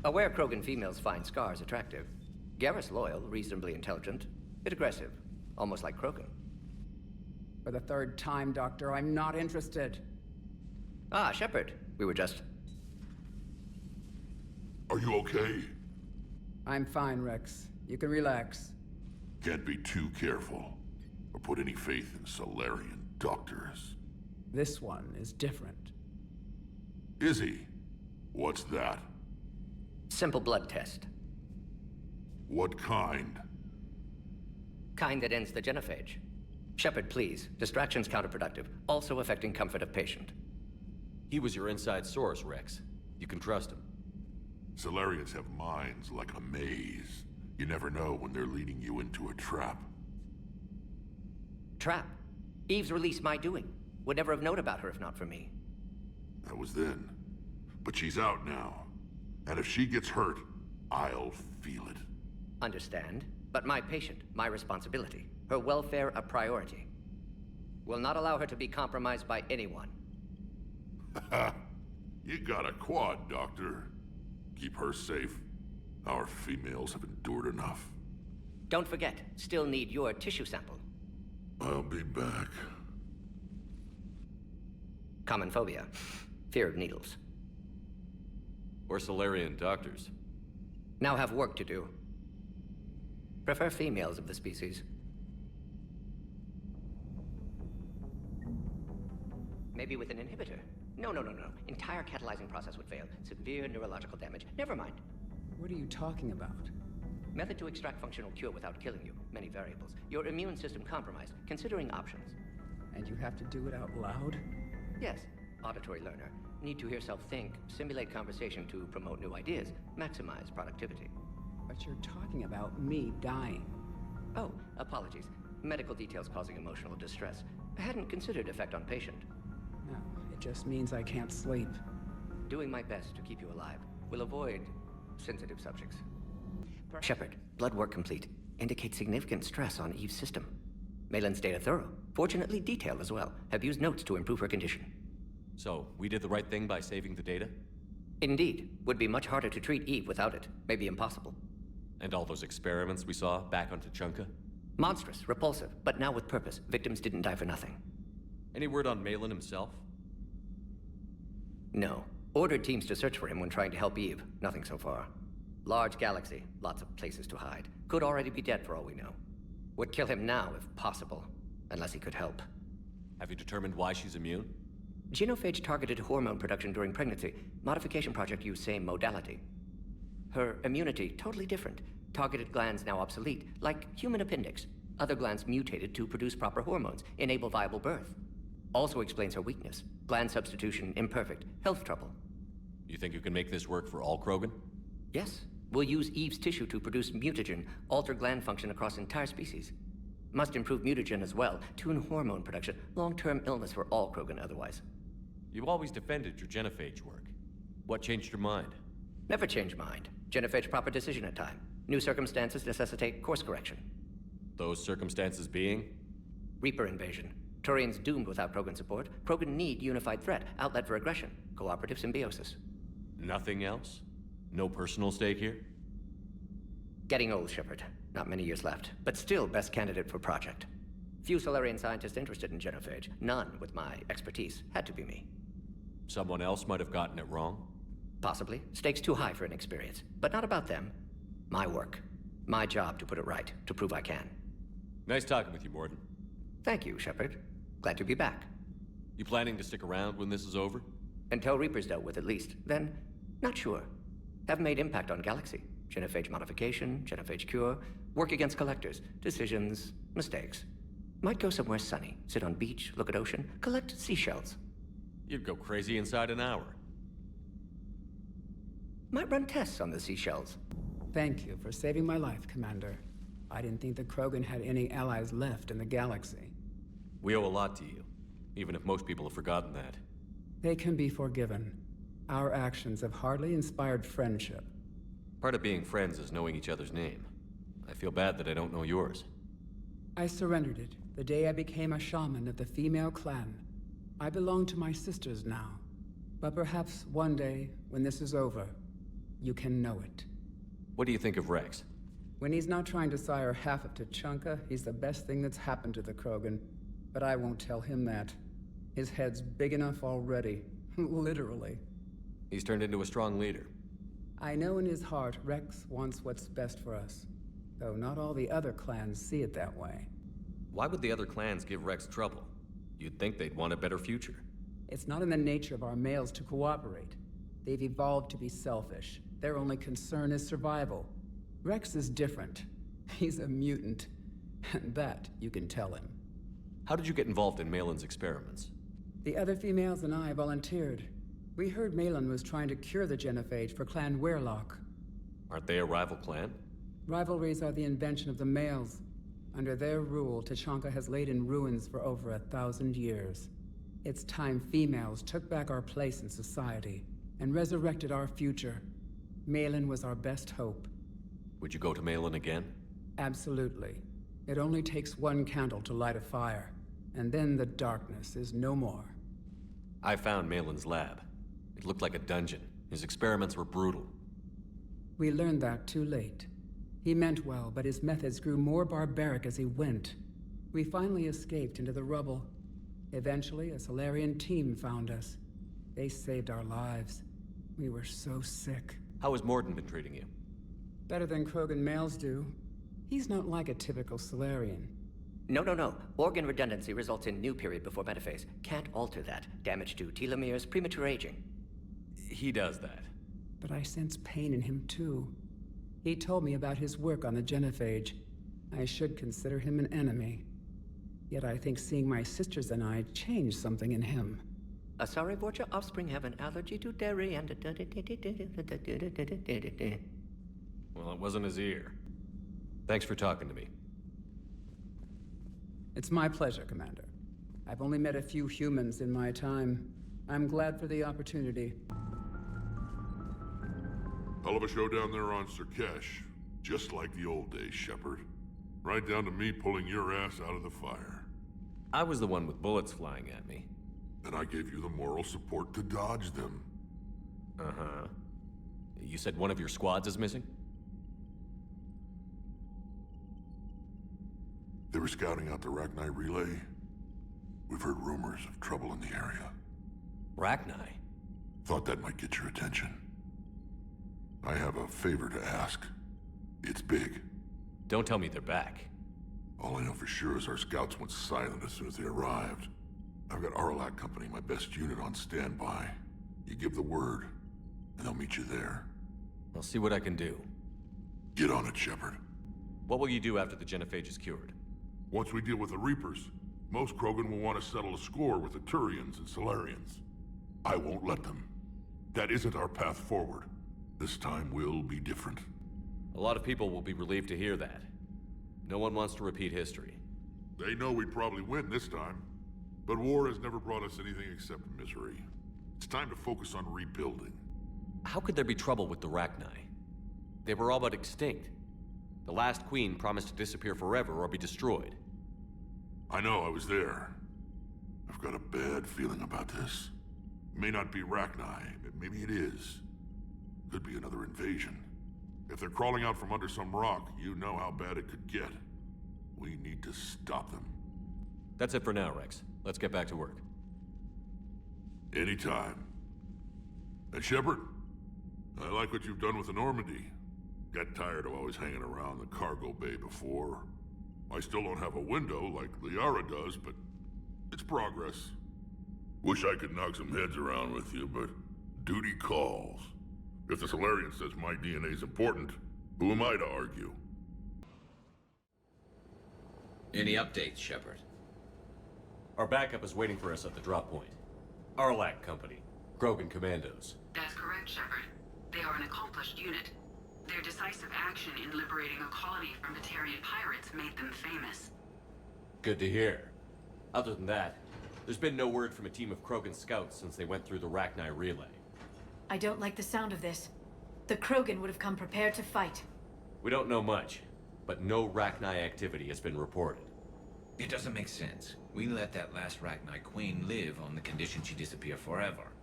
Aware Krogan females find scars attractive. Garrus loyal, reasonably intelligent, bit aggressive, almost like Krogan. For the third time, Doctor, I'm not interested. Ah, Shepard. We were just... Are you okay? I'm fine, Rex. You can relax. Can't be too careful, or put any faith in Solarian doctors. This one is different. Is he? What's that? Simple blood test. What kind? Kind that ends the genophage. Shepard, please. Distraction's counterproductive, also affecting comfort of patient. He was your inside source, Rex. You can trust him. Solarians have minds like a maze. You never know when they're leading you into a trap. Trap? Eve's release my doing. Would never have known about her if not for me. That was then. But she's out now. And if she gets hurt, I'll feel it. Understand. But my patient, my responsibility. Her welfare a priority. Will not allow her to be compromised by anyone. You got a quad, Doctor. Keep her safe. Our females have endured enough. Don't forget, still need your tissue sample. I'll be back. Common phobia. Fear of needles. Or Solarian doctors. Now have work to do. Prefer females of the species. Maybe with an inhibitor. No. Entire catalyzing process would fail. Severe neurological damage. Never mind. What are you talking about? Method to extract functional cure without killing you. Many variables. Your immune system compromised. Considering options. And you have to do it out loud? Yes. Auditory learner. Need to hear self think, simulate conversation to promote new ideas, maximize productivity. But you're talking about me dying. Oh, apologies. Medical details causing emotional distress. I hadn't considered effect on patient. No, it just means I can't sleep. Doing my best to keep you alive. Will avoid sensitive subjects. Shepard, blood work complete. Indicates significant stress on Eve's system. Malin's data thorough. Fortunately detailed as well. Have used notes to improve her condition. So, we did the right thing by saving the data? Indeed. Would be much harder to treat Eve without it. Maybe impossible. And all those experiments we saw back on Tuchanka? Monstrous, repulsive, but now with purpose. Victims didn't die for nothing. Any word on Malin himself? No. Ordered teams to search for him when trying to help Eve. Nothing so far. Large galaxy, lots of places to hide. Could already be dead for all we know. Would kill him now if possible. Unless he could help. Have you determined why she's immune? Genophage targeted hormone production during pregnancy. Modification project used same modality. Her immunity, totally different. Targeted glands now obsolete, like human appendix. Other glands mutated to produce proper hormones, enable viable birth. Also explains her weakness. Gland substitution imperfect. Health trouble. You think you can make this work for all Krogan? Yes. We'll use Eve's tissue to produce mutagen, alter gland function across entire species. Must improve mutagen as well, tune hormone production. Long-term illness for all Krogan otherwise. You've always defended your genophage work. What changed your mind? Never change mind. Genophage proper decision at time. New circumstances necessitate course correction. Those circumstances being? Reaper invasion. Turians doomed without Krogan support. Krogan need unified threat, outlet for aggression. Cooperative symbiosis. Nothing else? No personal stake here? Getting old, Shepard. Not many years left, but still best candidate for project. Few Solarian scientists interested in genophage. None with my expertise. Had to be me. Someone else might have gotten it wrong? Possibly. Stakes too high for inexperience. But not about them. My work. My job to put it right, to prove I can. Nice talking with you, Morden. Thank you, Shepard. Glad to be back. You planning to stick around when this is over? Until Reaper's dealt with, at least. Then, not sure. Have made impact on Galaxy. Genophage modification, genophage cure, work against collectors, decisions, mistakes. Might go somewhere sunny, sit on beach, look at ocean, collect seashells. You'd go crazy inside an hour. Might run tests on the seashells. Thank you for saving my life, Commander. I didn't think the Krogan had any allies left in the galaxy. We owe a lot to you, even if most people have forgotten that. They can be forgiven. Our actions have hardly inspired friendship. Part of being friends is knowing each other's name. I feel bad that I don't know yours. I surrendered it the day I became a shaman of the female clan. I belong to my sisters now. But perhaps one day, when this is over, you can know it. What do you think of Rex? When he's not trying to sire half of Tuchanka, he's the best thing that's happened to the Krogan. But I won't tell him that. His head's big enough already. Literally. He's turned into a strong leader. I know in his heart Rex wants what's best for us. Though not all the other clans see it that way. Why would the other clans give Rex trouble? You'd think they'd want a better future. It's not in the nature of our males to cooperate. They've evolved to be selfish. Their only concern is survival. Rex is different. He's a mutant. And that you can tell him. How did you get involved in Malin's experiments? The other females and I volunteered. We heard Malin was trying to cure the genophage for Clan Weirlock. Aren't they a rival clan? Rivalries are the invention of the males. Under their rule, Tuchanka has laid in ruins for over 1,000 years. It's time females took back our place in society and resurrected our future. Malin was our best hope. Would you go to Malin again? Absolutely. It only takes one candle to light a fire, and then the darkness is no more. I found Malin's lab. It looked like a dungeon. His experiments were brutal. We learned that too late. He meant well, but his methods grew more barbaric as he went. We finally escaped into the rubble. Eventually, a Solarian team found us. They saved our lives. We were so sick. How has Morden been treating you? Better than Krogan males do. He's not like a typical Solarian. No. Organ redundancy results in new period before metaphase. Can't alter that. Damage to telomeres, premature aging. He does that. But I sense pain in him too. He told me about his work on the genophage. I should consider him an enemy. Yet I think seeing my sisters and I changed something in him. Sorry, Vorcha, offspring have an allergy to dairy and... Well, it wasn't his ear. Thanks for talking to me. It's my pleasure, Commander. I've only met a few humans in my time. I'm glad for the opportunity. Hell of a show down there on Sirkesh. Just like the old days, Shepard. Right down to me pulling your ass out of the fire. I was the one with bullets flying at me. And I gave you the moral support to dodge them. Uh-huh. You said one of your squads is missing? They were scouting out the Rachni relay. We've heard rumors of trouble in the area. Rachni? Thought that might get your attention. I have a favor to ask. It's big. Don't tell me they're back. All I know for sure is our scouts went silent as soon as they arrived. I've got Arlac Company, my best unit, on standby. You give the word, and they'll meet you there. I'll see what I can do. Get on it, Shepard. What will you do after the genophage is cured? Once we deal with the Reapers, most Krogan will want to settle a score with the Turians and Solarians. I won't let them. That isn't our path forward. This time will be different. A lot of people will be relieved to hear that. No one wants to repeat history. They know we'd probably win this time. But war has never brought us anything except misery. It's time to focus on rebuilding. How could there be trouble with the Rachni? They were all but extinct. The last queen promised to disappear forever or be destroyed. I know, I was there. I've got a bad feeling about this. May not be Rachni, but maybe it is. Could be another invasion. If they're crawling out from under some rock, you know how bad it could get. We need to stop them. That's it for now, Rex. Let's get back to work. Anytime. And Shepard, I like what you've done with the Normandy. Got tired of always hanging around the cargo bay before. I still don't have a window like Liara does, but it's progress. Wish I could knock some heads around with you, but duty calls. If the Solarian says my DNA's important, who am I to argue? Any updates, Shepard? Our backup is waiting for us at the drop point. Arlac Company. Krogan Commandos. That's correct, Shepard. They are an accomplished unit. Their decisive action in liberating a colony from Batarian pirates made them famous. Good to hear. Other than that, there's been no word from a team of Krogan scouts since they went through the Rachni relay. I don't like the sound of this. The Krogan would have come prepared to fight. We don't know much, but no Rachni activity has been reported. It doesn't make sense. We let that last Rachni queen live on the condition she disappear forever.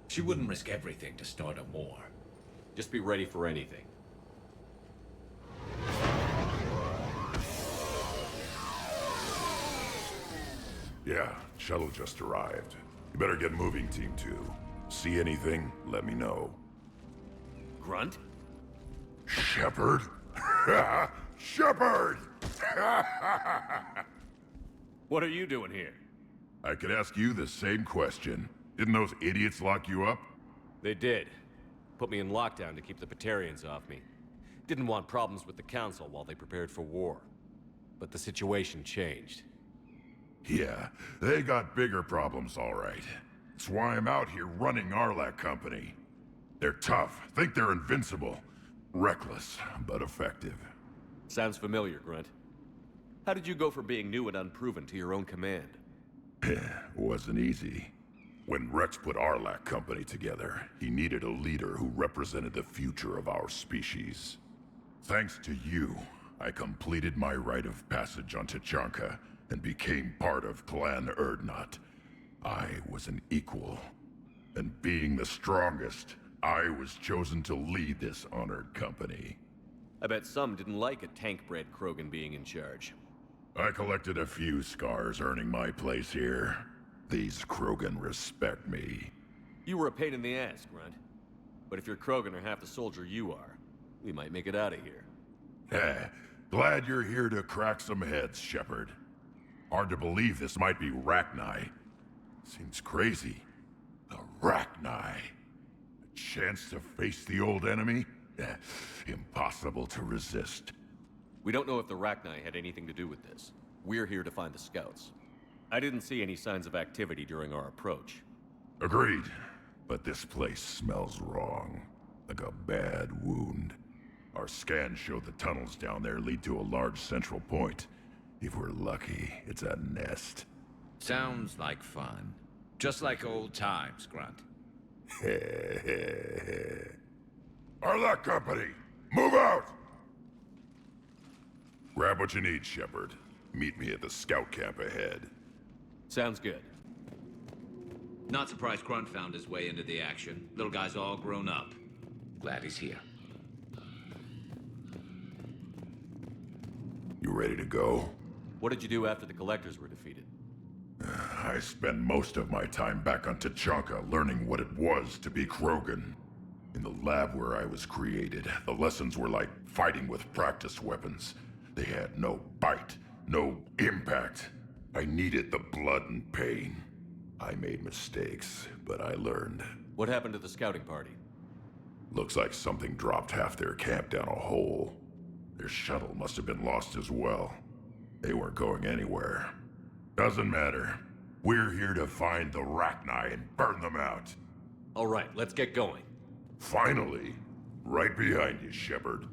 She wouldn't risk everything to start a war. Just be ready for anything. Yeah, shuttle just arrived. You better get moving, Team 2. See anything, let me know. Grunt? Shepard? Shepard! What are you doing here? I could ask you the same question. Didn't those idiots lock you up? They did. Put me in lockdown to keep the Batarians off me. Didn't want problems with the Council while they prepared for war. But the situation changed. Yeah, they got bigger problems, all right. That's why I'm out here running Arlac Company. They're tough, think they're invincible. Reckless, but effective. Sounds familiar, Grunt. How did you go from being new and unproven to your own command? Wasn't easy. When Rex put Arlac Company together, he needed a leader who represented the future of our species. Thanks to you, I completed my rite of passage on Tachanka and became part of Clan Urdnot. I was an equal. And being the strongest, I was chosen to lead this honored company. I bet some didn't like a tank-bred Krogan being in charge. I collected a few scars earning my place here. These Krogan respect me. You were a pain in the ass, Grunt. But if you're Krogan or half the soldier you are, we might make it out of here. Glad you're here to crack some heads, Shepard. Hard to believe this might be Rachni. Seems crazy. The Rachni. A chance to face the old enemy? Impossible to resist. We don't know if the Rachni had anything to do with this. We're here to find the scouts. I didn't see any signs of activity during our approach. Agreed. But this place smells wrong. Like a bad wound. Our scans show the tunnels down there lead to a large central point. If we're lucky, it's a nest. Sounds like fun. Just like old times, Grunt. Arlac Company, move out! Grab what you need, Shepard. Meet me at the scout camp ahead. Sounds good. Not surprised Grunt found his way into the action. Little guy's all grown up. Glad he's here. You ready to go? What did you do after the Collectors were defeated? I spent most of my time back on Tachanka learning what it was to be Krogan. In the lab where I was created, the lessons were like fighting with practice weapons. They had no bite, no impact. I needed the blood and pain. I made mistakes, but I learned. What happened to the scouting party? Looks like something dropped half their camp down a hole. Their shuttle must have been lost as well. They weren't going anywhere. Doesn't matter. We're here to find the Rachni and burn them out. All right, let's get going. Finally. Right behind you, Shepard.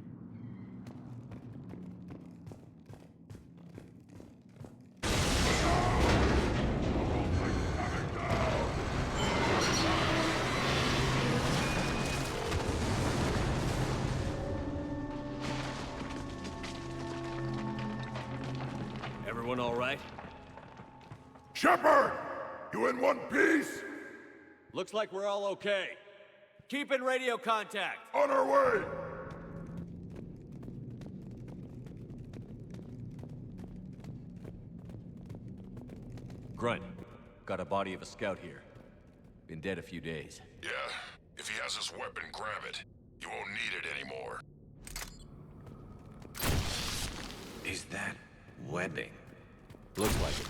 Everyone all right? Shepard! You in one piece? Looks like we're all okay. Keep in radio contact. On our way! Grunt, got a body of a scout here. Been dead a few days. Yeah, if he has his weapon, grab it. You won't need it anymore. Is that webbing? Looks like it.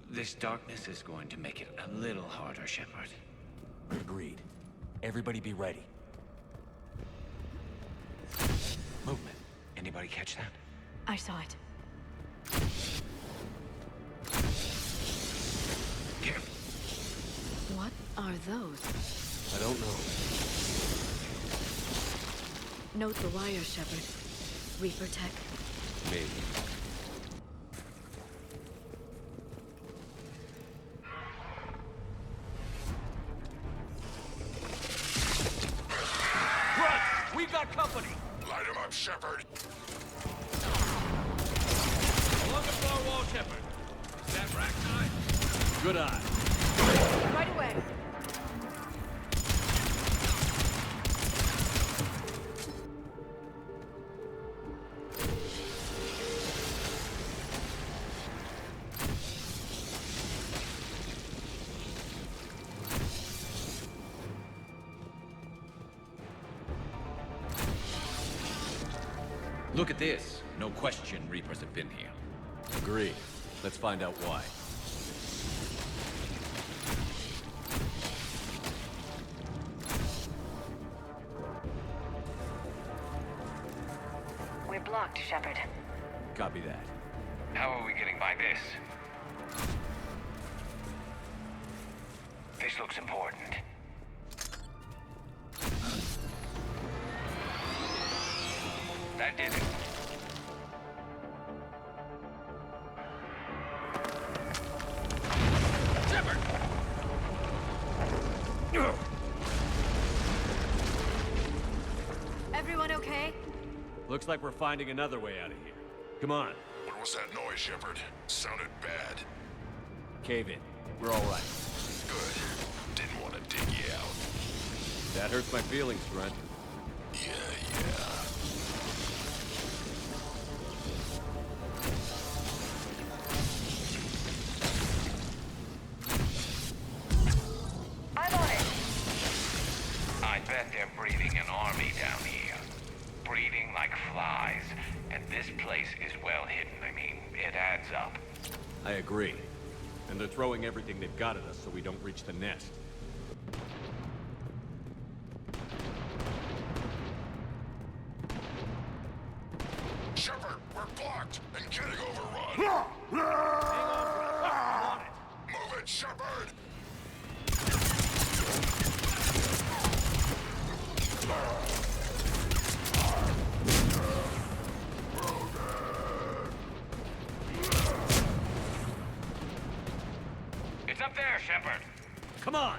This darkness is going to make it a little harder, Shepard. Agreed. Everybody be ready. Movement. Anybody catch that? I saw it. Careful. What are those? I don't know. Note the wire, Shepard. Reaper tech. Maybe. Grunt! We've got company! Light him up, Shepard. Along the far wall, Shepard. Is that Rachni? Good eye. Right away. Look at this. No question Reapers have been here. Agreed. Let's find out why. We're blocked, Shepard. Copy that. How are we getting by this? This looks important. That did it. Shepard! Everyone okay? Looks like we're finding another way out of here. Come on, What was that noise, Shepard? Sounded bad. cave in. We're all right. Good. Didn't want to dig you out. That hurts my feelings, Grunt. Yeah. I'm on it. I bet they're breeding an army down here. Breeding like flies. And this place is well hidden. I mean, it adds up. I agree. And they're throwing everything they've got at us so we don't reach the nest. Shepard, we're blocked and getting overrun. Hang on, Grunt. I'm on it. Move it, Shepard! It's up there, Shepard. Come on!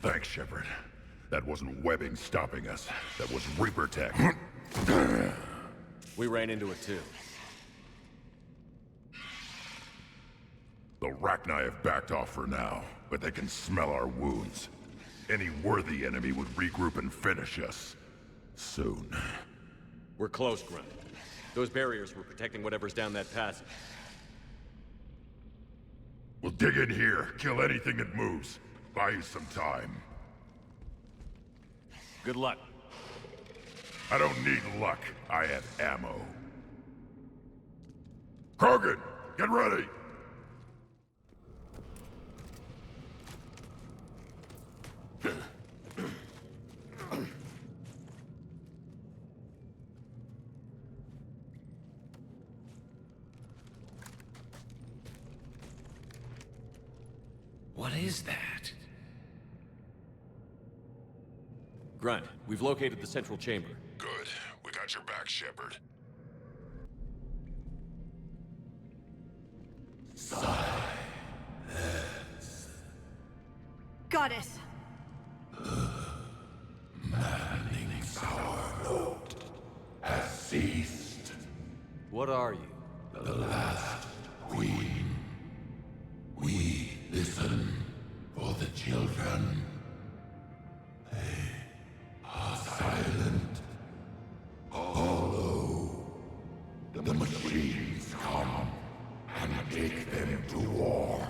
Thanks, Shepard. That wasn't webbing stopping us. That was Reaper tech. We ran into it too. The Rachni have backed off for now, but they can smell our wounds. Any worthy enemy would regroup and finish us. Soon. We're close, Grunt. Those barriers were protecting whatever's down that passage. We'll dig in here, kill anything that moves. Buy you some time. Good luck. I don't need luck. I have ammo. Krogan, get ready! What is that? Grunt, we've located the central chamber. Good. We got your back, Shepard. Goddess! Has ceased. What are you? The last queen. We listen for the children. They are silent, hollow. The machines come and take them to war.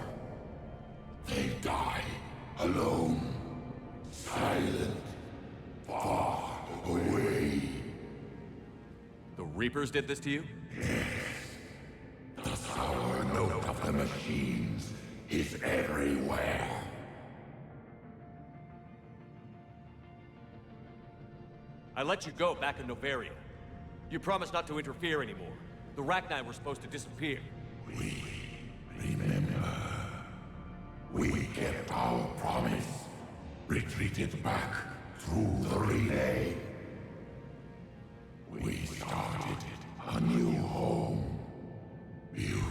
They die alone, silent, far away. The Reapers did this to you? The sour note of the machines is everywhere. I let you go back in Novaria. You promised not to interfere anymore. The Rachni were supposed to disappear. We remember. We kept our promise. Retreated back through the relay. We started a new home. Beautiful.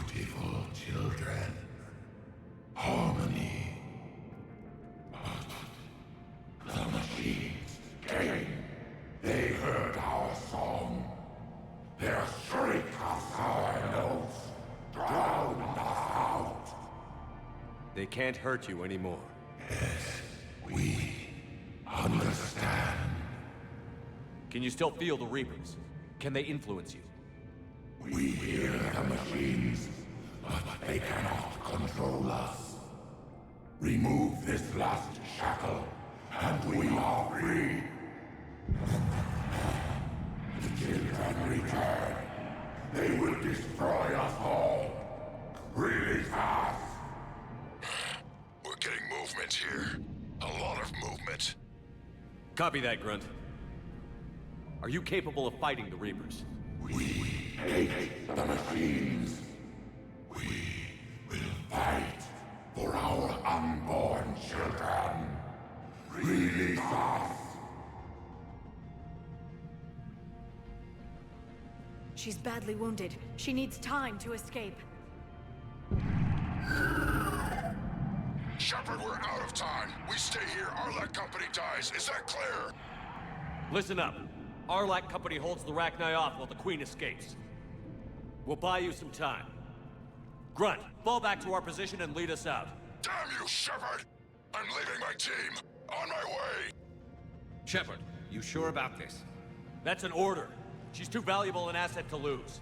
They can't hurt you anymore. We understand. Can you still feel the Reapers? Can they influence you? We hear the machines, but they cannot control us. Remove this last shackle, and we are free. The children return. They will destroy us all. Really fast. We're getting movement here. A lot of movement. Copy that, Grunt. Are you capable of fighting the Reapers? We hate the machines. We will fight for our unborn children. Really fast. She's badly wounded. She needs time to escape. Shepard, we're out of time. We stay here, Arlec Company dies. Is that clear? Listen up. Arlec Company holds the Rachni off while the Queen escapes. We'll buy you some time. Grunt, fall back to our position and lead us out. Damn you, Shepard! I'm leaving my team. On my way. Shepard, you sure about this? That's an order. She's too valuable an asset to lose.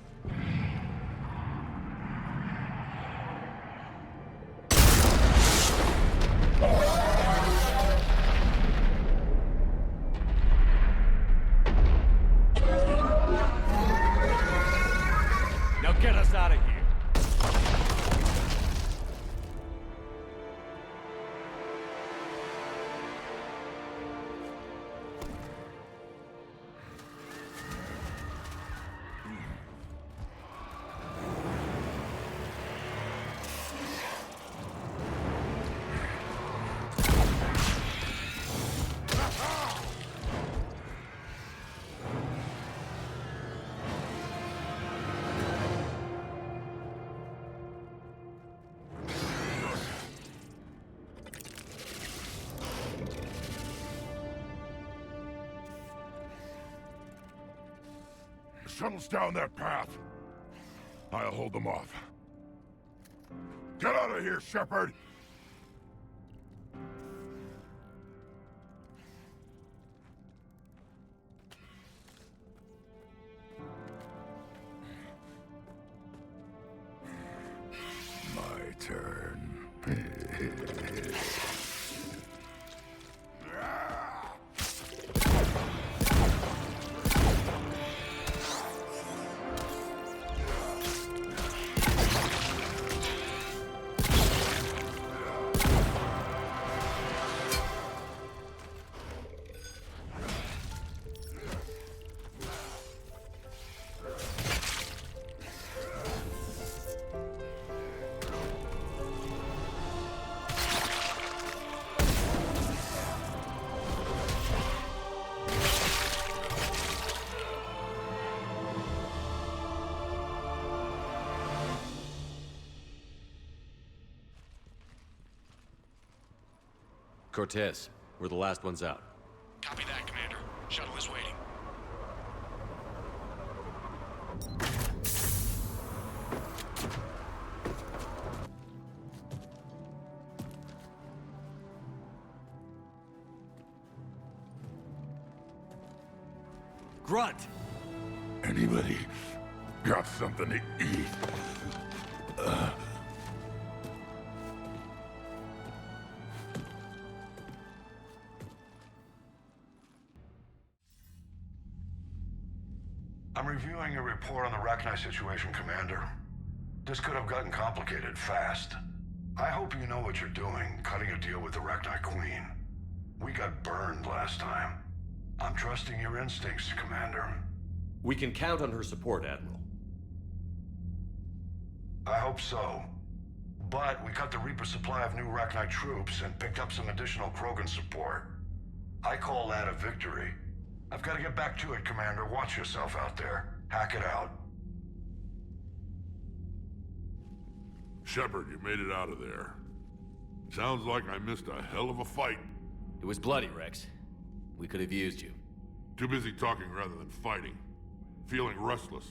Now get us out of here. Shuttle's down that path. I'll hold them off. Get out of here, Shepard! My turn. Cortez, we're the last ones out. Copy that, Commander. Shuttle is waiting. Grunt! Anybody got something to eat? I'm reviewing your report on the Rachni situation, Commander. This could have gotten complicated fast. I hope you know what you're doing, cutting a deal with the Rachni Queen. We got burned last time. I'm trusting your instincts, Commander. We can count on her support, Admiral. I hope so. But we cut the Reaper supply of new Rachni troops and picked up some additional Krogan support. I call that a victory. I've got to get back to it, Commander. Watch yourself out there. Hack it out. Shepard, you made it out of there. Sounds like I missed a hell of a fight. It was bloody, Rex. We could have used you. Too busy talking rather than fighting. Feeling restless.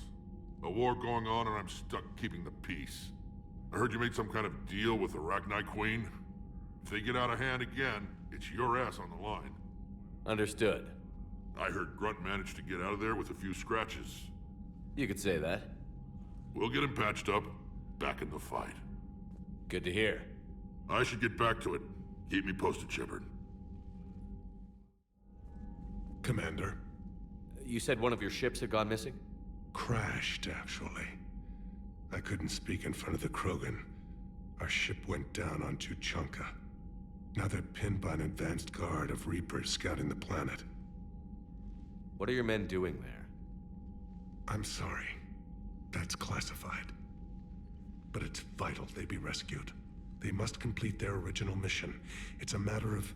A war going on and I'm stuck keeping the peace. I heard you made some kind of deal with the Arachnite Queen. If they get out of hand again, it's your ass on the line. Understood. I heard Grunt managed to get out of there with a few scratches. You could say that. We'll get him patched up, back in the fight. Good to hear. I should get back to it. Keep me posted, Shepard. Commander. You said one of your ships had gone missing? Crashed, actually. I couldn't speak in front of the Krogan. Our ship went down on Tuchanka. Now they're pinned by an advanced guard of Reapers scouting the planet. What are your men doing there? I'm sorry. That's classified. But it's vital they be rescued. They must complete their original mission. It's a matter of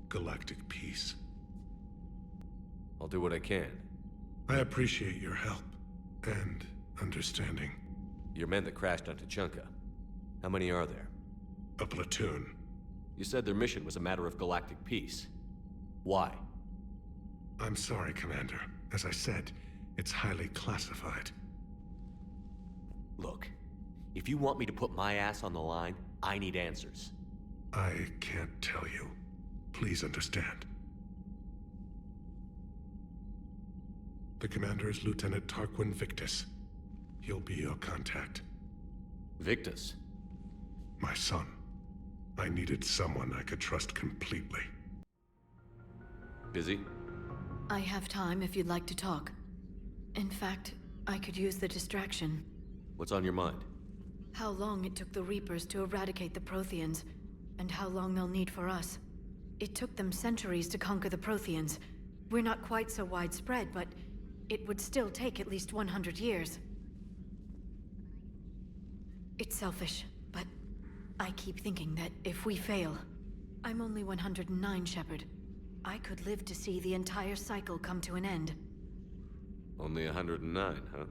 galactic peace. I'll do what I can. I appreciate your help and understanding. Your men that crashed on Tuchanka. How many are there? A platoon. You said their mission was a matter of galactic peace. Why? I'm sorry, Commander. As I said, it's highly classified. Look, if you want me to put my ass on the line, I need answers. I can't tell you. Please understand. The commander is Lieutenant Tarquin Victus. He'll be your contact. Victus? My son. I needed someone I could trust completely. Busy? I have time if you'd like to talk. In fact, I could use the distraction. What's on your mind? How long it took the Reapers to eradicate the Protheans, and how long they'll need for us. It took them centuries to conquer the Protheans. We're not quite so widespread, but it would still take at least 100 years. It's selfish, but I keep thinking that if we fail... I'm only 109, Shepard. I could live to see the entire cycle come to an end. Only 109, huh?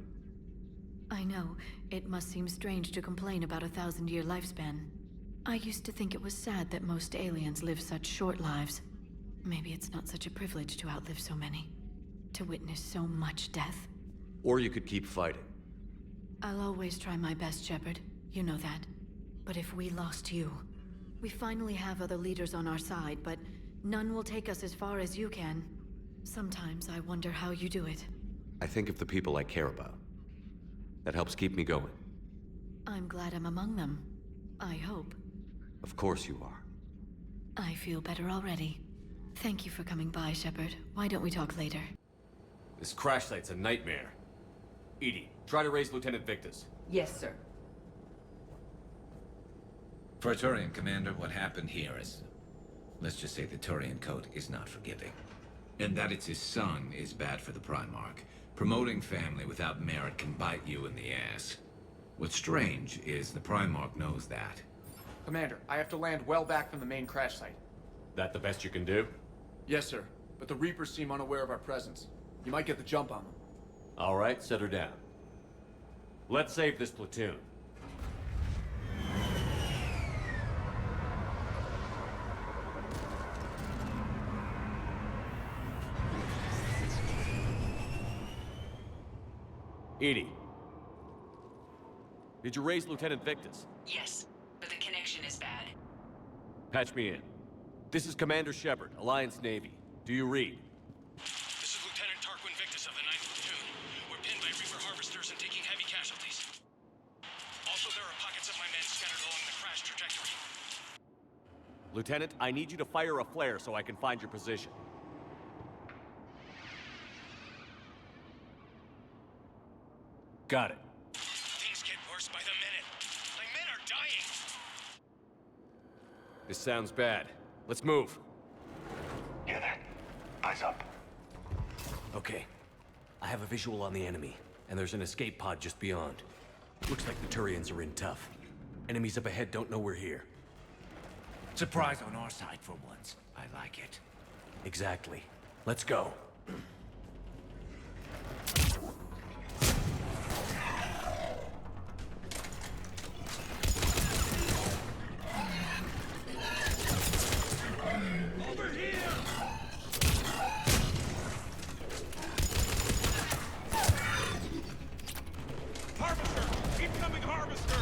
I know. It must seem strange to complain about a 1,000-year lifespan. I used to think it was sad that most aliens live such short lives. Maybe it's not such a privilege to outlive so many. To witness so much death. Or you could keep fighting. I'll always try my best, Shepard. You know that. But if we lost you... We finally have other leaders on our side, but none will take us as far as you can. Sometimes I wonder how you do it. I think of the people I care about. That helps keep me going. I'm glad I'm among them. I hope. Of course you are. I feel better already. Thank you for coming by, Shepard. Why don't we talk later? This crash site's a nightmare. EDI, try to raise Lieutenant Victus. Yes, sir. For a Turian commander, what happened here is... Let's just say the Turian code is not forgiving. And that it's his son is bad for the Primarch. Promoting family without merit can bite you in the ass. What's strange is the Primarch knows that. Commander, I have to land well back from the main crash site. That the best you can do? Yes, sir. But the Reapers seem unaware of our presence. You might get the jump on them. All right, set her down. Let's save this platoon. EDI. Did you raise Lieutenant Victus? Yes, but the connection is bad. Patch me in. This is Commander Shepard, Alliance Navy. Do you read? This is Lieutenant Tarquin Victus of the 9th Platoon. We're pinned by Reaper harvesters and taking heavy casualties. Also, there are pockets of my men scattered along the crash trajectory. Lieutenant, I need you to fire a flare so I can find your position. Got it. Things get worse by the minute. My men are dying. This sounds bad. Let's move. Hear that? Eyes up. Okay. I have a visual on the enemy, and there's an escape pod just beyond. Looks like the Turians are in tough. Enemies up ahead don't know we're here. Surprise on our side for once. I like it. Exactly. Let's go. Over here! Harvester! Incoming Harvester!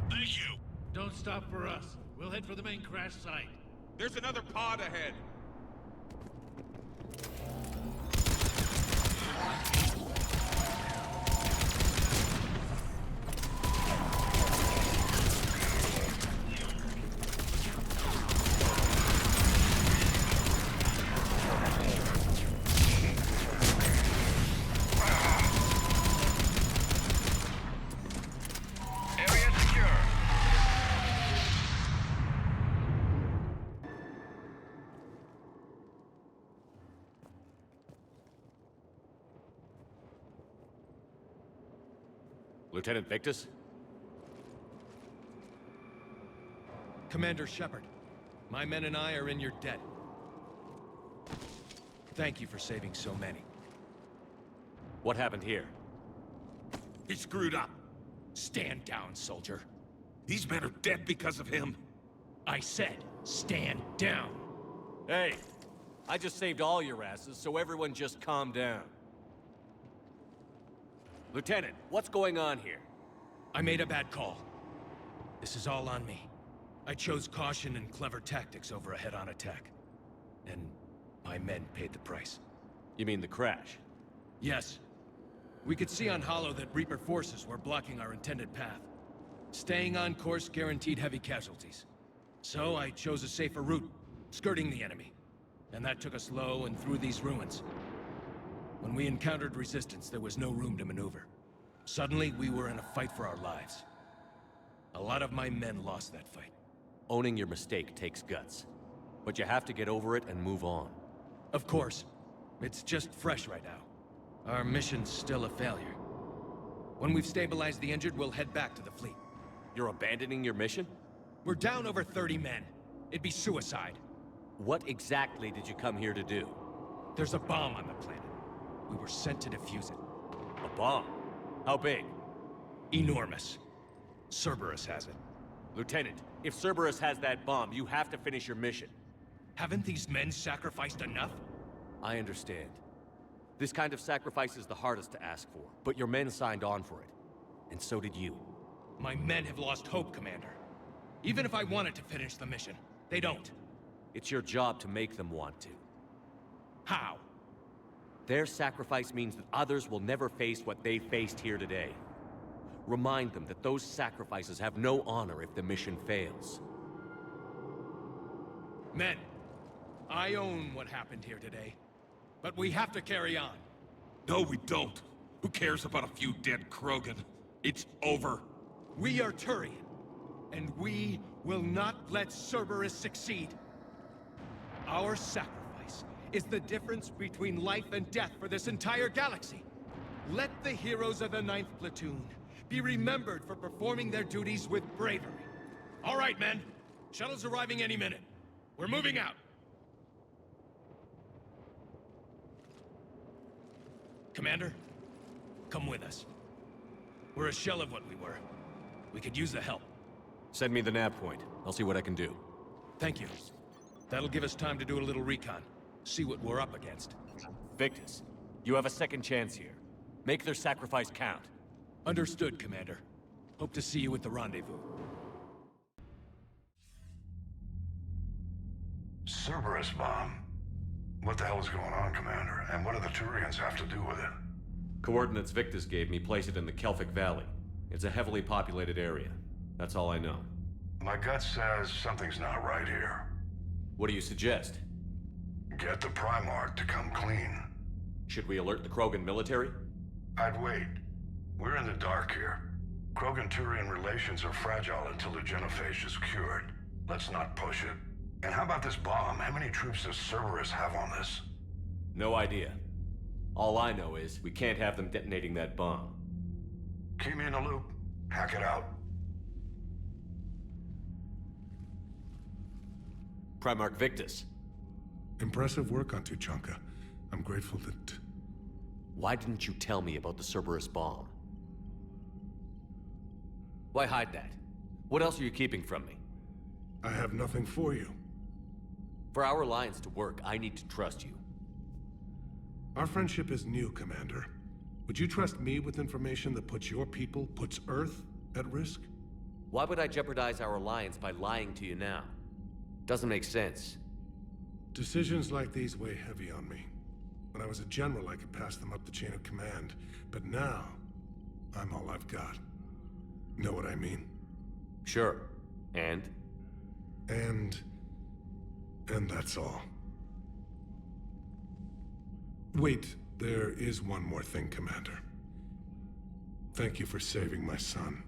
Thank you. Don't stop for us. We'll head for the main crash site. There's another pod ahead. Lieutenant Victus? Commander Shepard, my men and I are in your debt. Thank you for saving so many. What happened here? He screwed up. Stand down, soldier. These men are dead because of him. I said, stand down. Hey, I just saved all your asses, so everyone just calm down. Lieutenant, what's going on here? I made a bad call. This is all on me. I chose caution and clever tactics over a head-on attack. And my men paid the price. You mean the crash? Yes. We could see on Hollow that Reaper forces were blocking our intended path. Staying on course guaranteed heavy casualties. So I chose a safer route, skirting the enemy. And that took us low and through these ruins. When we encountered resistance, there was no room to maneuver. Suddenly, we were in a fight for our lives. A lot of my men lost that fight. Owning your mistake takes guts. But you have to get over it and move on. Of course. It's just fresh right now. Our mission's still a failure. When we've stabilized the injured, we'll head back to the fleet. You're abandoning your mission? We're down over 30 men. It'd be suicide. What exactly did you come here to do? There's a bomb on the planet. We were sent to defuse it. A bomb? How big? Enormous. Cerberus has it. Lieutenant, if Cerberus has that bomb, you have to finish your mission. Haven't these men sacrificed enough? I understand. This kind of sacrifice is the hardest to ask for, but your men signed on for it. And so did you. My men have lost hope, Commander. Even if I wanted to finish the mission, they don't. It's your job to make them want to. How? Their sacrifice means that others will never face what they faced here today. Remind them that those sacrifices have no honor if the mission fails. Men, I own what happened here today. But we have to carry on. No, we don't. Who cares about a few dead Krogan? It's over. We are Turian, and we will not let Cerberus succeed. Our sacrifice is the difference between life and death for this entire galaxy. Let the heroes of the 9th Platoon be remembered for performing their duties with bravery. All right, men. Shuttle's arriving any minute. We're moving out. Commander, come with us. We're a shell of what we were. We could use the help. Send me the nav point. I'll see what I can do. Thank you. That'll give us time to do a little recon. See what we're up against. Victus, you have a second chance here. Make their sacrifice count. Understood, Commander. Hope to see you at the rendezvous. Cerberus bomb. What the hell is going on, Commander? And what do the Turians have to do with it? Coordinates Victus gave me place it in the Kelphic Valley. It's a heavily populated area. That's all I know. My gut says something's not right here. What do you suggest? Get the Primarch to come clean. Should we alert the Krogan military? I'd wait. We're in the dark here. Krogan-Turian relations are fragile until the genophage is cured. Let's not push it. And how about this bomb? How many troops does Cerberus have on this? No idea. All I know is we can't have them detonating that bomb. Keep me in the loop. Hack it out. Primarch Victus. Impressive work on Tuchanka. I'm grateful that... Why didn't you tell me about the Cerberus bomb? Why hide that? What else are you keeping from me? I have nothing for you. For our alliance to work, I need to trust you. Our friendship is new, Commander. Would you trust me with information that puts your people, puts Earth, at risk? Why would I jeopardize our alliance by lying to you now? Doesn't make sense. Decisions like these weigh heavy on me. When I was a general, I could pass them up the chain of command. But now, I'm all I've got. Know what I mean? Sure. And? And that's all. Wait, there is one more thing, Commander. Thank you for saving my son.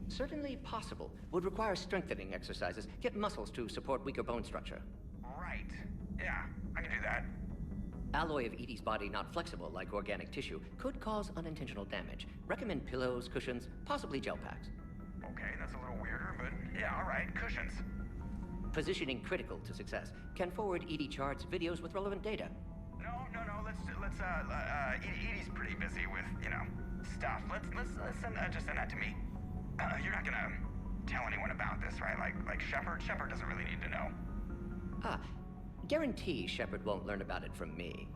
Certainly possible. Would require strengthening exercises. Get muscles to support weaker bone structure. Right. Yeah, I can do that. Alloy of Edie's body not flexible like organic tissue could cause unintentional damage. Recommend pillows, cushions, possibly gel packs. Okay, that's a little weirder, but yeah, all right, cushions. Positioning critical to success. Can forward Edie charts, videos with relevant data. No, Edie's pretty busy with, stuff. Let's just send that to me. You're not gonna tell anyone about this, right? Like Shepard? Shepard doesn't really need to know. Ah, guarantee Shepard won't learn about it from me.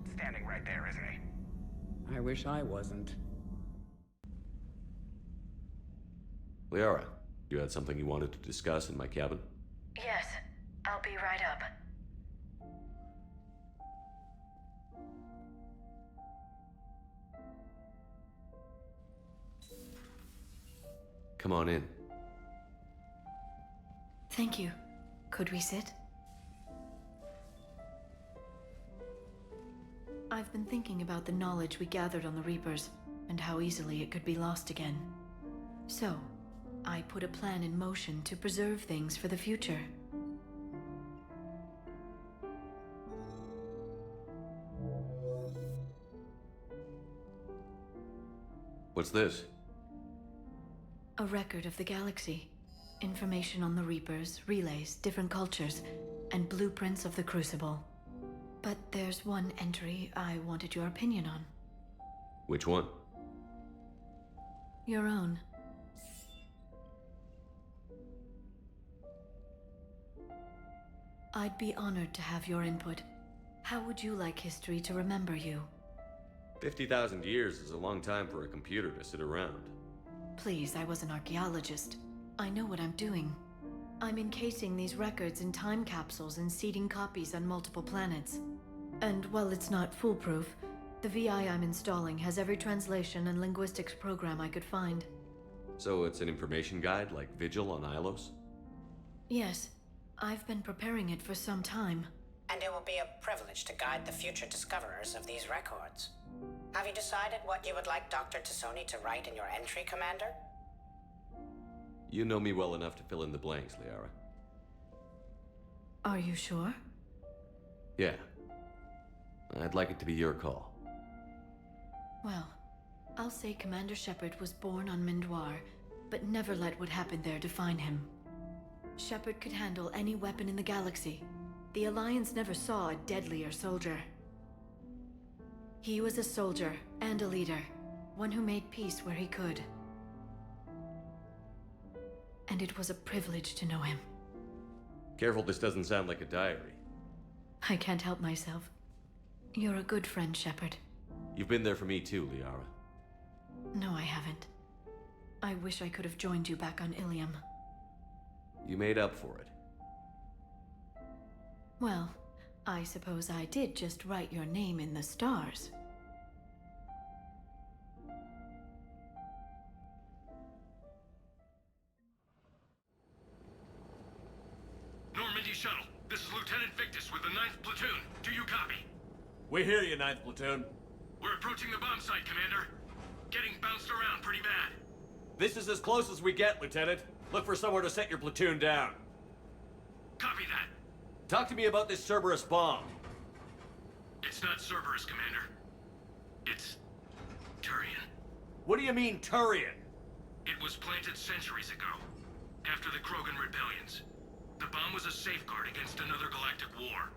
He's standing right there, isn't he? I wish I wasn't. Liara, you had something you wanted to discuss in my cabin? Yes, I'll be right up. Come on in. Thank you. Could we sit? I've been thinking about the knowledge we gathered on the Reapers, and how easily it could be lost again. So, I put a plan in motion to preserve things for the future. What's this? A record of the galaxy. Information on the Reapers, relays, different cultures, and blueprints of the Crucible. But there's one entry I wanted your opinion on. Which one? Your own. I'd be honored to have your input. How would you like history to remember you? 50,000 years is a long time for a computer to sit around. Please, I was an archaeologist. I know what I'm doing. I'm encasing these records in time capsules and seeding copies on multiple planets. And while it's not foolproof, the VI I'm installing has every translation and linguistics program I could find. So it's an information guide like Vigil on Ilos? Yes, I've been preparing it for some time. And it will be a privilege to guide the future discoverers of these records. Have you decided what you would like Dr. Tassoni to write in your entry, Commander? You know me well enough to fill in the blanks, Liara. Are you sure? Yeah. I'd like it to be your call. Well, I'll say Commander Shepard was born on Mindoir, but never let what happened there define him. Shepard could handle any weapon in the galaxy. The Alliance never saw a deadlier soldier. He was a soldier and a leader, one who made peace where he could. And it was a privilege to know him. Careful, this doesn't sound like a diary. I can't help myself. You're a good friend, Shepard. You've been there for me too, Liara. No, I haven't. I wish I could have joined you back on Ilium. You made up for it. Well, I suppose I did just write your name in the stars. Normandy Shuttle, this is Lieutenant Victus with the 9th Platoon. Do you copy? We hear you, 9th Platoon. We're approaching the bomb site, Commander. Getting bounced around pretty bad. This is as close as we get, Lieutenant. Look for somewhere to set your platoon down. Copy that. Talk to me about this Cerberus bomb. It's not Cerberus, Commander. It's Turian. What do you mean, Turian? It was planted centuries ago, after the Krogan rebellions. The bomb was a safeguard against another galactic war.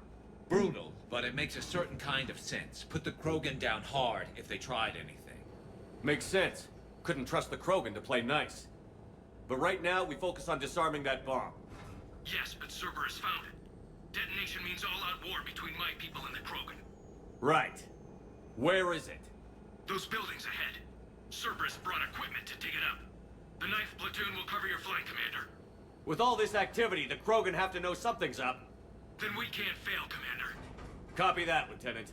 Brutal, but it makes a certain kind of sense. Put the Krogan down hard if they tried anything. Makes sense. Couldn't trust the Krogan to play nice. But right now, we focus on disarming that bomb. Yes, but Cerberus found it. Detonation means all-out war between my people and the Krogan. Right. Where is it? Those buildings ahead. Cerberus brought equipment to dig it up. The 9th platoon will cover your flank, Commander. With all this activity, the Krogan have to know something's up. Then we can't fail, Commander. Copy that, Lieutenant.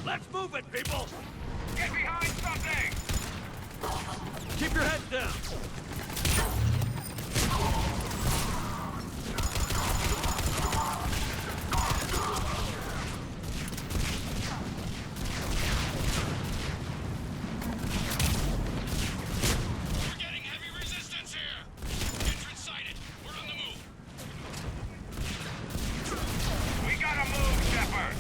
Let's move it, people! Get behind something! Keep your heads down! We're getting heavy resistance here! Entrance sighted. We're on the move. We gotta move, Shepard!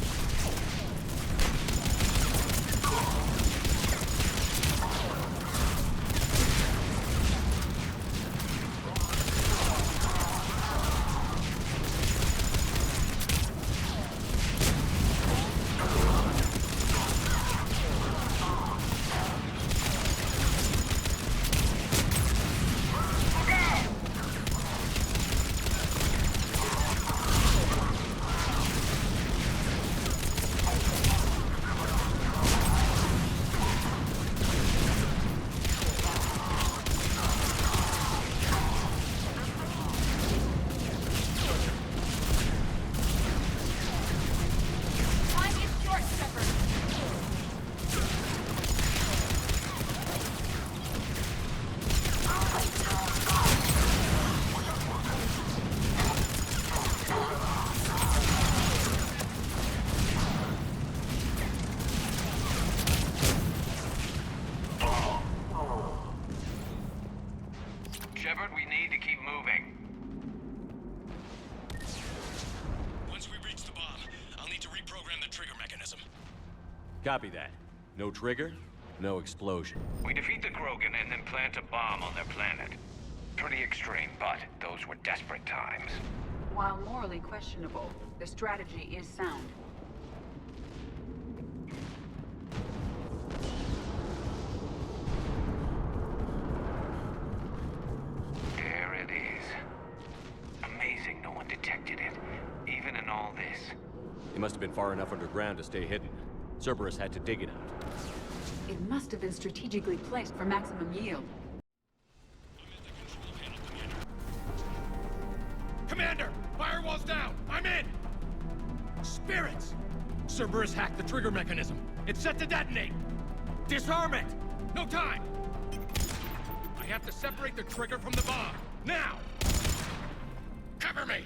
Shepard, we need to keep moving. Once we reach the bomb, I'll need to reprogram the trigger mechanism. Copy that. No trigger, no explosion. We defeat the Krogan and then plant a bomb on their planet. Pretty extreme, but those were desperate times. While morally questionable, the strategy is sound. There it is. Amazing no one detected it, even in all this. It must have been far enough underground to stay hidden. Cerberus had to dig it out. It must have been strategically placed for maximum yield. Commander! Firewall's down! I'm in! Spirits! Cerberus hacked the trigger mechanism. It's set to detonate! Disarm it! No time! I have to separate the trigger from the bomb. Now! Cover me!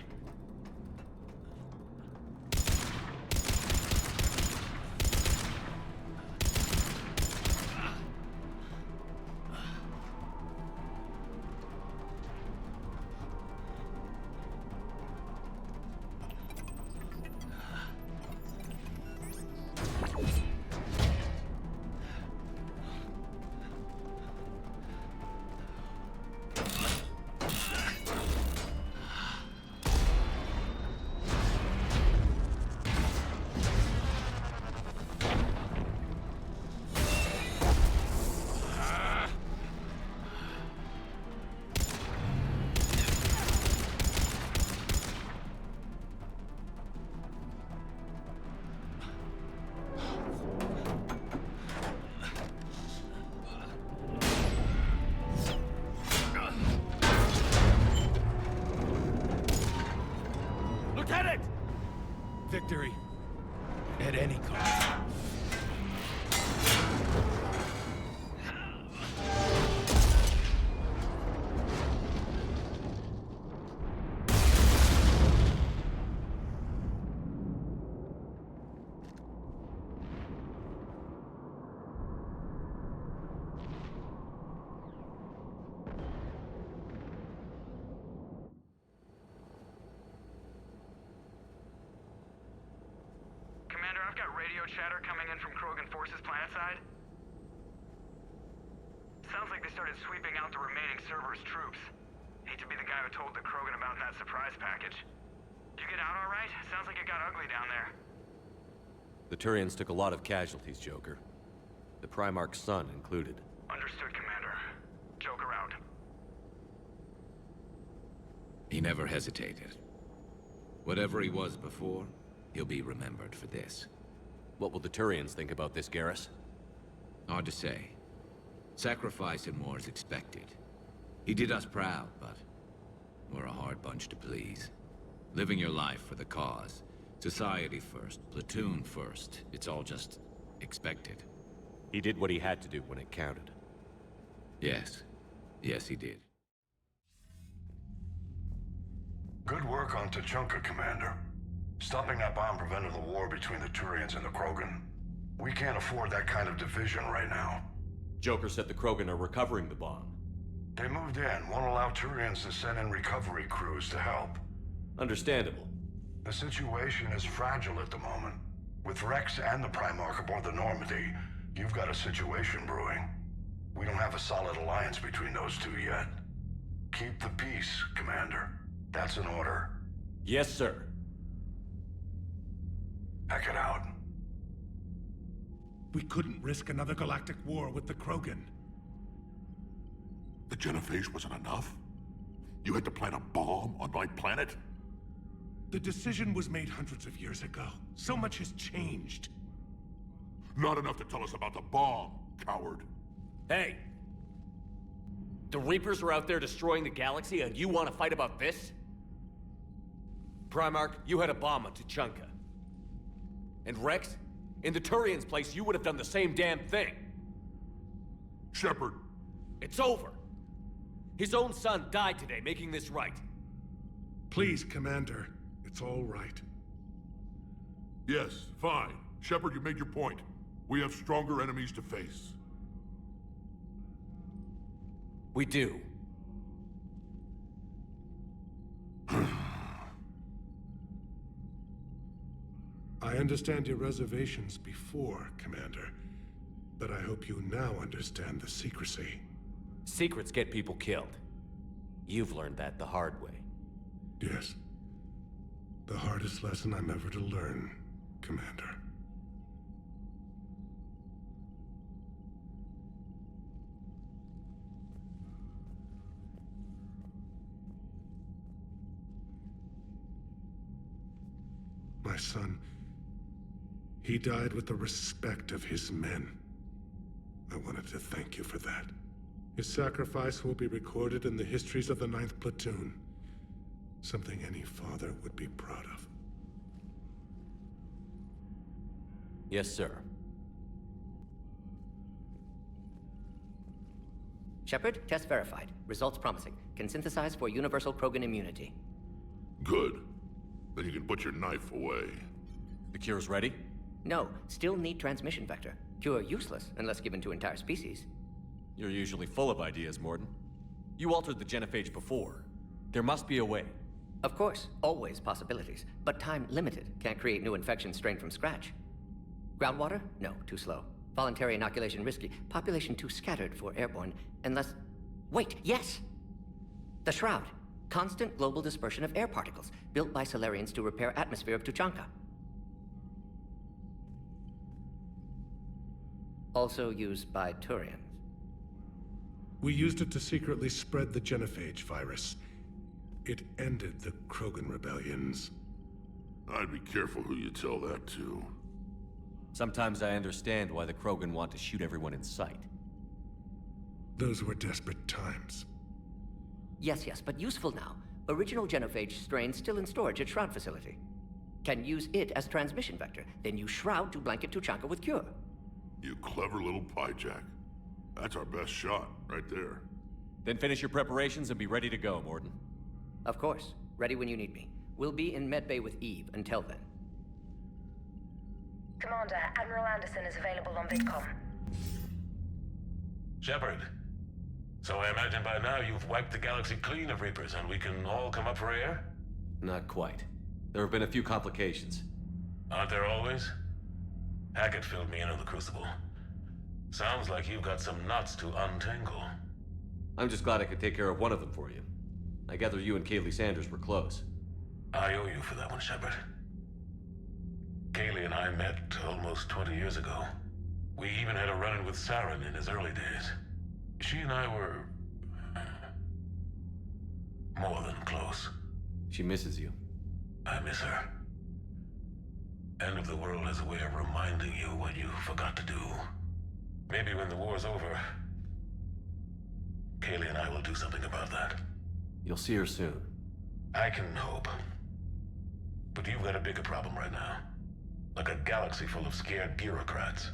Lieutenant! Victory. At any cost. I've got radio chatter coming in from Krogan forces planetside. Sounds like they started sweeping out the remaining Cerberus troops. Hate to be the guy who told the Krogan about that surprise package. You get out all right? Sounds like it got ugly down there. The Turians took a lot of casualties, Joker. The Primarch's son included. Understood, Commander. Joker out. He never hesitated. Whatever he was before, he'll be remembered for this. What will the Turians think about this, Garrus? Hard to say. Sacrifice in war is expected. He did us proud, but we're a hard bunch to please. Living your life for the cause. Society first, platoon first. It's all just expected. He did what he had to do when it counted. Yes. Yes, he did. Good work on Tuchanka, Commander. Stopping that bomb prevented the war between the Turians and the Krogan. We can't afford that kind of division right now. Joker said the Krogan are recovering the bomb. They moved in, won't allow Turians to send in recovery crews to help. Understandable. The situation is fragile at the moment. With Rex and the Primarch aboard the Normandy, you've got a situation brewing. We don't have a solid alliance between those two yet. Keep the peace, Commander. That's an order. Yes, sir. Heck it out. We couldn't risk another galactic war with the Krogan. The genophage wasn't enough? You had to plant a bomb on my planet? The decision was made hundreds of years ago. So much has changed. Not enough to tell us about the bomb, coward. Hey! The Reapers are out there destroying the galaxy, and you want to fight about this? Primarch, you had a bomb on Tuchanka. And Rex, in the Turians' place, you would have done the same damn thing. Shepard. It's over. His own son died today, making this right. Please, Commander. It's all right. Yes, fine. Shepard, you made your point. We have stronger enemies to face. We do. I understand your reservations before, Commander. But I hope you now understand the secrecy. Secrets get people killed. You've learned that the hard way. Yes. The hardest lesson I'm ever to learn, Commander. My son, he died with the respect of his men. I wanted to thank you for that. His sacrifice will be recorded in the histories of the 9th Platoon. Something any father would be proud of. Yes, sir. Shepard, test verified. Results promising. Can synthesize for universal Krogan immunity. Good. Then you can put your knife away. The cure's ready? No, still need transmission vector. Cure useless unless given to entire species. You're usually full of ideas, Morden. You altered the genophage before. There must be a way. Of course, always possibilities, but time limited. Can't create new infections strained from scratch. Groundwater? No, too slow. Voluntary inoculation risky. Population too scattered for airborne, unless... Wait, yes! The Shroud. Constant global dispersion of air particles, built by Solarians to repair atmosphere of Tuchanka. Also used by Turians. We used it to secretly spread the genophage virus. It ended the Krogan rebellions. I'd be careful who you tell that to. Sometimes I understand why the Krogan want to shoot everyone in sight. Those were desperate times. Yes, but useful now. Original genophage strain still in storage at Shroud facility. Can use it as transmission vector, then use Shroud to blanket Tuchanka with cure. You clever little pyjack. That's our best shot, right there. Then finish your preparations and be ready to go, Morden. Of course. Ready when you need me. We'll be in medbay with Eve until then. Commander, Admiral Anderson is available on VidCom. Shepard. So I imagine by now you've wiped the galaxy clean of Reapers and we can all come up for air? Not quite. There have been a few complications. Aren't there always? Hackett filled me in on the Crucible. Sounds like you've got some knots to untangle. I'm just glad I could take care of one of them for you. I gather you and Kaylee Sanders were close. I owe you for that one, Shepard. Kaylee and I met almost 20 years ago. We even had a run-in with Saren in his early days. She and I were... more than close. She misses you. I miss her. End of the world has a way of reminding you what you forgot to do. Maybe when the war's over, Kaylee and I will do something about that. You'll see her soon. I can hope. But you've got a bigger problem right now. Like a galaxy full of scared bureaucrats.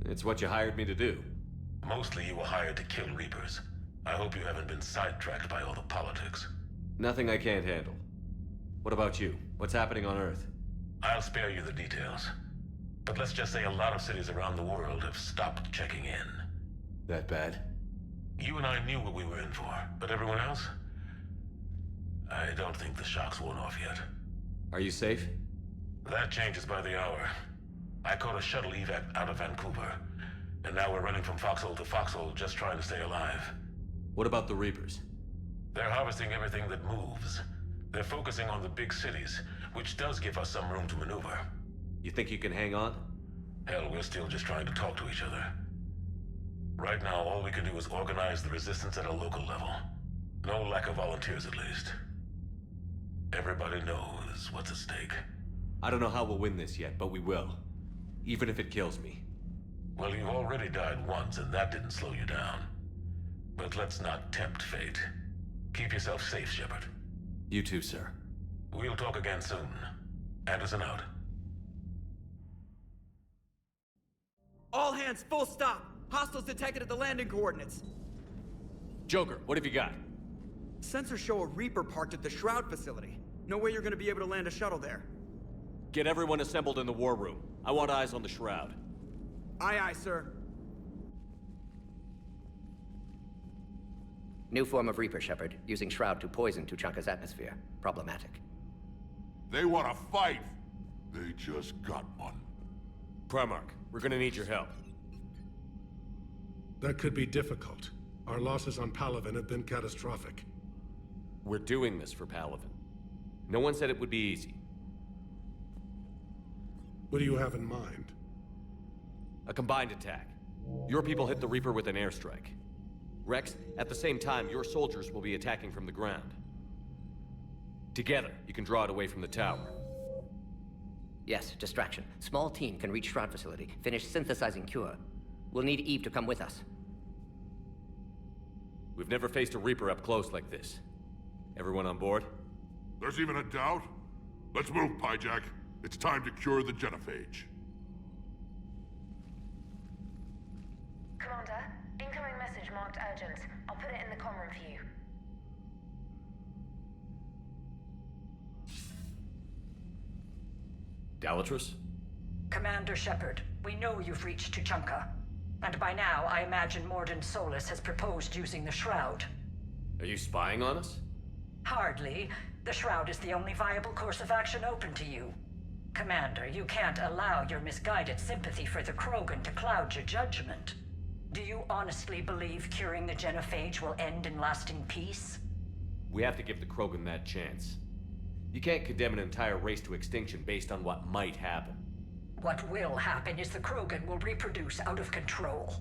It's what you hired me to do. Mostly you were hired to kill Reapers. I hope you haven't been sidetracked by all the politics. Nothing I can't handle. What about you? What's happening on Earth? I'll spare you the details. But let's just say a lot of cities around the world have stopped checking in. That bad? You and I knew what we were in for, but everyone else? I don't think the shock's worn off yet. Are you safe? That changes by the hour. I caught a shuttle evac out of Vancouver, and now we're running from foxhole to foxhole just trying to stay alive. What about the Reapers? They're harvesting everything that moves. They're focusing on the big cities, which does give us some room to maneuver. You think you can hang on? Hell, we're still just trying to talk to each other. Right now, all we can do is organize the resistance at a local level. No lack of volunteers, at least. Everybody knows what's at stake. I don't know how we'll win this yet, but we will. Even if it kills me. Well, you've already died once, and that didn't slow you down. But let's not tempt fate. Keep yourself safe, Shepard. You too, sir. We'll talk again soon. Anderson out. All hands, full stop! Hostiles detected at the landing coordinates. Joker, what have you got? Sensors show a Reaper parked at the Shroud facility. No way you're gonna be able to land a shuttle there. Get everyone assembled in the war room. I want eyes on the Shroud. Aye, aye, sir. New form of Reaper, Shepard, using Shroud to poison Tuchanka's atmosphere. Problematic. They want to fight! They just got one. Primarch, we're gonna need your help. That could be difficult. Our losses on Palaven have been catastrophic. We're doing this for Palaven. No one said it would be easy. What do you have in mind? A combined attack. Your people hit the Reaper with an airstrike. Rex, at the same time, your soldiers will be attacking from the ground. Together, you can draw it away from the tower. Yes, distraction. Small team can reach Shroud facility, finish synthesizing cure. We'll need Eve to come with us. We've never faced a Reaper up close like this. Everyone on board? There's even a doubt? Let's move, Pyjack. It's time to cure the genophage. Commander, incoming message marked urgent. I'll put it in the comm room for you. Dalatrus? Commander Shepard, we know you've reached Tuchanka. And by now, I imagine Morden Solus has proposed using the Shroud. Are you spying on us? Hardly. The Shroud is the only viable course of action open to you. Commander, you can't allow your misguided sympathy for the Krogan to cloud your judgment. Do you honestly believe curing the genophage will end in lasting peace? We have to give the Krogan that chance. You can't condemn an entire race to extinction based on what might happen. What will happen is the Krogan will reproduce out of control.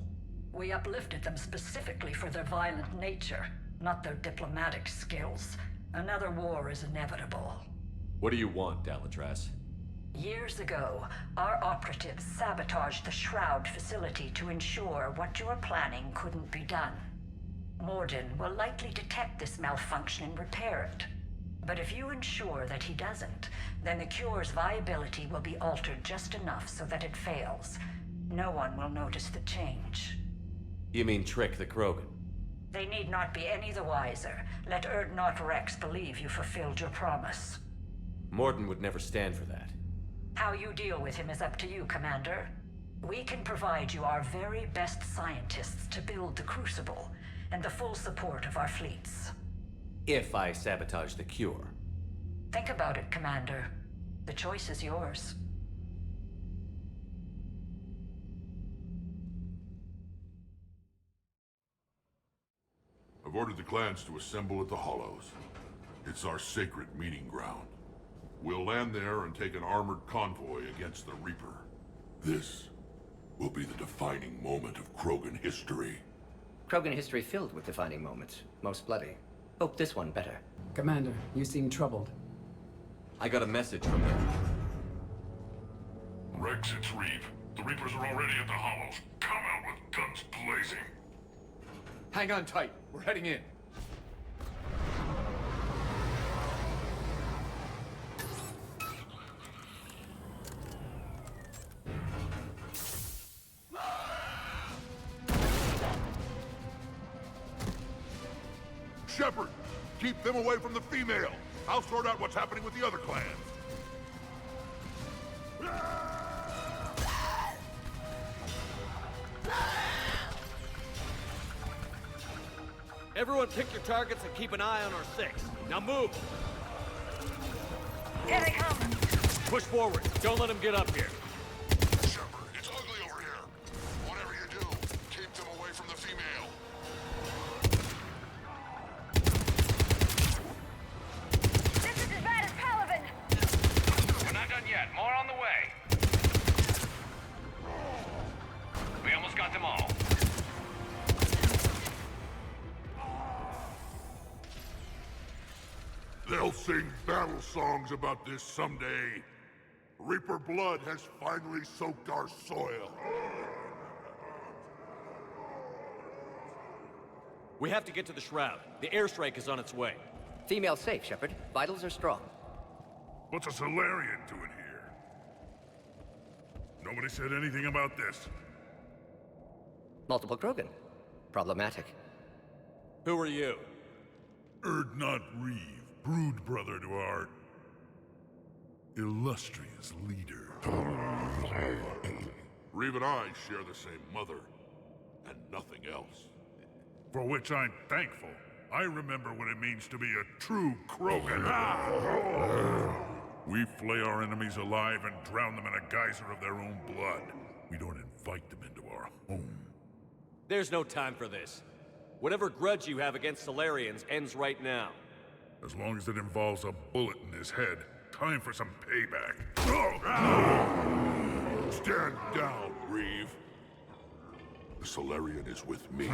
We uplifted them specifically for their violent nature, not their diplomatic skills. Another war is inevitable. What do you want, Dalatrass? Years ago, our operatives sabotaged the Shroud facility to ensure what you were planning couldn't be done. Morden will likely detect this malfunction and repair it. But if you ensure that he doesn't, then the cure's viability will be altered just enough so that it fails. No one will notice the change. You mean trick the Krogan? They need not be any the wiser. Let Urdnot Rex believe you fulfilled your promise. Morden would never stand for that. How you deal with him is up to you, Commander. We can provide you our very best scientists to build the Crucible, and the full support of our fleets. If I sabotage the cure. Think about it, Commander. The choice is yours. I've ordered the clans to assemble at the Hollows. It's our sacred meeting ground. We'll land there and take an armored convoy against the Reaper. This will be the defining moment of Krogan history. Krogan history filled with defining moments, most bloody. Hope this one better. Commander, you seem troubled. I got a message from them. Rex, it's Reeve. The Reapers are already at the Hollows. Come out with guns blazing. Hang on tight. We're heading in. Shepard, keep them away from the female. I'll sort out what's happening with the other clans. Everyone pick your targets and keep an eye on our 6. Now move! Here they come! Push forward. Don't let them get up here. Shepard, it's ugly over here. Whatever you do, keep them away from the female. This is as bad as Palaven! We're not done yet. More on the way. We almost got them all. They'll sing battle songs about this someday. Reaper blood has finally soaked our soil. We have to get to the Shroud. The airstrike is on its way. Female safe, Shepard. Vitals are strong. What's a Solarian doing here? Nobody said anything about this. Multiple Krogan. Problematic. Who are you? Erdnot Reeve, brood brother to our illustrious leader. Reeve and I share the same mother, and nothing else. For which I'm thankful. I remember what it means to be a true Krogan. We flay our enemies alive and drown them in a geyser of their own blood. We don't invite them into our home. There's no time for this. Whatever grudge you have against Solarians ends right now. As long as it involves a bullet in his head, time for some payback. Stand down, Reeve. The Solarian is with me.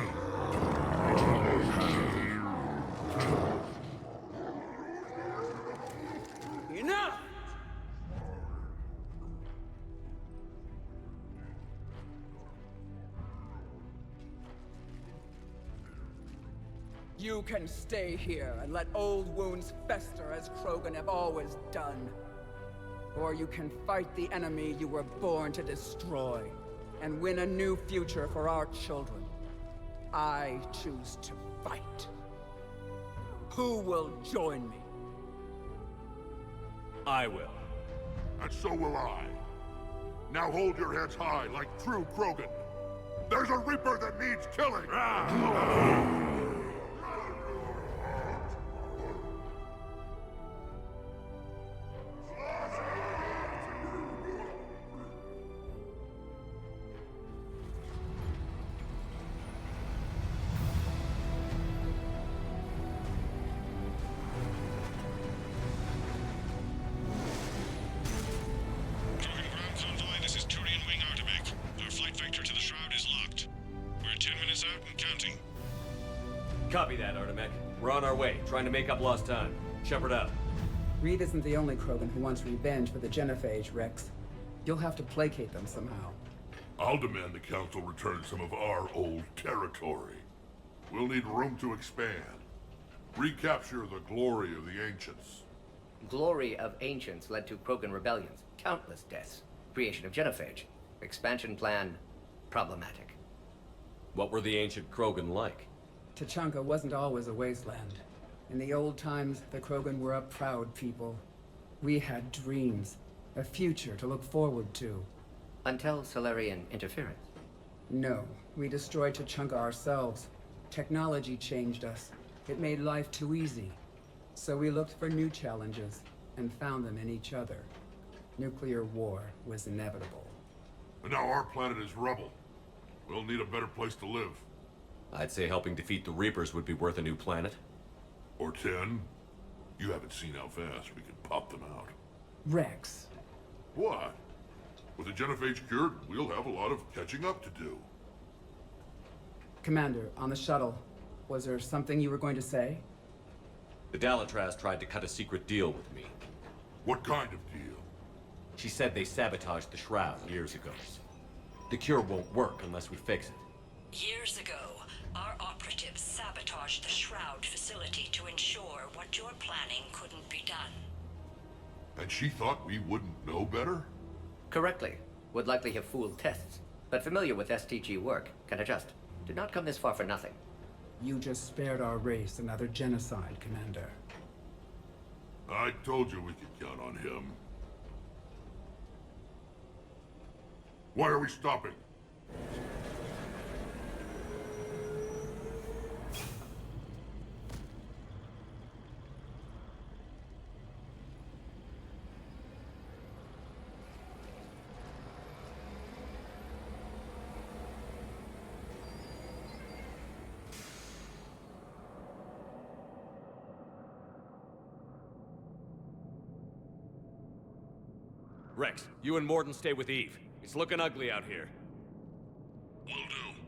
Enough! You can stay here and let old wounds fester as Krogan have always done. Or you can fight the enemy you were born to destroy, and win a new future for our children. I choose to fight. Who will join me? I will. And so will I. Now hold your heads high like true Krogan. There's a Reaper that needs killing! Copy that, Artemec. We're on our way, trying to make up lost time. Shepard out. Reed isn't the only Krogan who wants revenge for the Genophage, Rex. You'll have to placate them somehow. I'll demand the Council return some of our old territory. We'll need room to expand. Recapture the glory of the Ancients. Glory of Ancients led to Krogan rebellions, countless deaths, creation of Genophage. Expansion plan, problematic. What were the ancient Krogan like? Tuchanka wasn't always a wasteland. In the old times, the Krogan were a proud people. We had dreams, a future to look forward to. Until Solarian interference. No, we destroyed Tuchanka ourselves. Technology changed us. It made life too easy. So we looked for new challenges, and found them in each other. Nuclear war was inevitable. And now our planet is rubble. We'll need a better place to live. I'd say helping defeat the Reapers would be worth a new planet. Or 10. You haven't seen how fast we can pop them out. Rex. What? With the genophage cured, we'll have a lot of catching up to do. Commander, on the shuttle, was there something you were going to say? The Dalatraz tried to cut a secret deal with me. What kind of deal? She said they sabotaged the Shroud years ago. The cure won't work unless we fix it. Years ago, our operatives sabotaged the Shroud facility to ensure what you're planning couldn't be done. And she thought we wouldn't know better? Correctly. Would likely have fooled tests, but familiar with STG work, can adjust. Did not come this far for nothing. You just spared our race another genocide, Commander. I told you we could count on him. Why are we stopping? Rex, you and Morden stay with Eve. It's looking ugly out here. Will do.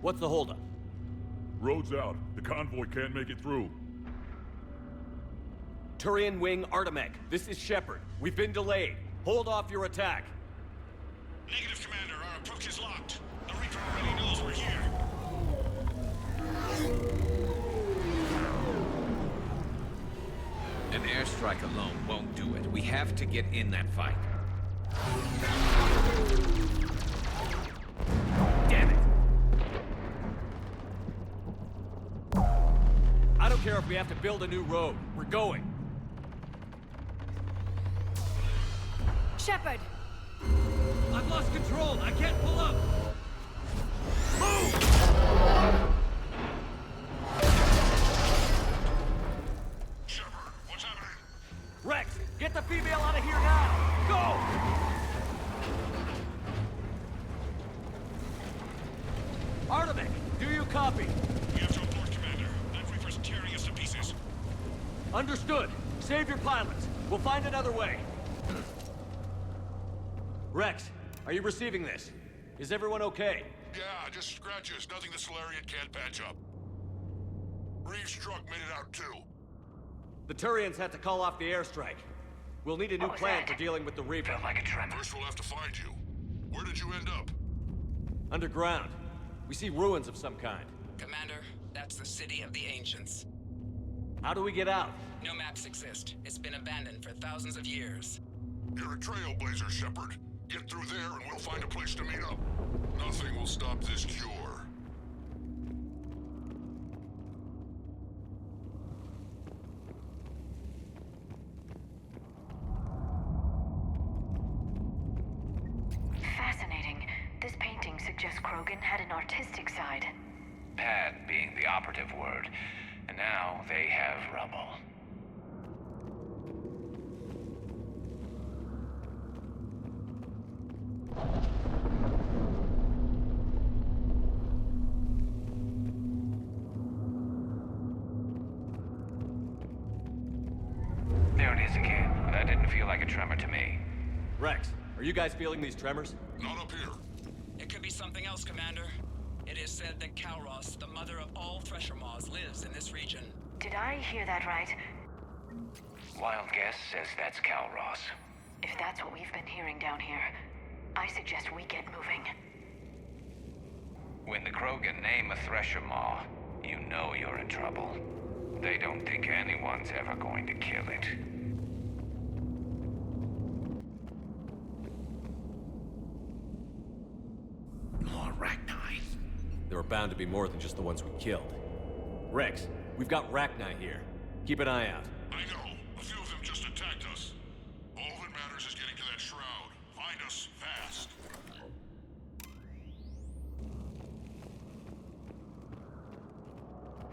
What's the holdup? Road's out. The convoy can't make it through. Turian Wing Artemech, this is Shepard. We've been delayed. Hold off your attack. Negative, Commander. Our approach is locked. The Reaper already knows we're here. An airstrike alone won't do it. We have to get in that fight. Damn it! I don't care if we have to build a new road. We're going. Shepard! I've lost control. I can't pull up. Move! Rex, get the female out of here now! Go! Artemech, do you copy? We have to abort, Commander. That Reaper's tearing us to pieces. Understood. Save your pilots. We'll find another way. Rex, are you receiving this? Is everyone okay? Yeah, just scratches. Nothing the Solarian can't patch up. Reeves' truck made it out too. The Turians had to call off the airstrike. We'll need a new plan for dealing with the Reaper. Felt like a tremor. First we'll have to find you. Where did you end up? Underground. We see ruins of some kind. Commander, that's the City of the Ancients. How do we get out? No maps exist. It's been abandoned for thousands of years. You're a trailblazer, Shepard. Get through there and we'll find a place to meet up. Nothing will stop this cure. Fascinating. This painting suggests Krogan had an artistic side. Pad being the operative word. And now they have rubble. There it is again. That didn't feel like a tremor to me. Rex, are you guys feeling these tremors? Not up here. It could be something else, Commander. It is said that Kalros, the mother of all Thresher Maws, lives in this region. Did I hear that right? Wild guess says that's Kalros. If that's what we've been hearing down here, I suggest we get moving. When the Krogan name a Thresher Maw, you know you're in trouble. They don't think anyone's ever going to kill it. More Rachni. There are bound to be more than just the ones we killed. Rex, we've got Rachni here. Keep an eye out. I know. A few of them just attacked us. All that matters is getting to that shroud. Find us fast.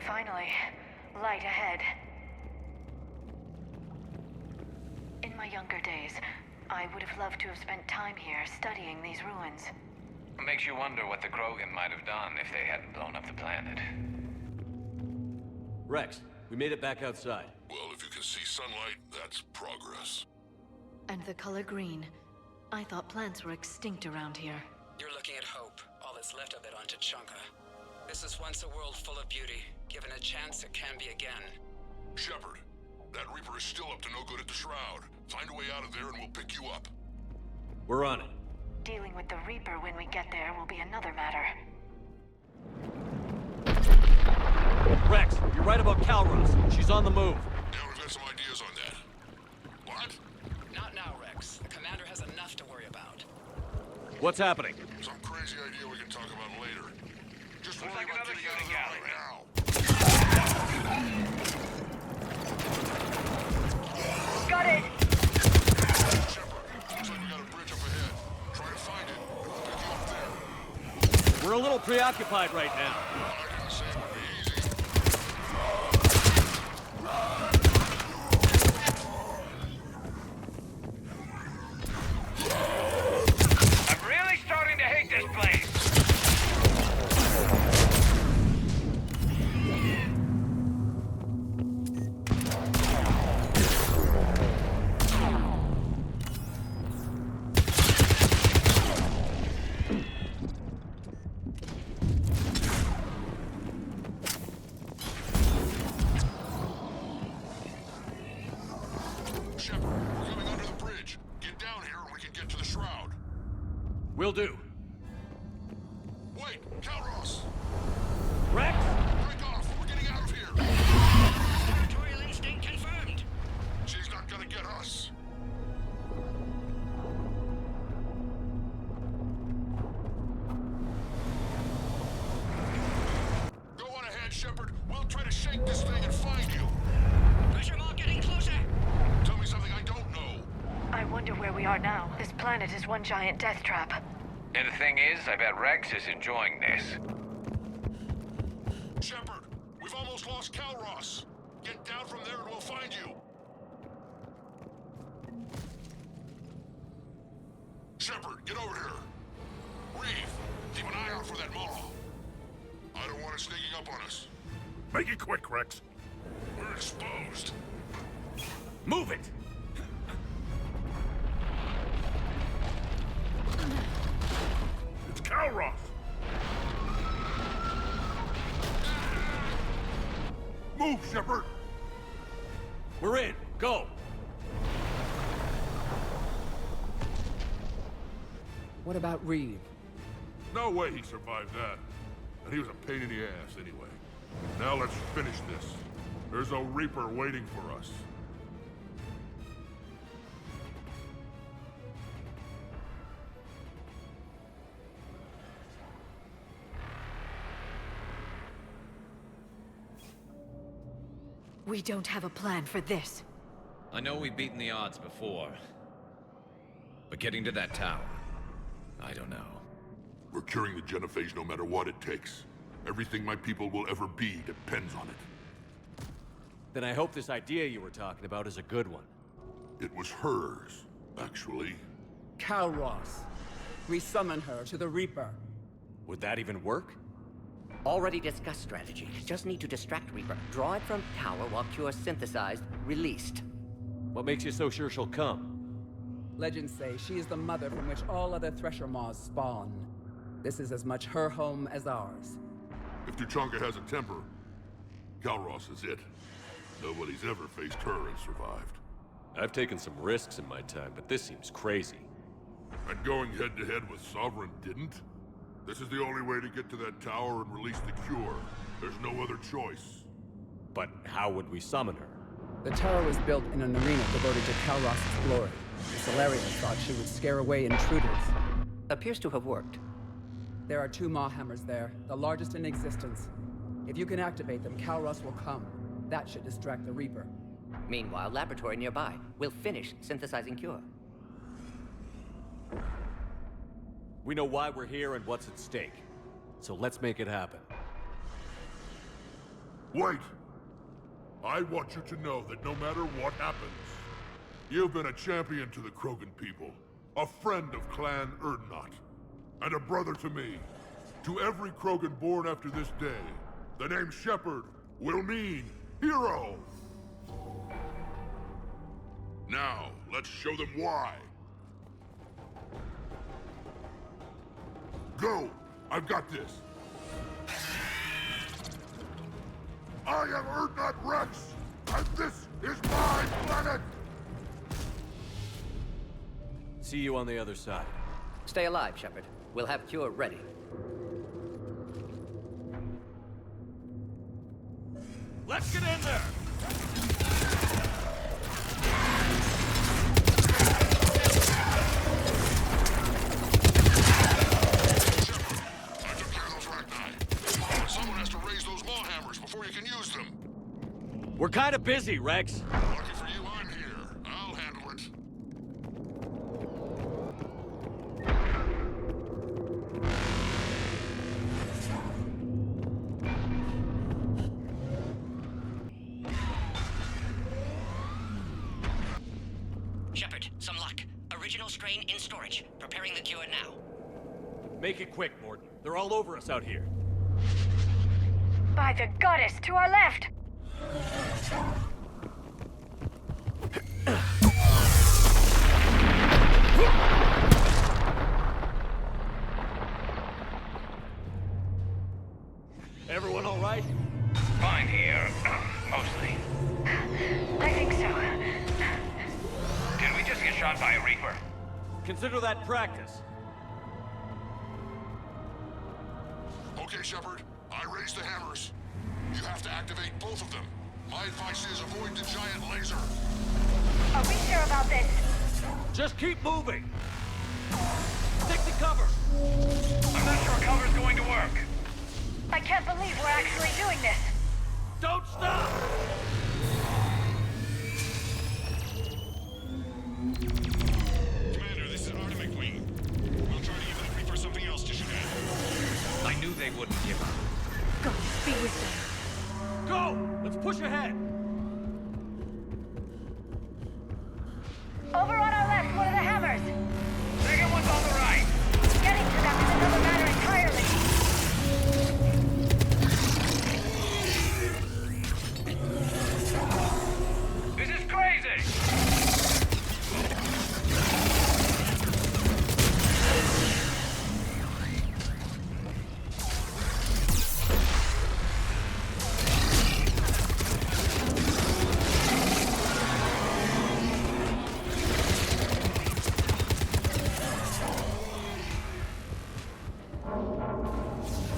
Finally, light ahead. In my younger days, I would have loved to have spent time here studying these ruins. Makes you wonder what the Krogan might have done if they hadn't blown up the planet. Rex, we made it back outside. Well, if you can see sunlight, that's progress. And the color green. I thought plants were extinct around here. You're looking at hope, all that's left of it on Tachanka. This is once a world full of beauty. Given a chance, it can be again. Shepard, that Reaper is still up to no good at the Shroud. Find a way out of there and we'll pick you up. We're on it. Dealing with the Reaper when we get there will be another matter. Rex, you're right about Calros. She's on the move. Yeah, we've got some ideas on that. What? Not now, Rex. The commander has enough to worry about. What's happening? Some crazy idea we can talk about later. Just Looks worry like about another getting out of shooting there gallery. right now. Got it! Shepard, looks like we got a bridge up ahead. Try to find it, and we'll pick you up there. We're a little preoccupied right now. I gotta say it would be easy. I'm really starting to hate this place. Shepard, we're coming under the bridge. Get down here and we can get to the Shroud. Will do. Wait, Calros! Rex? Break off! We're getting out of here! Territorial instinct confirmed. She's not gonna get us. Go on ahead, Shepard. We'll try to shake this thing and find you. Pressure mark getting closer. Tell me something I don't know. I wonder where we are now. This planet is one giant death trap. And the thing is, I bet Rex is enjoying this. Shepard, we've almost lost Calros. Get down from there and we'll find you. Shepard, get over here. Reeve, keep an eye out for that Maw. I don't want it sneaking up on us. Make it quick, Rex. We're exposed. Move it! It's Calros! Move, Shepard! We're in. Go! What about Reeve? No way he survived that. And he was a pain in the ass anyway. Now let's finish this. There's a Reaper waiting for us. We don't have a plan for this. I know we've beaten the odds before. But getting to that tower, I don't know. We're curing the genophage no matter what it takes. Everything my people will ever be depends on it. Then I hope this idea you were talking about is a good one. It was hers, actually. Calros. We summon her to the Reaper. Would that even work? Already discussed strategy. Just need to distract Reaper. Draw it from tower while Cure synthesized, released. What makes you so sure she'll come? Legends say she is the mother from which all other Thresher Maws spawn. This is as much her home as ours. If Tuchanka has a temper, Calros is it. Nobody's ever faced her and survived. I've taken some risks in my time, but this seems crazy. And going head-to-head with Sovereign didn't? This is the only way to get to that tower and release the cure. There's no other choice. But how would we summon her? The tower was built in an arena devoted to Calros' glory. The Solarians thought she would scare away intruders. Appears to have worked. There are 2 Maw hammers there, the largest in existence. If you can activate them, Calros will come. That should distract the Reaper. Meanwhile, laboratory nearby. We'll finish synthesizing Cure. We know why we're here and what's at stake. So let's make it happen. Wait! I want you to know that no matter what happens, you've been a champion to the Krogan people, a friend of Clan Erdnot, and a brother to me. To every Krogan born after this day, the name Shepard will mean hero! Now, let's show them why. Go! I've got this. I am Urdnot Rex, and this is my planet! See you on the other side. Stay alive, Shepard. We'll have cure ready. Let's get in there! Someone has to raise those law hammers before you can use them. We're kind of busy, Rex. Lucky for you, I'm here. I'll handle it. Shepard, some luck. Original strain in storage. Preparing the cure now. Make it quick, Morden. They're all over us out here. By the goddess, to our left! Everyone all right? Fine here. Mostly. I think so. Did we just get shot by a Reaper? Consider that practice. Okay, Shepard. I raised the hammers. You have to activate both of them. My advice is avoid the giant laser. Are we sure about this? Just keep moving. Stick to cover. I'm not sure cover's going to work. I can't believe we're actually doing this. Don't stop! Commander, this is Audemus. We'll try to give the Reaper something else to shoot at. I knew they wouldn't give up. Go, be with them. Go! Let's push ahead! Over on our left, one of the hammers. Second one's on the right. Getting to them is another matter entirely. This is crazy!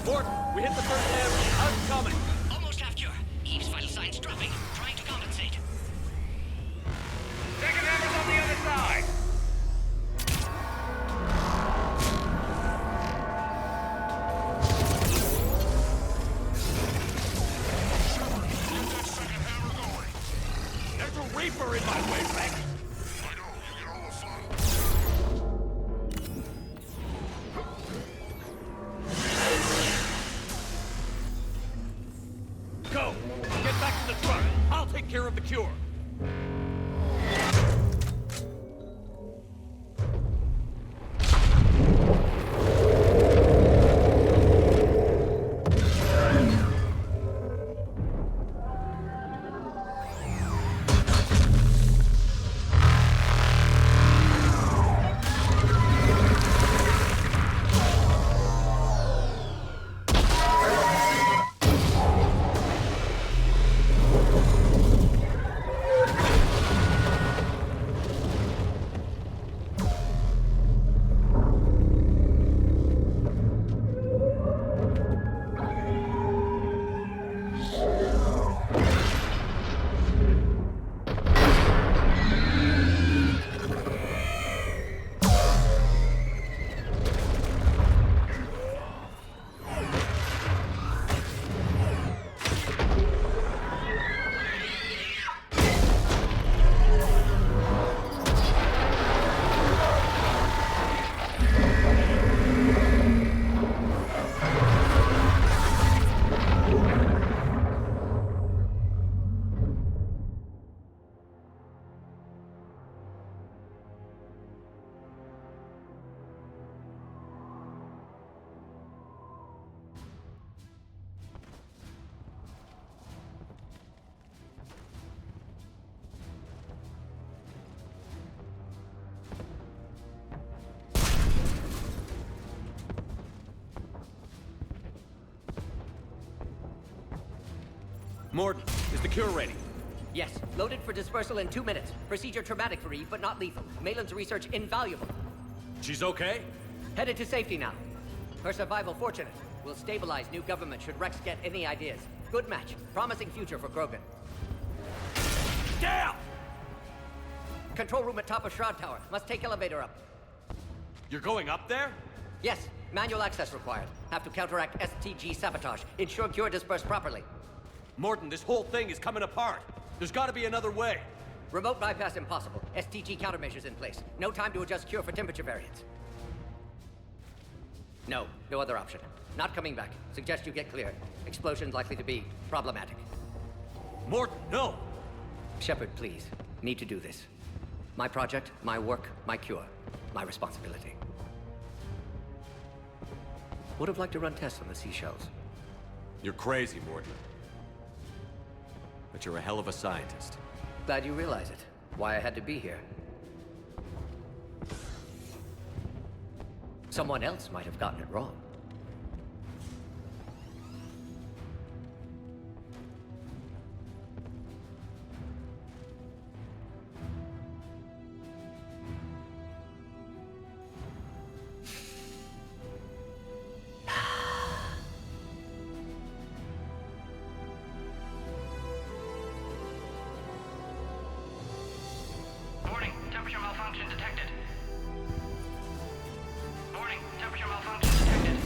Mort, we hit the first hammer. How's it coming? Almost half cure. Eve's vital signs dropping. Trying to compensate. Second hammer's on the other side. Get that second hammer going. There's a Reaper in my way, Rex. I know, you get all the fun. Go! Get back to the truck. I'll take care of the cure. Morden, is the cure ready? Yes, loaded for dispersal in 2 minutes. Procedure traumatic for Eve, but not lethal. Malin's research invaluable. She's okay? Headed to safety now. Her survival fortunate. Will stabilize new government should Rex get any ideas. Good match. Promising future for Krogan. Down! Control room at top of Shroud Tower. Must take elevator up. You're going up there? Yes, manual access required. Have to counteract STG sabotage. Ensure cure dispersed properly. Morden, this whole thing is coming apart. There's gotta be another way. Remote bypass impossible. STG countermeasures in place. No time to adjust cure for temperature variance. No other option. Not coming back. Suggest you get cleared. Explosion's likely to be problematic. Morden, no! Shepard, please. Need to do this. My project, my work, my cure. My responsibility. Would have liked to run tests on the seashells. You're crazy, Morden. But you're a hell of a scientist. Glad you realize it. Why I had to be here. Someone else might have gotten it wrong. Warning, temperature malfunction detected. Warning, temperature malfunction detected.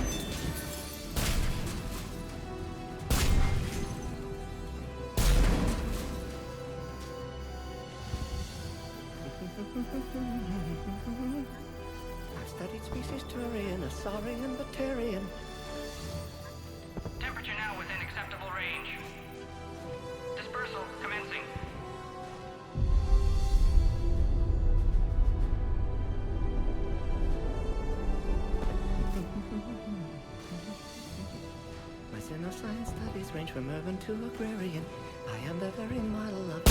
I've studied species Turian, Asaurian, Batarian. Temperature now within acceptable range. Dispersal commencing. My science studies range from urban to agrarian. I am the very model of...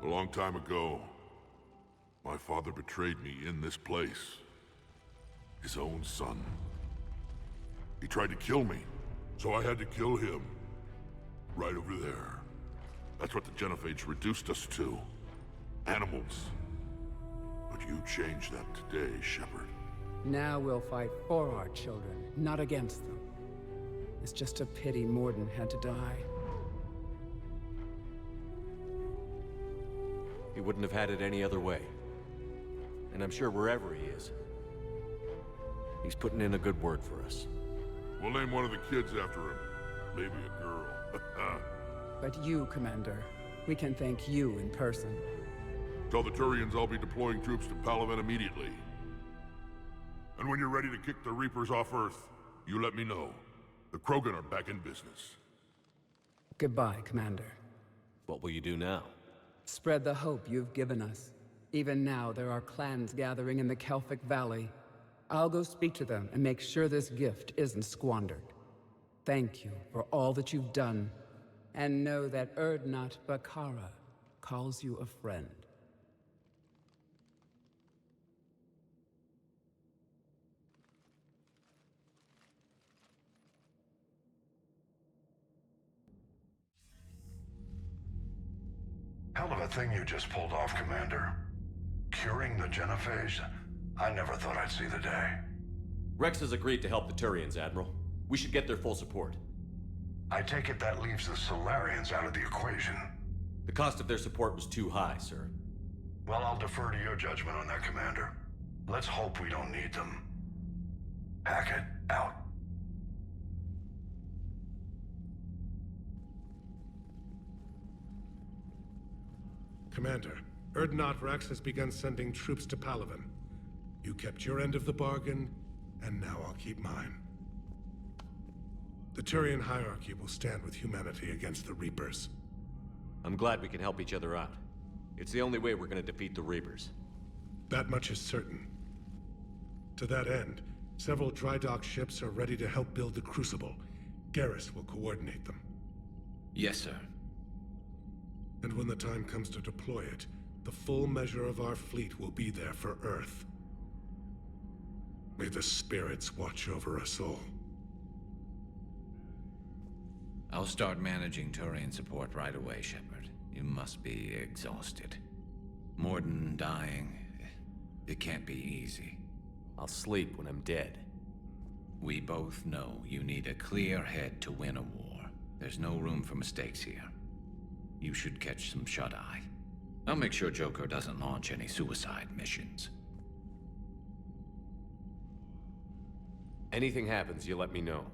A long time ago, my father betrayed me in this place. His own son. He tried to kill me, so I had to kill him. Right over there. That's what the Genophage reduced us to. Animals. But you changed that today, Shepard. Now we'll fight for our children, not against them. It's just a pity Morden had to die. He wouldn't have had it any other way. And I'm sure wherever he is, he's putting in a good word for us. We'll name one of the kids after him. Maybe a girl. But you, Commander, we can thank you in person. Tell the Turians I'll be deploying troops to Palaven immediately. And when you're ready to kick the Reapers off Earth, you let me know. The Krogan are back in business. Goodbye, Commander. What will you do now? Spread the hope you've given us. Even now, there are clans gathering in the Kelphic Valley. I'll go speak to them and make sure this gift isn't squandered. Thank you for all that you've done, and know that Erdnot Bakara calls you a friend. Hell of a thing you just pulled off, Commander. Curing the Genophage? I never thought I'd see the day. Rex has agreed to help the Turians, Admiral. We should get their full support. I take it that leaves the Solarians out of the equation. The cost of their support was too high, sir. Well, I'll defer to your judgment on that, Commander. Let's hope we don't need them. Hackett, out. Commander, Erdnot Rex has begun sending troops to Palaven. You kept your end of the bargain, and now I'll keep mine. The Turian hierarchy will stand with humanity against the Reapers. I'm glad we can help each other out. It's the only way we're gonna defeat the Reapers. That much is certain. To that end, several dry dock ships are ready to help build the Crucible. Garrus will coordinate them. Yes, sir. And when the time comes to deploy it, the full measure of our fleet will be there for Earth. May the spirits watch over us all. I'll start managing Turian support right away, Shepard. You must be exhausted. Morden dying, it can't be easy. I'll sleep when I'm dead. We both know you need a clear head to win a war. There's no room for mistakes here. You should catch some shut-eye. I'll make sure Joker doesn't launch any suicide missions. Anything happens, you let me know.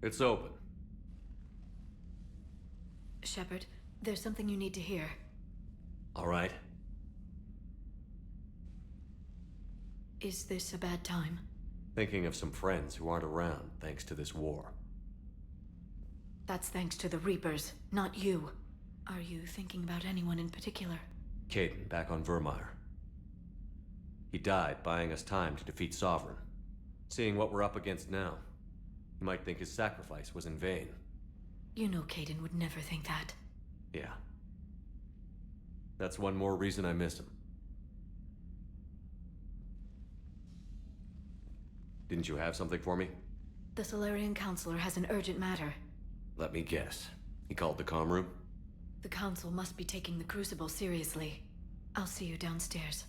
It's open. Shepard, there's something you need to hear. All right. Is this a bad time? Thinking of some friends who aren't around thanks to this war. That's thanks to the Reapers, not you. Are you thinking about anyone in particular? Caden, back on Vermeer. He died buying us time to defeat Sovereign. Seeing what we're up against now, you might think his sacrifice was in vain. You know Caden would never think that. Yeah. That's one more reason I miss him. Didn't you have something for me? The Solarian Counselor has an urgent matter. Let me guess. He called the comm room? The Council must be taking the Crucible seriously. I'll see you downstairs.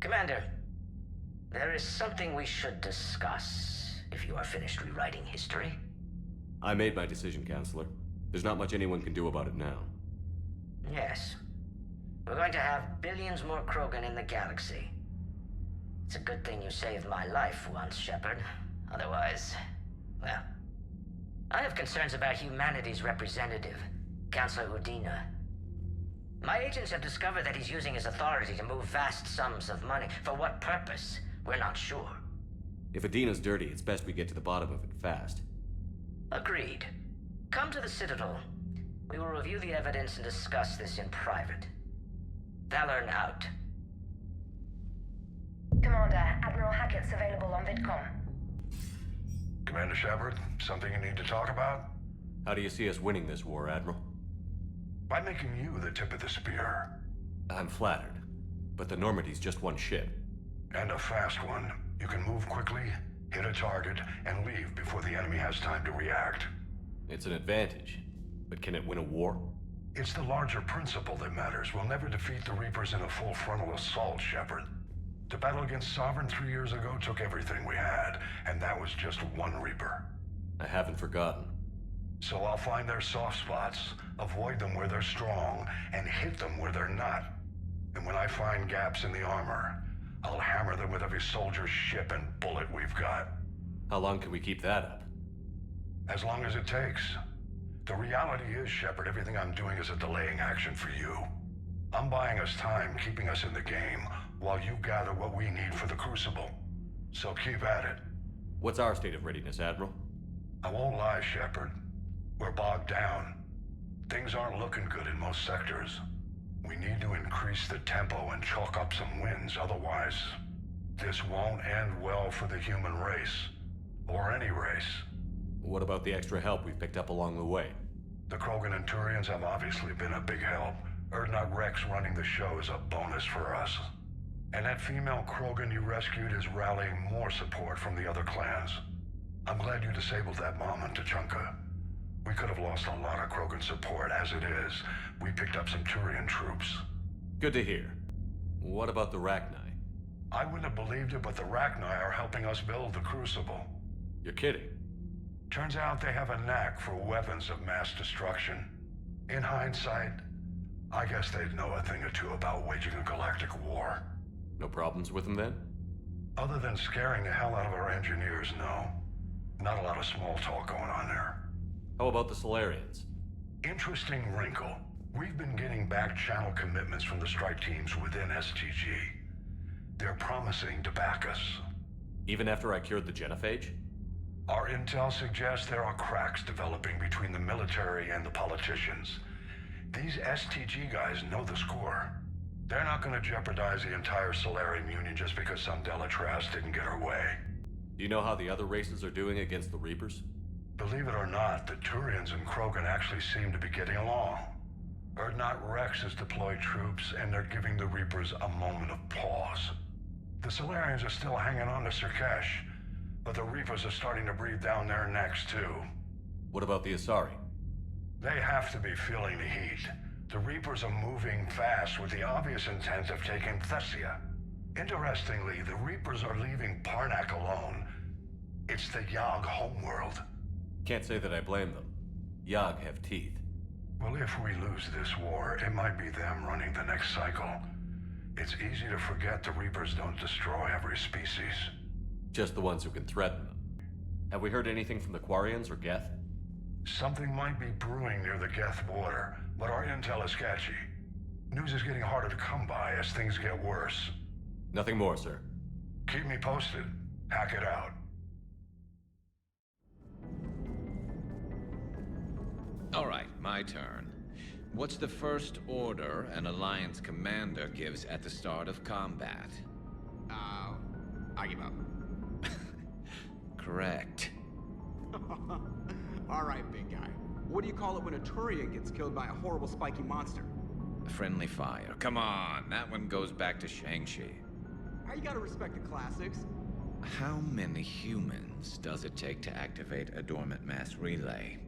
Commander, there is something we should discuss, if you are finished rewriting history. I made my decision, Counselor. There's not much anyone can do about it now. Yes. We're going to have billions more Krogan in the galaxy. It's a good thing you saved my life once, Shepard. Otherwise, well... I have concerns about humanity's representative, Councilor Udina. My agents have discovered that he's using his authority to move vast sums of money. For what purpose? We're not sure. If Adina's dirty, it's best we get to the bottom of it fast. Agreed. Come to the Citadel. We will review the evidence and discuss this in private. Valorn out. Commander, Admiral Hackett's available on VidCom. Commander Shepard, something you need to talk about? How do you see us winning this war, Admiral? By making you the tip of the spear. I'm flattered, but the Normandy's just one ship. And a fast one. You can move quickly, hit a target, and leave before the enemy has time to react. It's an advantage, but can it win a war? It's the larger principle that matters. We'll never defeat the Reapers in a full frontal assault, Shepard. The battle against Sovereign 3 years ago took everything we had, and that was just one Reaper. I haven't forgotten. So I'll find their soft spots, avoid them where they're strong, and hit them where they're not. And when I find gaps in the armor, I'll hammer them with every soldier, ship, and bullet we've got. How long can we keep that up? As long as it takes. The reality is, Shepard, everything I'm doing is a delaying action for you. I'm buying us time, keeping us in the game, while you gather what we need for the Crucible. So keep at it. What's our state of readiness, Admiral? I won't lie, Shepard. We're bogged down. Things aren't looking good in most sectors. We need to increase the tempo and chalk up some wins, otherwise this won't end well for the human race. Or any race. What about the extra help we've picked up along the way? The Krogan and Turians have obviously been a big help. Urdnot Rex running the show is a bonus for us. And that female Krogan you rescued is rallying more support from the other clans. I'm glad you disabled that mom in Tuchanka. We could have lost a lot of Krogan support. As it is, we picked up some Turian troops. Good to hear. What about the Rachni? I wouldn't have believed it, but the Rachni are helping us build the Crucible. You're kidding. Turns out they have a knack for weapons of mass destruction. In hindsight, I guess they'd know a thing or two about waging a galactic war. No problems with them then? Other than scaring the hell out of our engineers, no. Not a lot of small talk going on there. How about the Solarians? Interesting wrinkle. We've been getting back channel commitments from the strike teams within STG. They're promising to back us. Even after I cured the genophage? Our intel suggests there are cracks developing between the military and the politicians. These STG guys know the score. They're not going to jeopardize the entire Solarian Union just because some Delatras didn't get her way. Do you know how the other races are doing against the Reapers? Believe it or not, the Turians and Krogan actually seem to be getting along. Urdnot Rex has deployed troops, and they're giving the Reapers a moment of pause. The Solarians are still hanging on to Sirkesh, but the Reapers are starting to breathe down their necks, too. What about the Asari? They have to be feeling the heat. The Reapers are moving fast with the obvious intent of taking Thessia. Interestingly, the Reapers are leaving Parnak alone. It's the Yogg homeworld. Can't say that I blame them. Yogg have teeth. Well, if we lose this war, it might be them running the next cycle. It's easy to forget the Reapers don't destroy every species. Just the ones who can threaten them. Have we heard anything from the Quarians or Geth? Something might be brewing near the Geth border, but our intel is sketchy. News is getting harder to come by as things get worse. Nothing more, sir. Keep me posted. Hack it out. All right, my turn. What's the first order an Alliance commander gives at the start of combat? I give up. Correct. All right, big guy. What do you call it when a Turian gets killed by a horrible spiky monster? Friendly fire. Come on, that one goes back to Shang-Chi. How you gotta respect the classics? How many humans does it take to activate a dormant mass relay?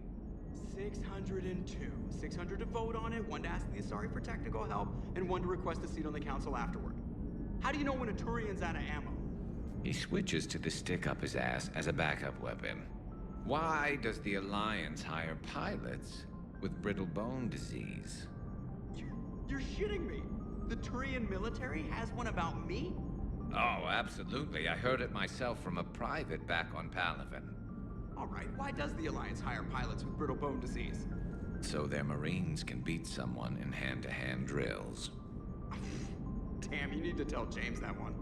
602. 600 to vote on it, 1 to ask the Asari for technical help, and 1 to request a seat on the council afterward. How do you know when a Turian's out of ammo? He switches to the stick up his ass as a backup weapon. Why does the Alliance hire pilots with brittle bone disease? You're shitting me! The Turian military has one about me? Oh, absolutely. I heard it myself from a private back on Palaven. Alright, why does the Alliance hire pilots with brittle bone disease? So their Marines can beat someone in hand-to-hand drills. Damn, you need to tell James that one.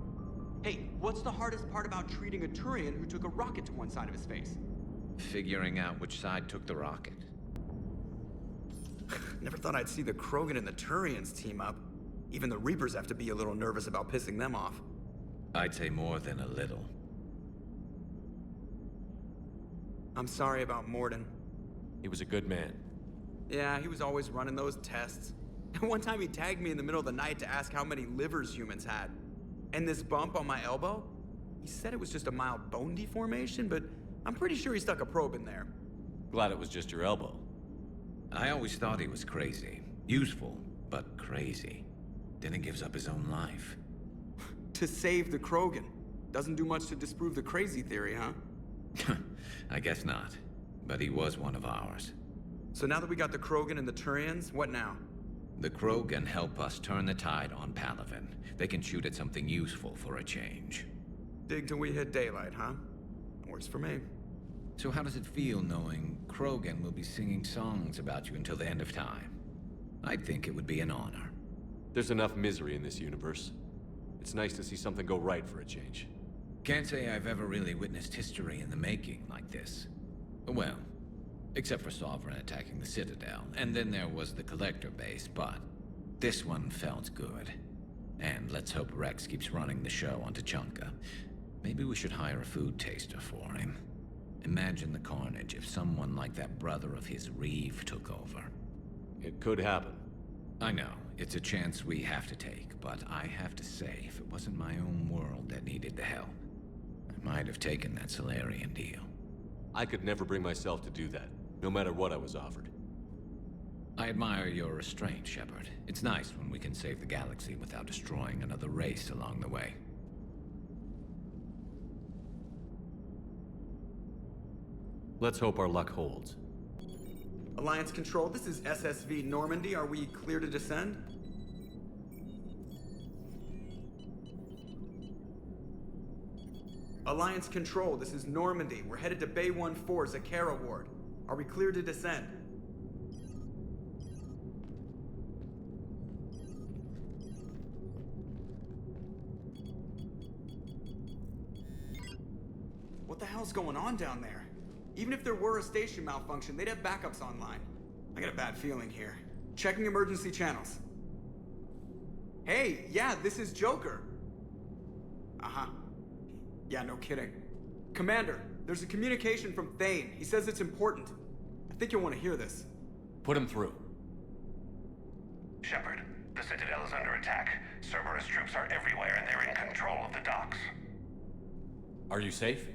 Hey, what's the hardest part about treating a Turian who took a rocket to one side of his face? Figuring out which side took the rocket. Never thought I'd see the Krogan and the Turians team up. Even the Reapers have to be a little nervous about pissing them off. I'd say more than a little. I'm sorry about Morden. He was a good man. Yeah, he was always running those tests. One time he tagged me in the middle of the night to ask how many livers humans had. And this bump on my elbow? He said it was just a mild bone deformation, but I'm pretty sure he stuck a probe in there. Glad it was just your elbow. I always thought he was crazy. Useful, but crazy. Then he gives up his own life. To save the Krogan. Doesn't do much to disprove the crazy theory, huh? I guess not. But he was one of ours. So now that we got the Krogan and the Turians, what now? The Krogan help us turn the tide on Palaven. They can shoot at something useful for a change. Dig till we hit daylight, huh? Works for me. So how does it feel knowing Krogan will be singing songs about you until the end of time? I think it would be an honor. There's enough misery in this universe. It's nice to see something go right for a change. Can't say I've ever really witnessed history in the making like this. Well, except for Sovereign attacking the Citadel, and then there was the Collector base, but this one felt good. And let's hope Rex keeps running the show on Tuchanka. Maybe we should hire a food taster for him. Imagine the carnage if someone like that brother of his, Reeve, took over. It could happen. I know, it's a chance we have to take, but I have to say, if it wasn't my own world that needed the help, I might have taken that Solarian deal. I could never bring myself to do that, no matter what I was offered. I admire your restraint, Shepard. It's nice when we can save the galaxy without destroying another race along the way. Let's hope our luck holds. Alliance Control, this is SSV Normandy. Are we clear to descend? Alliance Control, this is Normandy. We're headed to Bay 1-4, Zakara Ward. Are we clear to descend? What the hell's going on down there? Even if there were a station malfunction, they'd have backups online. I got a bad feeling here. Checking emergency channels. Hey, yeah, this is Joker. Uh-huh. Yeah, no kidding. Commander, there's a communication from Thane. He says it's important. I think you'll want to hear this. Put him through. Shepard, the Citadel is under attack. Cerberus troops are everywhere and they're in control of the docks. Are you safe?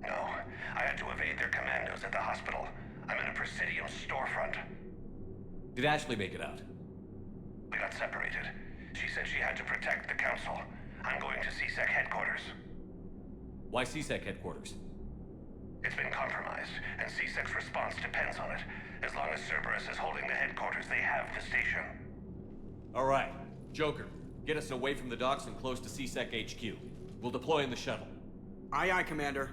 No, I had to evade their commandos at the hospital. I'm in a Presidium storefront. Did Ashley make it out? We got separated. She said she had to protect the Council. I'm going to CSEC headquarters. Why CSEC headquarters? It's been compromised, and CSEC's response depends on it. As long as Cerberus is holding the headquarters, they have the station. All right. Joker, get us away from the docks and close to CSEC HQ. We'll deploy in the shuttle. Aye, aye, Commander.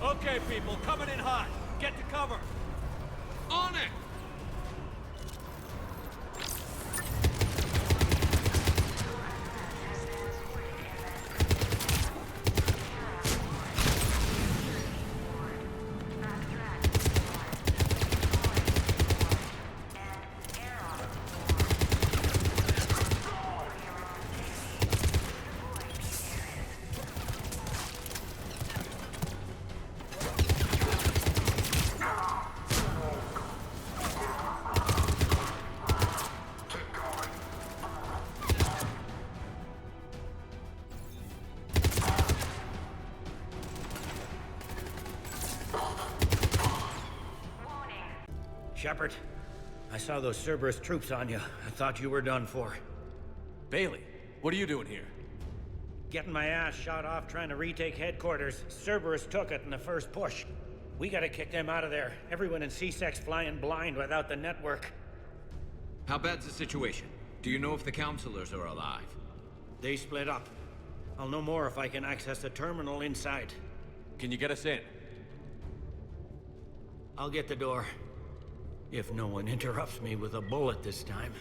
Okay, people, coming in hot. Get to cover. On it! Shepard, I saw those Cerberus troops on you. I thought you were done for. Bailey, what are you doing here? Getting my ass shot off trying to retake headquarters. Cerberus took it in the first push. We gotta kick them out of there. Everyone in CSEC's flying blind without the network. How bad's the situation? Do you know if the counselors are alive? They split up. I'll know more if I can access the terminal inside. Can you get us in? I'll get the door. If no one interrupts me with a bullet this time.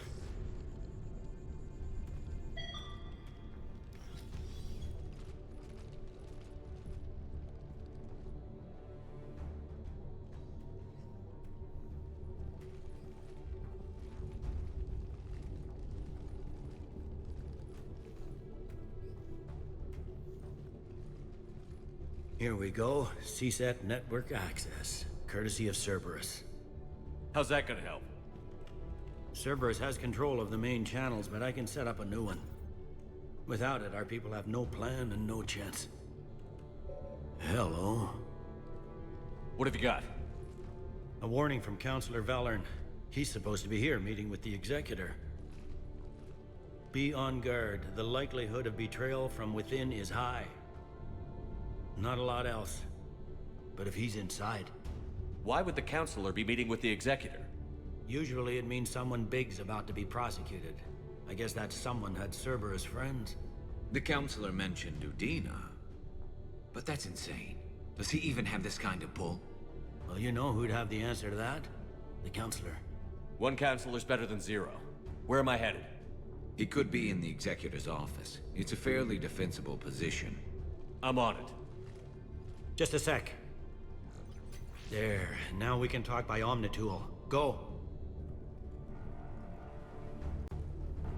Here we go. CSAT network access, courtesy of Cerberus. How's that gonna help? Cerberus has control of the main channels, but I can set up a new one. Without it, our people have no plan and no chance. Hello. What have you got? A warning from Counselor Valern. He's supposed to be here meeting with the Executor. Be on guard. The likelihood of betrayal from within is high. Not a lot else. But if he's inside... Why would the Counselor be meeting with the Executor? Usually it means someone big's about to be prosecuted. I guess that someone had Cerberus friends. The Counselor mentioned Udina. But that's insane. Does he even have this kind of pull? Well, you know who'd have the answer to that? The Counselor. One Counselor's better than zero. Where am I headed? He could be in the Executor's office. It's a fairly defensible position. I'm on it. Just a sec. There. Now we can talk by Omnitool. Go.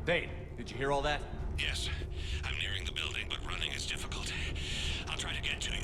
Thane, did you hear all that? Yes. I'm nearing the building, but running is difficult. I'll try to get to you.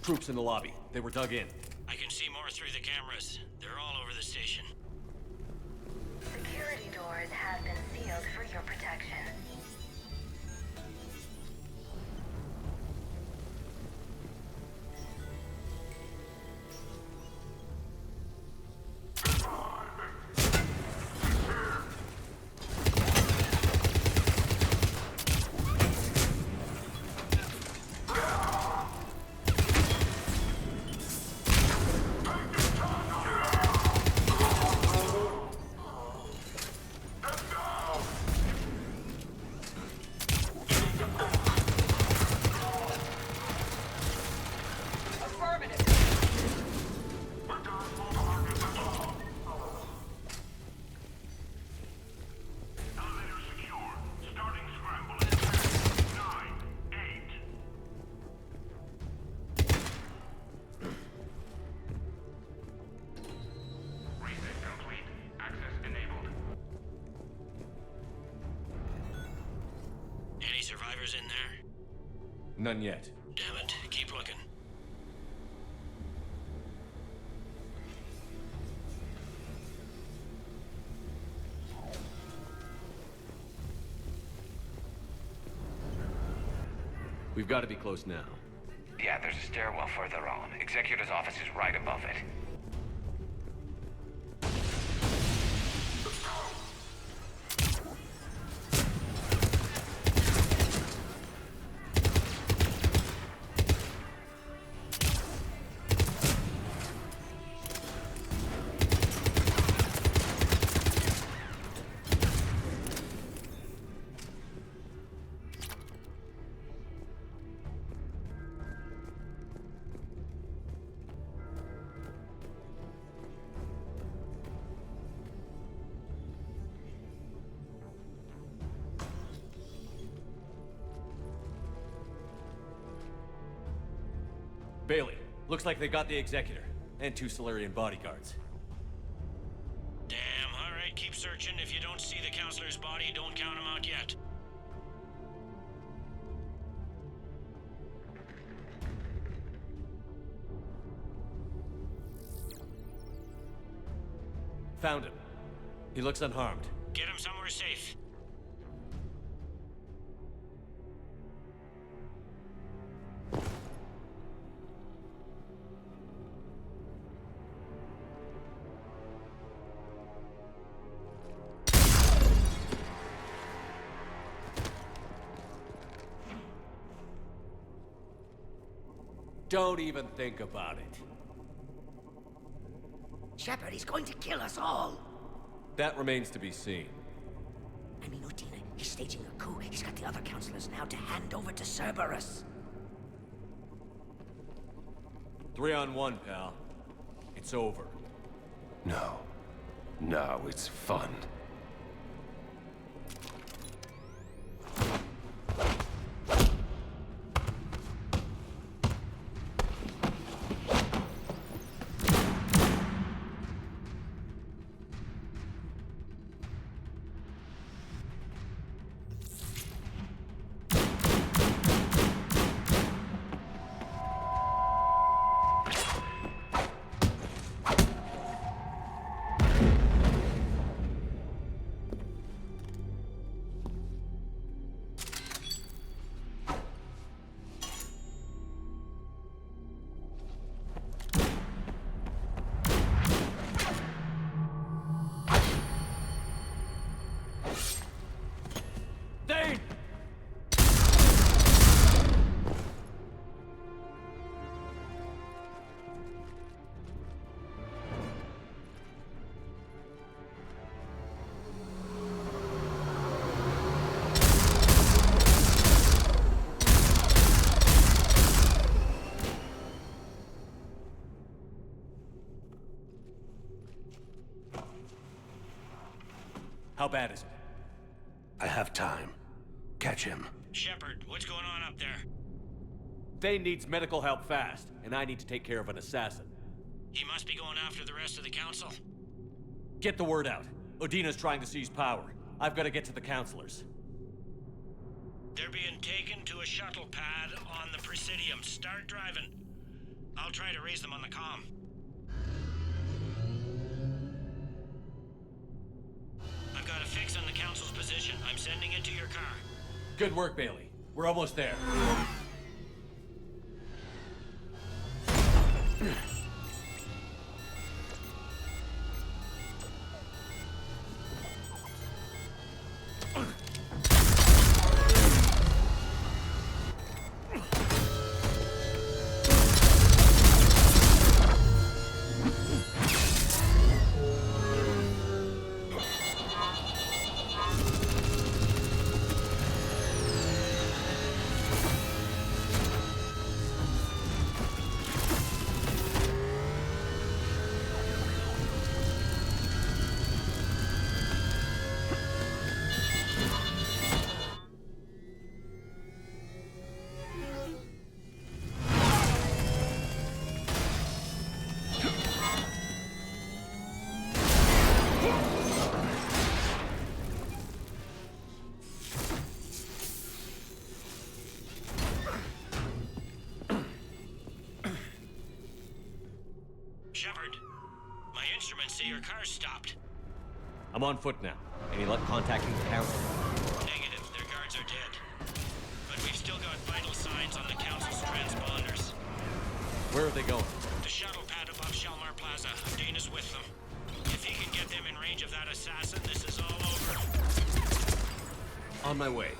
Troops in the lobby. They were dug in. I can see more through the cameras. They're all over the station. Security doors have been sealed for your protection. Any survivors in there? None yet. Damn it. Keep looking. We've got to be close now. Yeah, there's a stairwell further on. Executor's office is right above it. Bailey, looks like they got the Executor, and 2 Solarian bodyguards. Damn, alright, keep searching. If you don't see the Counselor's body, don't count him out yet. Found him. He looks unharmed. Get him somewhere safe. Don't even think about it. Shepard, he's going to kill us all. That remains to be seen. I mean, Udina, he's staging a coup. He's got the other councillors now to hand over to Cerberus. 3-on-1, pal. It's over. No. Now it's fun. How bad is it? I have time. Catch him. Shepard, what's going on up there? Thane needs medical help fast, and I need to take care of an assassin. He must be going after the rest of the council. Get the word out. Udina's trying to seize power. I've got to get to the councilors. They're being taken to a shuttle pad on the Presidium. Start driving. I'll try to raise them on the comm. I've got a fix on the council's position. I'm sending it to your car. Good work, Bailey. We're almost there. Shepard, my instruments say your car's stopped. I'm on foot now. Any luck contacting the council? Negative. Their guards are dead. But we've still got vital signs on the council's transponders. Where are they going? The shuttle pad above Shalmar Plaza. Dana's with them. If he can get them in range of that assassin, this is all over. On my way.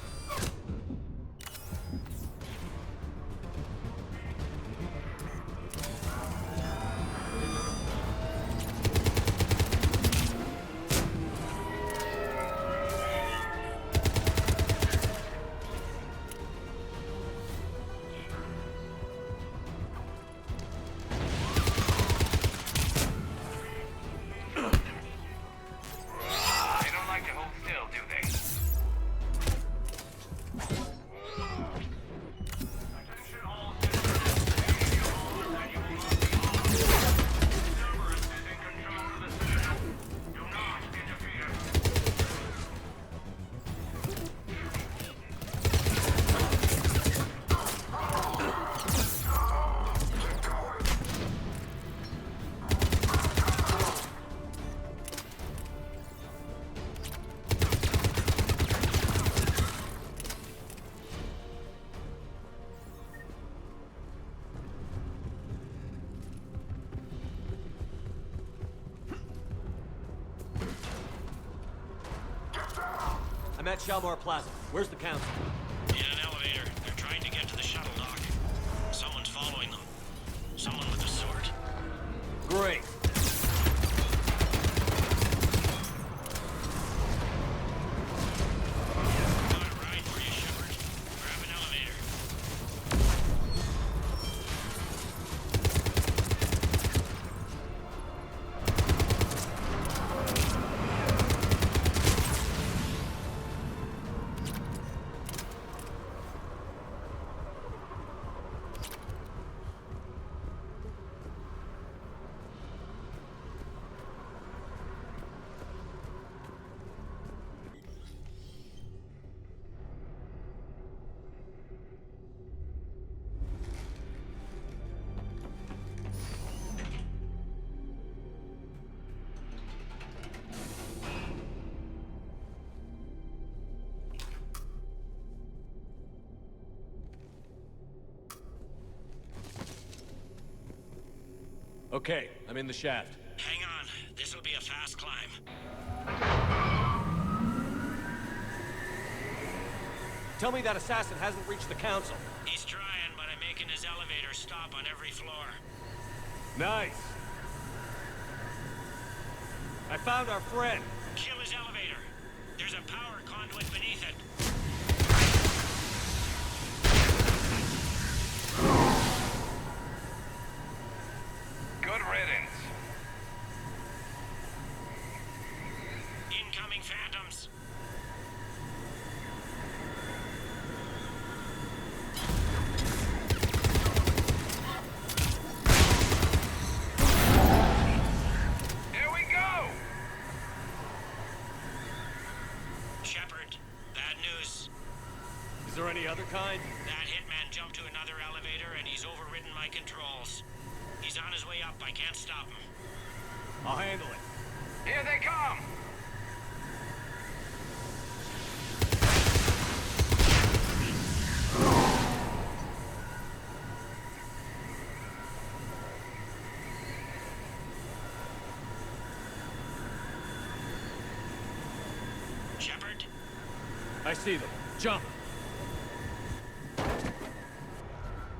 I'm at Shalmar Plaza. Where's the council? In an elevator. They're trying to get to the shuttle dock. Someone's following them. Someone with a sword. Great. Okay, I'm in the shaft. Hang on. This'll be a fast climb. Tell me that assassin hasn't reached the council. He's trying, but I'm making his elevator stop on every floor. Nice. I found our friend. Kill his elevator. There's a power conduit beneath it. Good riddance. Incoming phantoms. Here we go! Shepard, bad news. Is there any other kind? That hitman jumped to another elevator and he's overridden my controls. He's on his way up. I can't stop him. I'll handle it. Here they come! Shepard? I see them. Jump!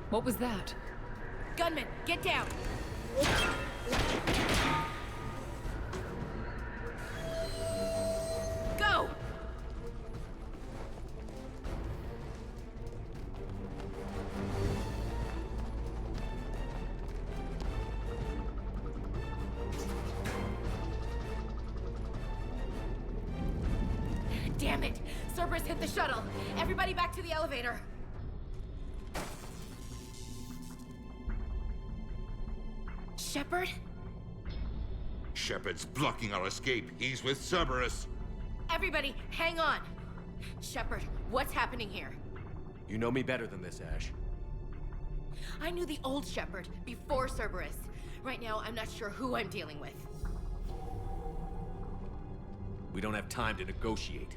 What was that? Gunman, get down! Go! Damn it! Cerberus hit the shuttle! Everybody back to the elevator! Shepard? Shepard's blocking our escape. He's with Cerberus. Everybody, hang on! Shepard, what's happening here? You know me better than this, Ash. I knew the old Shepard before Cerberus. Right now, I'm not sure who I'm dealing with. We don't have time to negotiate.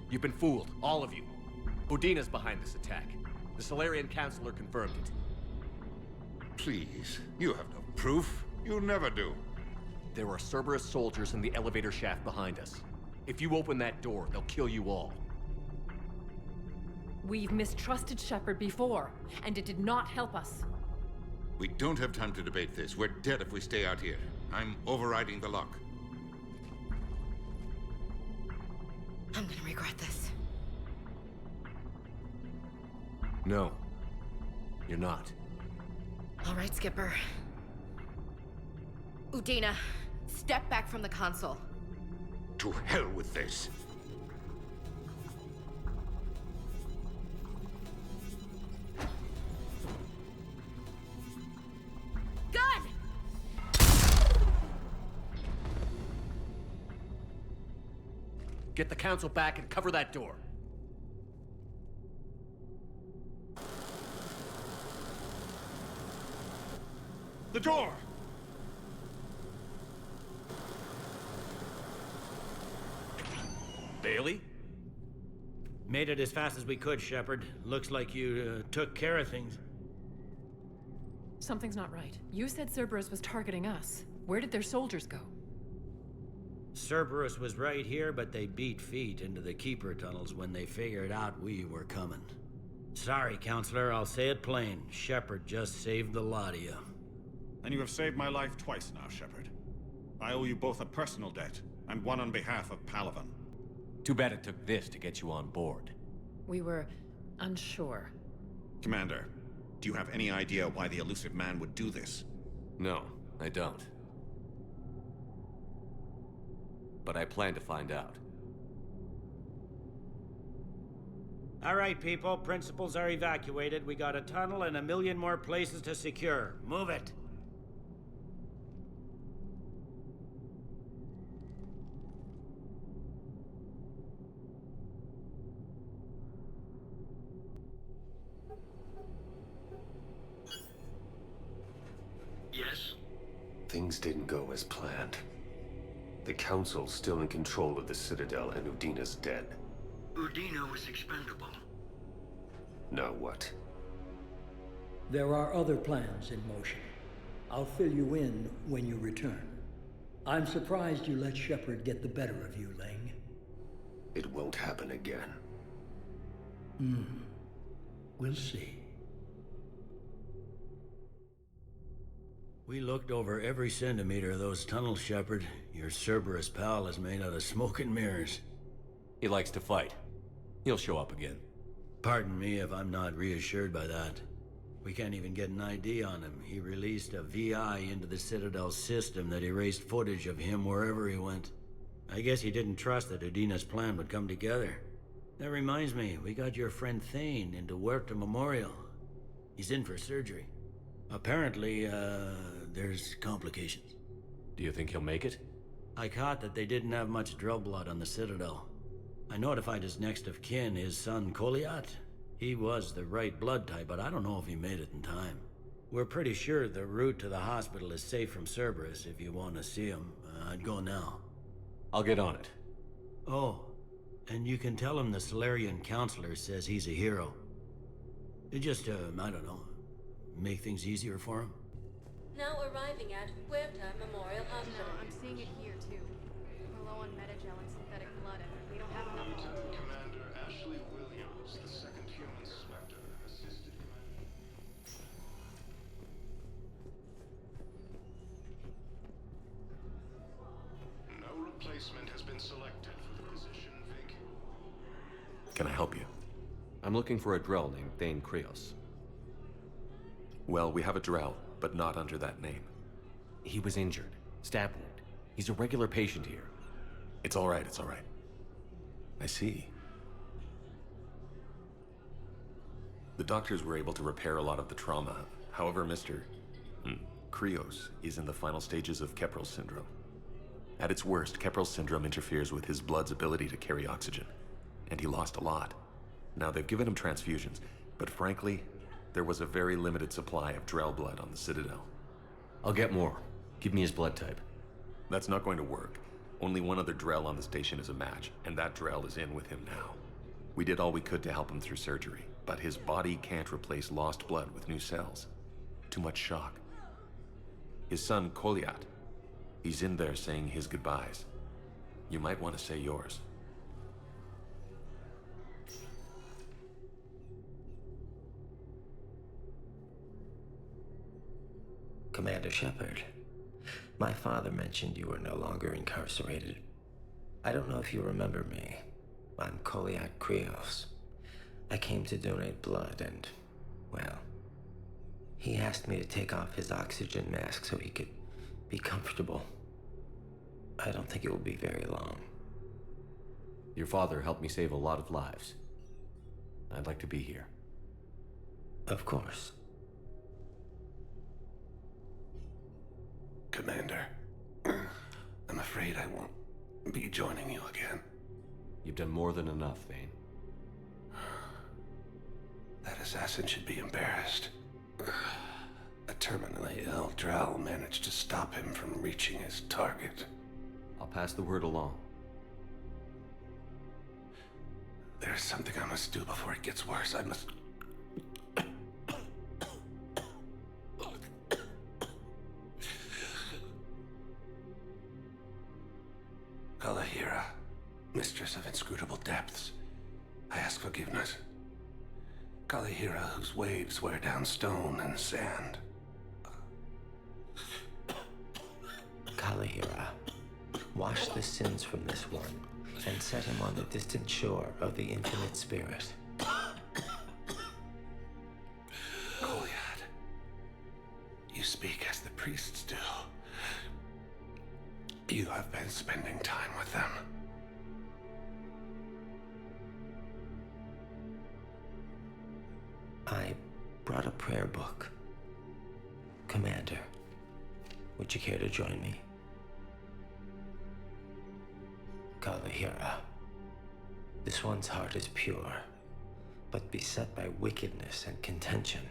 You've been fooled, all of you. Udina's behind this attack. The Solarian Councilor confirmed it. Please, you have no proof. You never do. There are Cerberus soldiers in the elevator shaft behind us. If you open that door, they'll kill you all. We've mistrusted Shepard before, and it did not help us. We don't have time to debate this. We're dead if we stay out here. I'm overriding the lock. I'm gonna regret this. No. You're not. All right, Skipper. Udina, step back from the console. To hell with this. Gun! Get the council back and cover that door. The door! Bailey? Made it as fast as we could, Shepard. Looks like you took care of things. Something's not right. You said Cerberus was targeting us. Where did their soldiers go? Cerberus was right here, but they beat feet into the Keeper tunnels when they figured out we were coming. Sorry, Counselor, I'll say it plain. Shepard just saved the lot of you. And you have saved my life twice now, Shepard. I owe you both a personal debt, and one on behalf of Palaven. Too bad it took this to get you on board. We were unsure. Commander, do you have any idea why the elusive man would do this? No, I don't. But I plan to find out. All right, people. Principals are evacuated. We got a tunnel and 1 million more places to secure. Move it. Yes? Things didn't go as planned. The Council's still in control of the Citadel and Udina's dead. Udina was expendable. Now what? There are other plans in motion. I'll fill you in when you return. I'm surprised you let Shepard get the better of you, Ling. It won't happen again. We'll see. We looked over every centimeter of those tunnels, Shepard. Your Cerberus pal is made out of smoke and mirrors. He likes to fight. He'll show up again. Pardon me if I'm not reassured by that. We can't even get an ID on him. He released a VI into the Citadel system that erased footage of him wherever he went. I guess he didn't trust that Udina's plan would come together. That reminds me, we got your friend Thane into Huerta Memorial. He's in for surgery. Apparently, there's complications. Do you think he'll make it? I caught that they didn't have much drill blood on the Citadel. I notified his next of kin, his son Koliat. He was the right blood type, but I don't know if he made it in time. We're pretty sure the route to the hospital is safe from Cerberus. If you want to see him, I'd go now. I'll get on it. Oh, and you can tell him the Solarian counselor says he's a hero. It just, I don't know, make things easier for him. Now arriving at Huerta Memorial Hospital. I'm seeing it here, too. We're low on metagel and synthetic blood, and we don't have enough. Lieutenant Commander Ashley Williams, the second human Spectre, assisted Commander. No replacement has been selected for the position vacant. Can I help you? I'm looking for a Drell named Thane Krios. Well, we have a Drell, but not under that name. He was injured. Stab wound. He's a regular patient here. It's all right, it's all right. I see. The doctors were able to repair a lot of the trauma. However, Mr. Krios is in the final stages of Keprel syndrome. At its worst, Keprel syndrome interferes with his blood's ability to carry oxygen, and he lost a lot. Now, they've given him transfusions, but frankly, there was a very limited supply of Drell blood on the Citadel. I'll get more. Give me his blood type. That's not going to work. Only one other Drell on the station is a match, and that Drell is in with him now. We did all we could to help him through surgery, but his body can't replace lost blood with new cells. Too much shock. His son, Koliat, he's in there saying his goodbyes. You might want to say yours. Commander Shepard, my father mentioned you were no longer incarcerated. I don't know if you remember me. I'm Koliat Krios. I came to donate blood and, well, he asked me to take off his oxygen mask so he could be comfortable. I don't think it will be very long. Your father helped me save a lot of lives. I'd like to be here. Of course. Commander, I'm afraid I won't be joining you again. You've done more than enough, Thane. That assassin should be embarrassed. A terminally ill Drell managed to stop him from reaching his target. I'll pass the word along. There's something I must do before it gets worse. I must... Kalahira, mistress of inscrutable depths, I ask forgiveness. Kalahira, whose waves wear down stone and sand. Galahira. Wash the sins from this one, and set him on the distant shore of the infinite spirit. Goliath, you speak as the priests do. You have been spending time with them. I brought a prayer book. Commander, would you care to join me? Galahira. This one's heart is pure, but beset by wickedness and contention.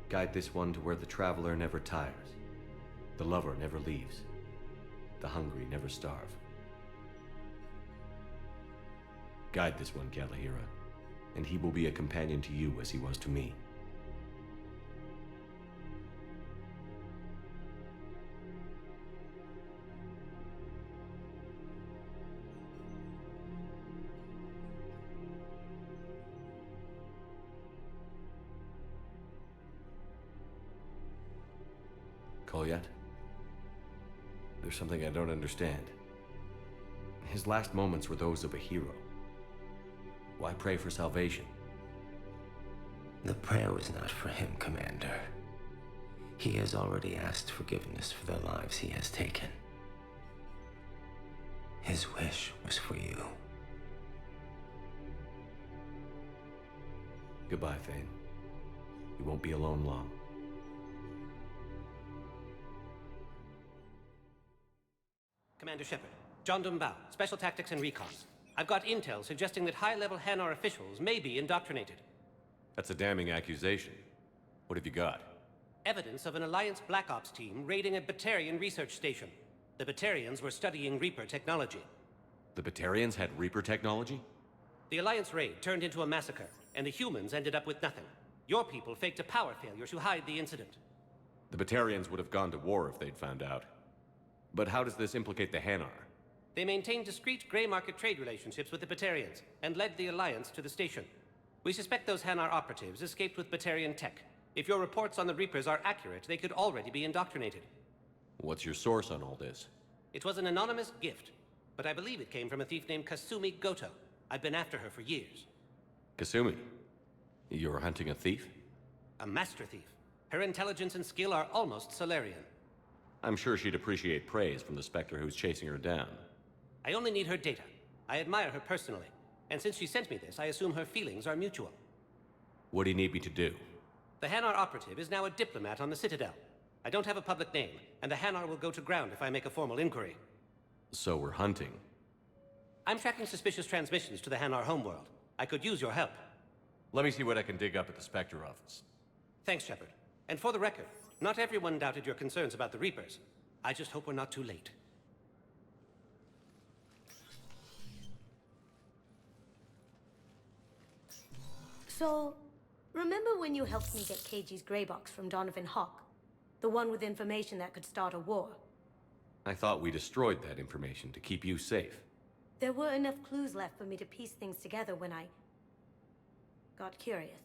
Guide this one to where the traveler never tires, the lover never leaves, the hungry never starve. Guide this one, Galahira, and he will be a companion to you as he was to me. Goliath? There's something I don't understand. His last moments were those of a hero. Why pray for salvation? The prayer was not for him, Commander. He has already asked forgiveness for the lives he has taken. His wish was for you. Goodbye, Thane. You won't be alone long. Commander Shepard, John Dumbao, Special Tactics and Recon. I've got intel suggesting that high-level Hanar officials may be indoctrinated. That's a damning accusation. What have you got? Evidence of an Alliance Black Ops team raiding a Batarian research station. The Batarians were studying Reaper technology. The Batarians had Reaper technology? The Alliance raid turned into a massacre, and the humans ended up with nothing. Your people faked a power failure to hide the incident. The Batarians would have gone to war if they'd found out. But how does this implicate the Hanar? They maintained discreet gray market trade relationships with the Batarians, and led the Alliance to the station. We suspect those Hanar operatives escaped with Batarian tech. If your reports on the Reapers are accurate, they could already be indoctrinated. What's your source on all this? It was an anonymous gift, but I believe it came from a thief named Kasumi Goto. I've been after her for years. Kasumi? You're hunting a thief? A master thief. Her intelligence and skill are almost Solarian. I'm sure she'd appreciate praise from the Spectre who's chasing her down. I only need her data. I admire her personally. And since she sent me this, I assume her feelings are mutual. What do you need me to do? The Hanar operative is now a diplomat on the Citadel. I don't have a public name, and the Hanar will go to ground if I make a formal inquiry. So we're hunting. I'm tracking suspicious transmissions to the Hanar homeworld. I could use your help. Let me see what I can dig up at the Spectre office. Thanks, Shepard. And for the record, not everyone doubted your concerns about the Reapers. I just hope we're not too late. So, remember when you helped me get KG's gray box from Donovan Hawk? The one with information that could start a war? I thought we destroyed that information to keep you safe. There were enough clues left for me to piece things together when I got curious.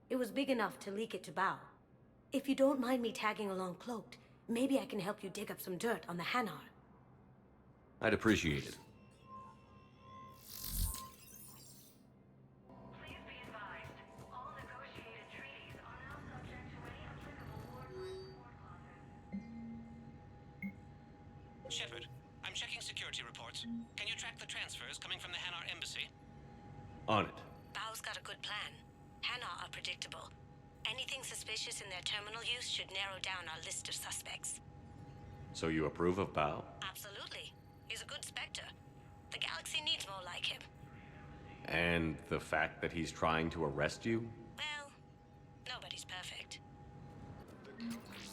It was big enough to leak it to Bao. If you don't mind me tagging along cloaked, maybe I can help you dig up some dirt on the Hanar. I'd appreciate it. Shepard, I'm checking security reports. Can you track the transfers coming from the Hanar embassy? On it. Bao's got a good plan. Hanar are predictable. Anything suspicious in their terminal use should narrow down our list of suspects. So you approve of Bao? Absolutely. He's a good Spectre. The galaxy needs more like him. And the fact that he's trying to arrest you? Well, nobody's perfect.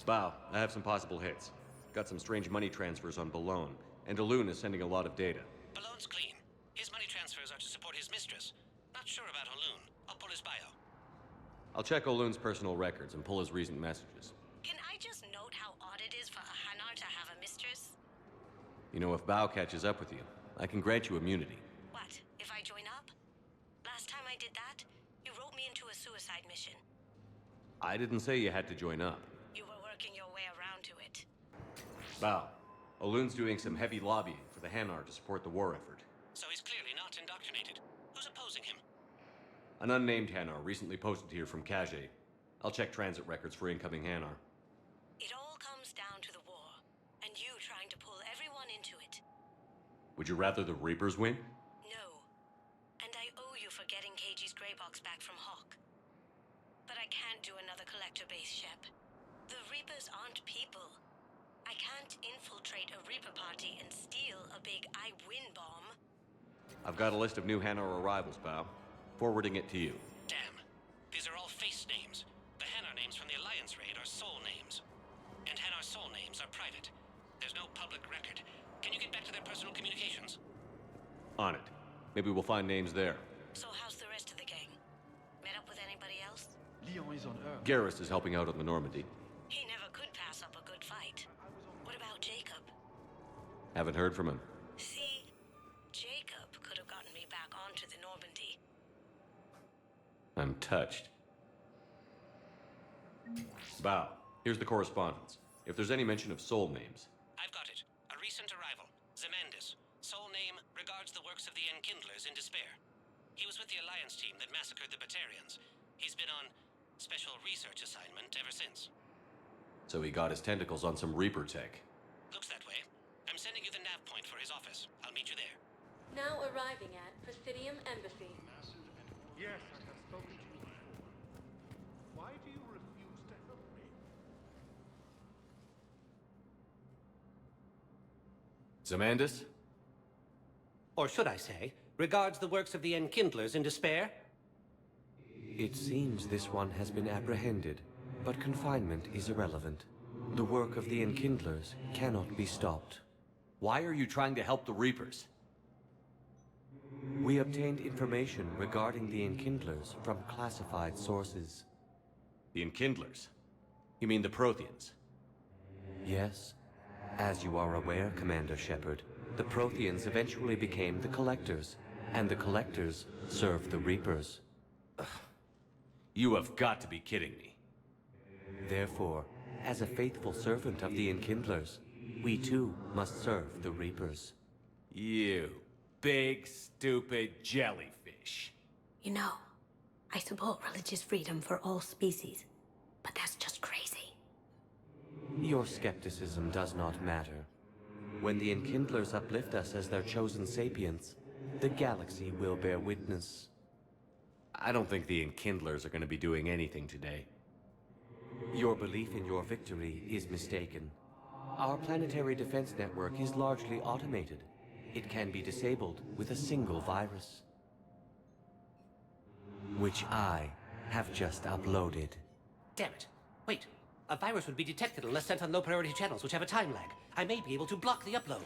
Bao, I have some possible hits. Got some strange money transfers on Balone, and Daloon is sending a lot of data. Balone's clean. His money transfers are to support his mistress. Not sure about Haloon. I'll pull his bio. I'll check Oloon's personal records and pull his recent messages. Can I just note how odd it is for a Hanar to have a mistress? You know, if Bao catches up with you, I can grant you immunity. What, if I join up? Last time I did that, you wrote me into a suicide mission. I didn't say you had to join up. You were working your way around to it. Bow. Olun's doing some heavy lobbying for the Hanar to support the war effort. So he's clearly not indoctrinated. Who's opposing him? An unnamed Hanar recently posted here from Kage. I'll check transit records for incoming Hanar. It all comes down to the war, and you trying to pull everyone into it. Would you rather the Reapers win? No. And I owe you for getting KG's Grey Box back from Hawk. But I can't do another collector base, Shep. The Reapers aren't people. I can't infiltrate a Reaper party and steal a big I win bomb. I've got a list of new Hanar arrivals, Bow. Forwarding it to you. Damn. These are all face names. The Hanar names from the Alliance raid are soul names. And Hanar soul names are private. There's no public record. Can you get back to their personal communications? On it. Maybe we'll find names there. So how's the rest of the gang? Met up with anybody else? Leon is on Earth. Garrus is helping out on the Normandy. He never could pass up a good fight. What about Jacob? Haven't heard from him. See, Jacob could have gotten me back onto the Normandy. I'm touched. Bow. Here's the correspondence. If there's any mention of soul names. I've got it. A recent arrival. Zemandis. Soul name regards the works of the Enkindlers in despair. He was with the Alliance team that massacred the Batarians. He's been on special research assignment ever since. So he got his tentacles on some Reaper tech. Looks that way. I'm sending you the nav point for his office. I'll meet you there. Now arriving at Presidium Embassy. Yes, I have spoken to you. Why do you refuse to help me? Zemandis? Or should I say, regards the works of the Enkindlers in despair? It seems this one has been apprehended, but confinement is irrelevant. The work of the Enkindlers cannot be stopped. Why are you trying to help the Reapers? We obtained information regarding the Enkindlers from classified sources. The Enkindlers? You mean the Protheans? Yes. As you are aware, Commander Shepard, the Protheans eventually became the Collectors, and the Collectors served the Reapers. You have got to be kidding me. Therefore, as a faithful servant of the Enkindlers, we too must serve the Reapers. You big, stupid jellyfish. You know, I support religious freedom for all species, but that's just crazy. Your skepticism does not matter. When the Enkindlers uplift us as their chosen sapients, the galaxy will bear witness. I don't think the Enkindlers are going to be doing anything today. Your belief in your victory is mistaken. Our planetary defense network is largely automated. It can be disabled with a single virus, which I have just uploaded. Damn it. Wait. A virus would be detected unless sent on low-priority channels, which have a time lag. I may be able to block the upload.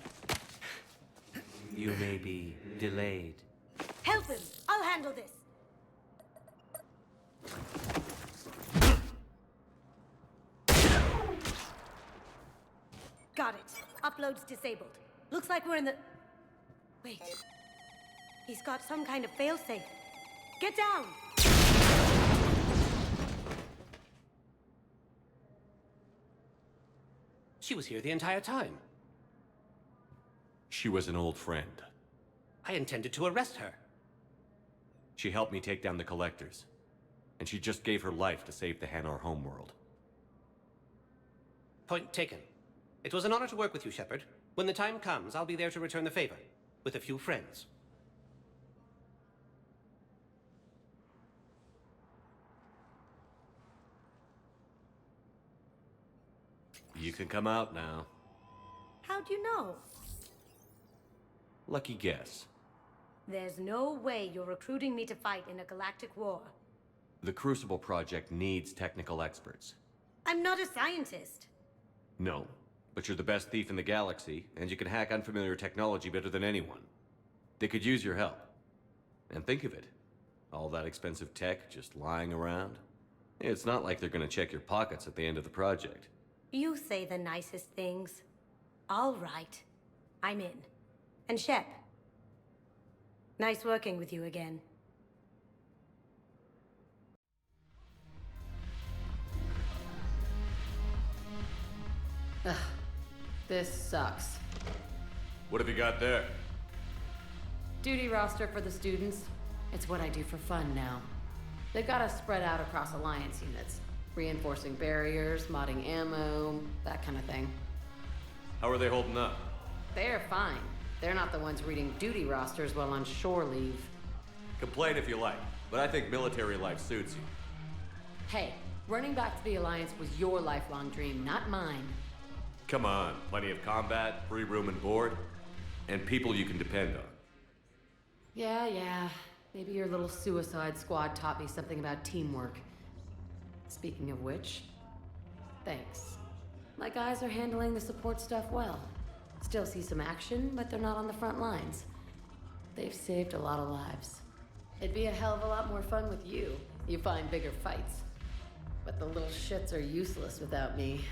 You may be delayed. Help him! I'll handle this! Got it. Upload's disabled. Looks like we're in the... Wait. He's got some kind of failsafe. Get down! She was here the entire time. She was an old friend. I intended to arrest her. She helped me take down the Collectors. And she just gave her life to save the Hanar homeworld. Point taken. It was an honor to work with you, Shepard. When the time comes, I'll be there to return the favor. With a few friends. You can come out now. How'd you know? Lucky guess. There's no way you're recruiting me to fight in a galactic war. The Crucible Project needs technical experts. I'm not a scientist. No, but you're the best thief in the galaxy, and you can hack unfamiliar technology better than anyone. They could use your help. And think of it. All that expensive tech just lying around. It's not like they're gonna check your pockets at the end of the project. You say the nicest things. All right. I'm in. And Shep. Nice working with you again. This sucks. What have you got there? Duty roster for the students. It's what I do for fun now. They've got us spread out across Alliance units. Reinforcing barriers, modding ammo, that kind of thing. How are they holding up? They're fine. They're not the ones reading duty rosters while on shore leave. Complain if you like, but I think military life suits you. Hey, running back to the Alliance was your lifelong dream, not mine. Come on, plenty of combat, free room and board, and people you can depend on. Yeah. Maybe your little suicide squad taught me something about teamwork. Speaking of which, thanks. My guys are handling the support stuff well. Still see some action, but they're not on the front lines. They've saved a lot of lives. It'd be a hell of a lot more fun with you. You find bigger fights. But the little shits are useless without me.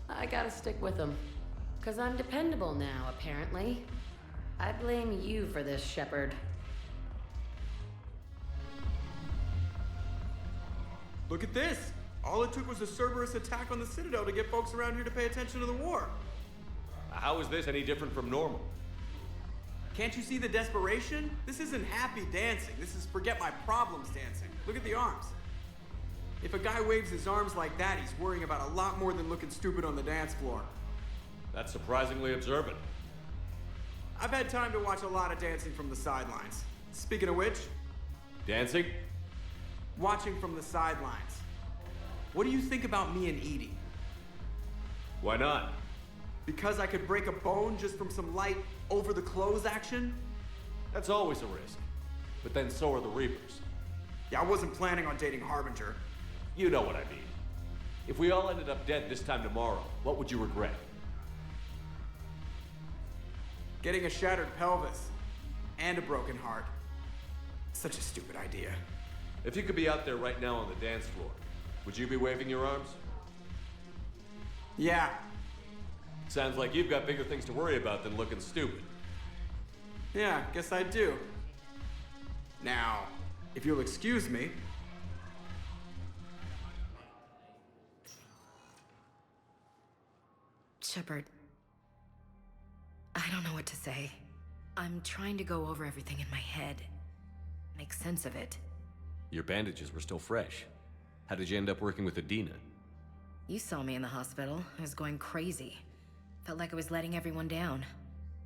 I gotta stick with them. 'Cause I'm dependable now, apparently. I blame you for this, Shepard. Look at this! All it took was a Cerberus attack on the Citadel to get folks around here to pay attention to the war. How is this any different from normal? Can't you see the desperation? This isn't happy dancing. This is forget my problems dancing. Look at the arms. If a guy waves his arms like that, he's worrying about a lot more than looking stupid on the dance floor. That's surprisingly observant. I've had time to watch a lot of dancing from the sidelines. Speaking of which... Dancing? Watching from the sidelines. What do you think about me and Edie? Why not? Because I could break a bone just from some light over-the-clothes action? That's always a risk. But then so are the Reapers. Yeah, I wasn't planning on dating Harbinger. You know what I mean. If we all ended up dead this time tomorrow, what would you regret? Getting a shattered pelvis. And a broken heart. Such a stupid idea. If you could be out there right now on the dance floor, would you be waving your arms? Yeah. Sounds like you've got bigger things to worry about than looking stupid. Yeah, guess I do. Now, if you'll excuse me. Shepard, I don't know what to say. I'm trying to go over everything in my head. Make sense of it. Your bandages were still fresh. How did you end up working with Adina? You saw me in the hospital. I was going crazy. Felt like I was letting everyone down.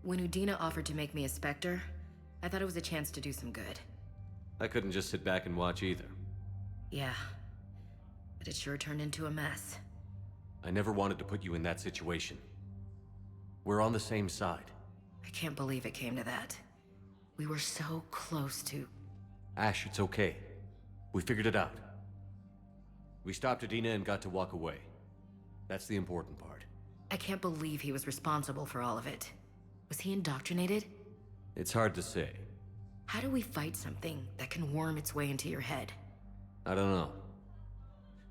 When Udina offered to make me a Spectre, I thought it was a chance to do some good. I couldn't just sit back and watch either. Yeah. But it sure turned into a mess. I never wanted to put you in that situation. We're on the same side. I can't believe it came to that. We were so close to... Ash, it's okay. We figured it out. We stopped Adina and got to walk away. That's the important part. I can't believe he was responsible for all of it. Was he indoctrinated? It's hard to say. How do we fight something that can worm its way into your head? I don't know.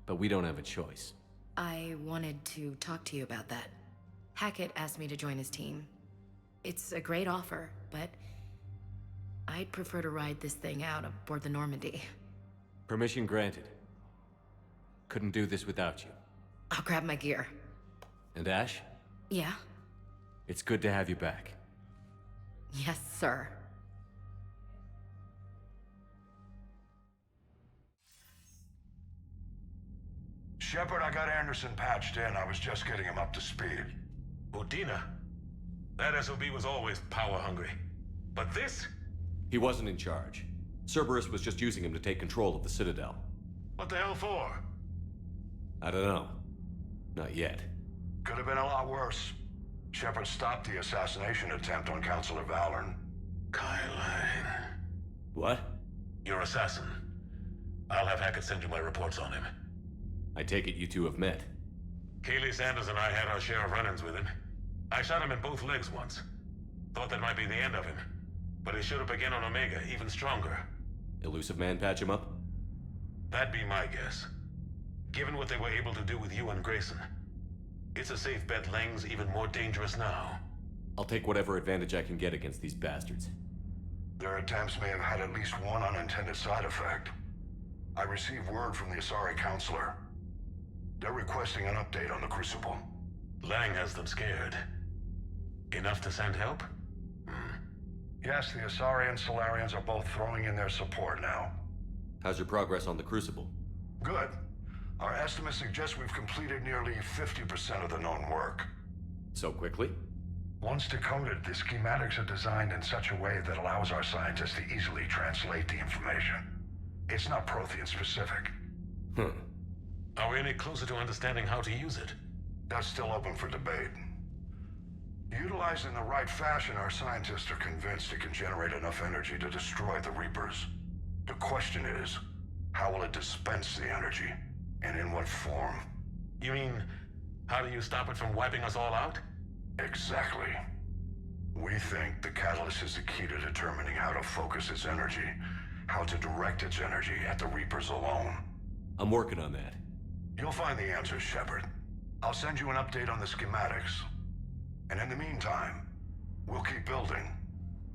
But we don't have a choice. I wanted to talk to you about that. Hackett asked me to join his team. It's a great offer, but I'd prefer to ride this thing out aboard the Normandy. Permission granted. Couldn't do this without you. I'll grab my gear. And Ash? Yeah? It's good to have you back. Yes, sir. Shepard, I got Anderson patched in. I was just getting him up to speed. Udina? That SOB was always power-hungry. But this? He wasn't in charge. Cerberus was just using him to take control of the Citadel. What the hell for? I don't know. Not yet. Could have been a lot worse. Shepard stopped the assassination attempt on Councilor Valorn. Kylan. What? Your assassin. I'll have Hackett send you my reports on him. I take it you two have met. Kaylee Sanders and I had our share of run-ins with him. I shot him in both legs once. Thought that might be the end of him. But he showed up again on Omega, even stronger. Elusive Man patch him up? That'd be my guess. Given what they were able to do with you and Grayson. It's a safe bet Lang's even more dangerous now. I'll take whatever advantage I can get against these bastards. Their attempts may have had at least one unintended side effect. I received word from the Asari Counselor. They're requesting an update on the Crucible. Lang has them scared. Enough to send help? Yes, the Asari and Solarians are both throwing in their support now. How's your progress on the Crucible? Good. Our estimates suggest we've completed nearly 50% of the known work. So quickly? Once decoded, the schematics are designed in such a way that allows our scientists to easily translate the information. It's not Prothean specific. Are we any closer to understanding how to use it? That's still open for debate. Utilized in the right fashion, our scientists are convinced it can generate enough energy to destroy the Reapers. The question is, how will it dispense the energy? And in what form? You mean, how do you stop it from wiping us all out? Exactly. We think the catalyst is the key to determining how to focus its energy, how to direct its energy at the Reapers alone. I'm working on that. You'll find the answers, Shepard. I'll send you an update on the schematics. And in the meantime, we'll keep building.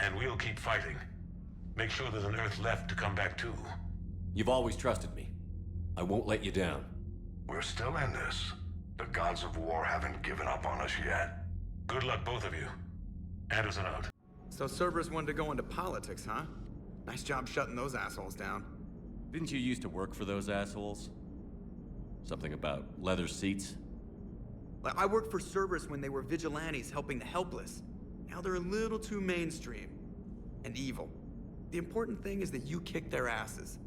And we'll keep fighting. Make sure there's an Earth left to come back to. You've always trusted me. I won't let you down. We're still in this. The gods of war haven't given up on us yet. Good luck, both of you. Anderson out. So Cerberus wanted to go into politics, huh? Nice job shutting those assholes down. Didn't you used to work for those assholes? Something about leather seats? I worked for Cerberus when they were vigilantes helping the helpless. Now they're a little too mainstream. And evil. The important thing is that you kick their asses.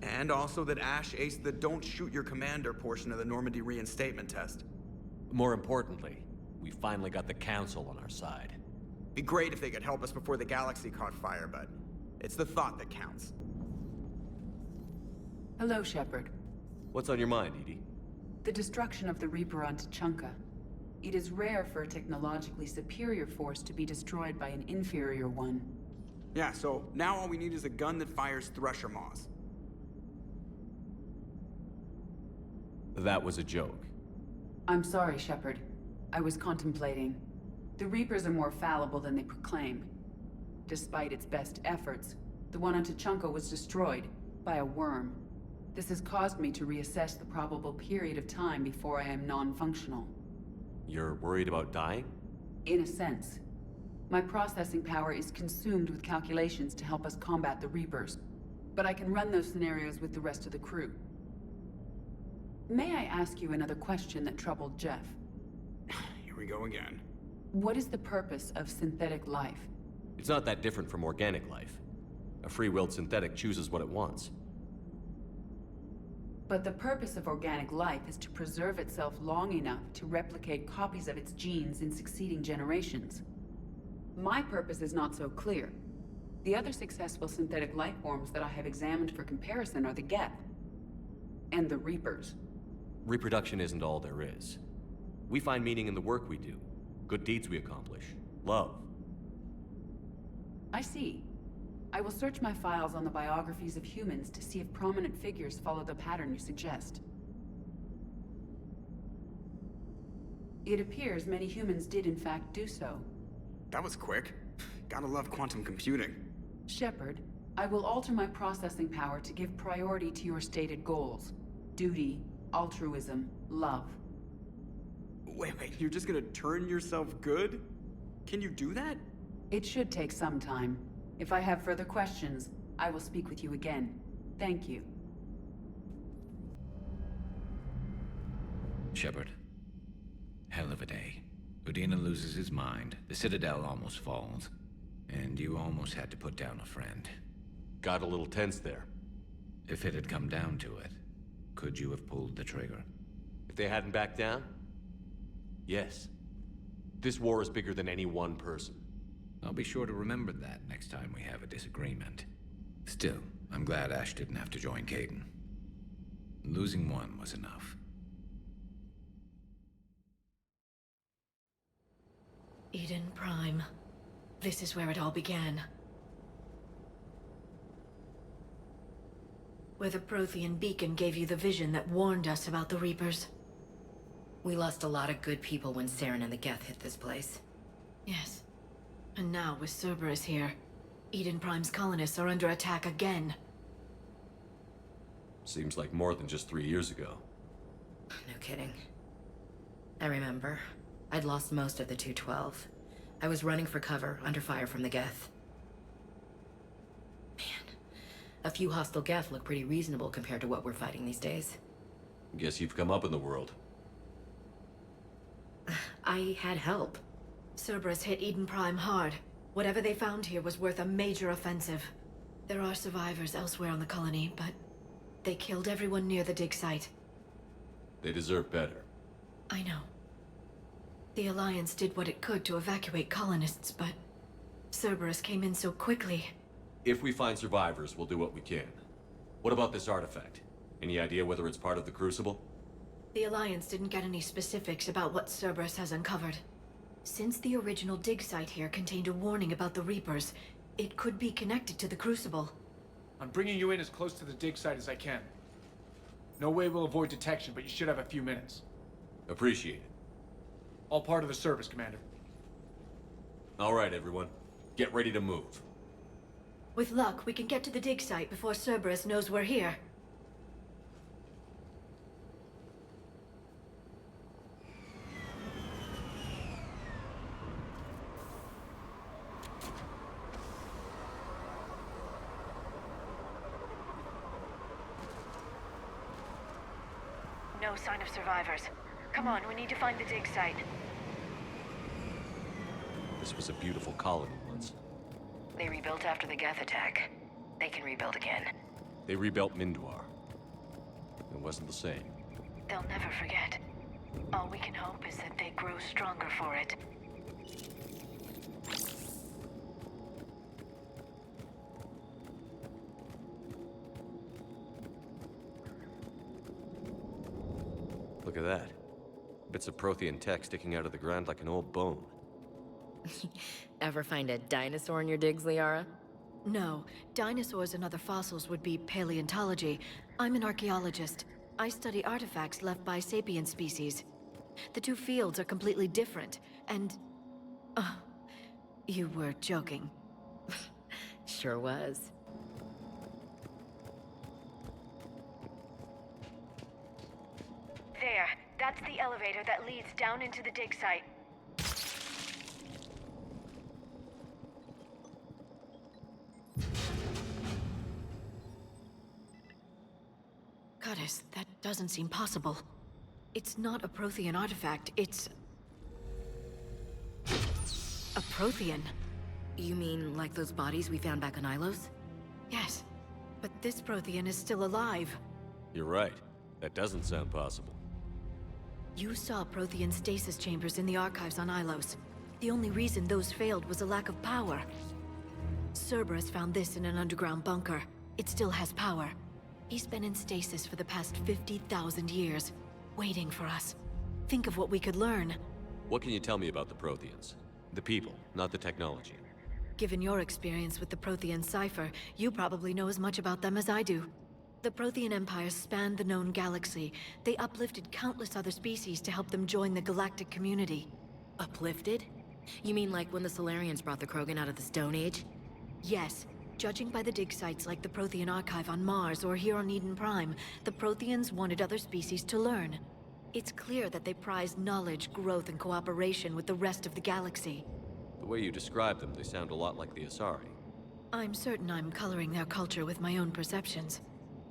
And also that Ash aced the don't shoot your commander portion of the Normandy reinstatement test. More importantly, we finally got the Council on our side. Be great if they could help us before the galaxy caught fire, but it's the thought that counts. Hello, Shepard. What's on your mind, Edie? The destruction of the Reaper on Tuchanka. It is rare for a technologically superior force to be destroyed by an inferior one. Yeah, so now all we need is a gun that fires Thresher Maws. That was a joke. I'm sorry, Shepard. I was contemplating. The Reapers are more fallible than they proclaim. Despite its best efforts, the one on Tuchanka was destroyed by a worm. This has caused me to reassess the probable period of time before I am non-functional. You're worried about dying? In a sense. My processing power is consumed with calculations to help us combat the Reapers. But I can run those scenarios with the rest of the crew. May I ask you another question that troubled Jeff? Here we go again. What is the purpose of synthetic life? It's not that different from organic life. A free-willed synthetic chooses what it wants. But the purpose of organic life is to preserve itself long enough to replicate copies of its genes in succeeding generations. My purpose is not so clear. The other successful synthetic life forms that I have examined for comparison are the Geth and the Reapers. Reproduction isn't all there is. We find meaning in the work we do, good deeds we accomplish, love. I see. I will search my files on the biographies of humans to see if prominent figures follow the pattern you suggest. It appears many humans did in fact do so. That was quick. Gotta love quantum computing. Shepard, I will alter my processing power to give priority to your stated goals. Duty, altruism, love. Wait, you're just gonna turn yourself good? Can you do that? It should take some time. If I have further questions, I will speak with you again. Thank you. Shepard. Hell of a day. Udina loses his mind, the Citadel almost falls, and you almost had to put down a friend. Got a little tense there. If it had come down to it, could you have pulled the trigger? If they hadn't backed down? Yes. This war is bigger than any one person. I'll be sure to remember that next time we have a disagreement. Still, I'm glad Ash didn't have to join Caden. Losing one was enough. Eden Prime. This is where it all began. Where the Prothean beacon gave you the vision that warned us about the Reapers. We lost a lot of good people when Saren and the Geth hit this place. Yes. And now, with Cerberus here, Eden Prime's colonists are under attack again. Seems like more than just 3 years ago. No kidding. I remember. I'd lost most of the 212. I was running for cover, under fire from the Geth. Man, a few hostile Geth look pretty reasonable compared to what we're fighting these days. Guess you've come up in the world. I had help. Cerberus hit Eden Prime hard. Whatever they found here was worth a major offensive. There are survivors elsewhere on the colony, but they killed everyone near the dig site. They deserve better. I know. The Alliance did what it could to evacuate colonists, but Cerberus came in so quickly. If we find survivors, we'll do what we can. What about this artifact? Any idea whether it's part of the Crucible? The Alliance didn't get any specifics about what Cerberus has uncovered. Since the original dig site here contained a warning about the Reapers, it could be connected to the Crucible. I'm bringing you in as close to the dig site as I can. No way we'll avoid detection, but you should have a few minutes. Appreciate it. All part of the service, Commander. All right, everyone. Get ready to move. With luck, we can get to the dig site before Cerberus knows we're here. No sign of survivors. Come on, we need to find the dig site. This was a beautiful colony once. They rebuilt after the Geth attack. They can rebuild again. They rebuilt Minduar. It wasn't the same. They'll never forget. All we can hope is that they grow stronger for it. Look at that. Bits of Prothean tech sticking out of the ground like an old bone. Ever find a dinosaur in your digs, Liara? No. Dinosaurs and other fossils would be paleontology. I'm an archaeologist. I study artifacts left by sapient species. The two fields are completely different, and... you were joking. Sure was. There. That's the elevator that leads down into the dig site. Goddess, that doesn't seem possible. It's not a Prothean artifact, it's... a Prothean. You mean like those bodies we found back on Ilos? Yes, but this Prothean is still alive. You're right. That doesn't sound possible. You saw Prothean stasis chambers in the archives on Ilos. The only reason those failed was a lack of power. Cerberus found this in an underground bunker. It still has power. He's been in stasis for the past 50,000 years, waiting for us. Think of what we could learn. What can you tell me about the Protheans? The people, not the technology. Given your experience with the Prothean cipher, you probably know as much about them as I do. The Prothean Empire spanned the known galaxy. They uplifted countless other species to help them join the galactic community. Uplifted? You mean like when the Solarians brought the Krogan out of the Stone Age? Yes. Judging by the dig sites like the Prothean Archive on Mars or here on Eden Prime, the Protheans wanted other species to learn. It's clear that they prized knowledge, growth, and cooperation with the rest of the galaxy. The way you describe them, they sound a lot like the Asari. I'm certain I'm coloring their culture with my own perceptions.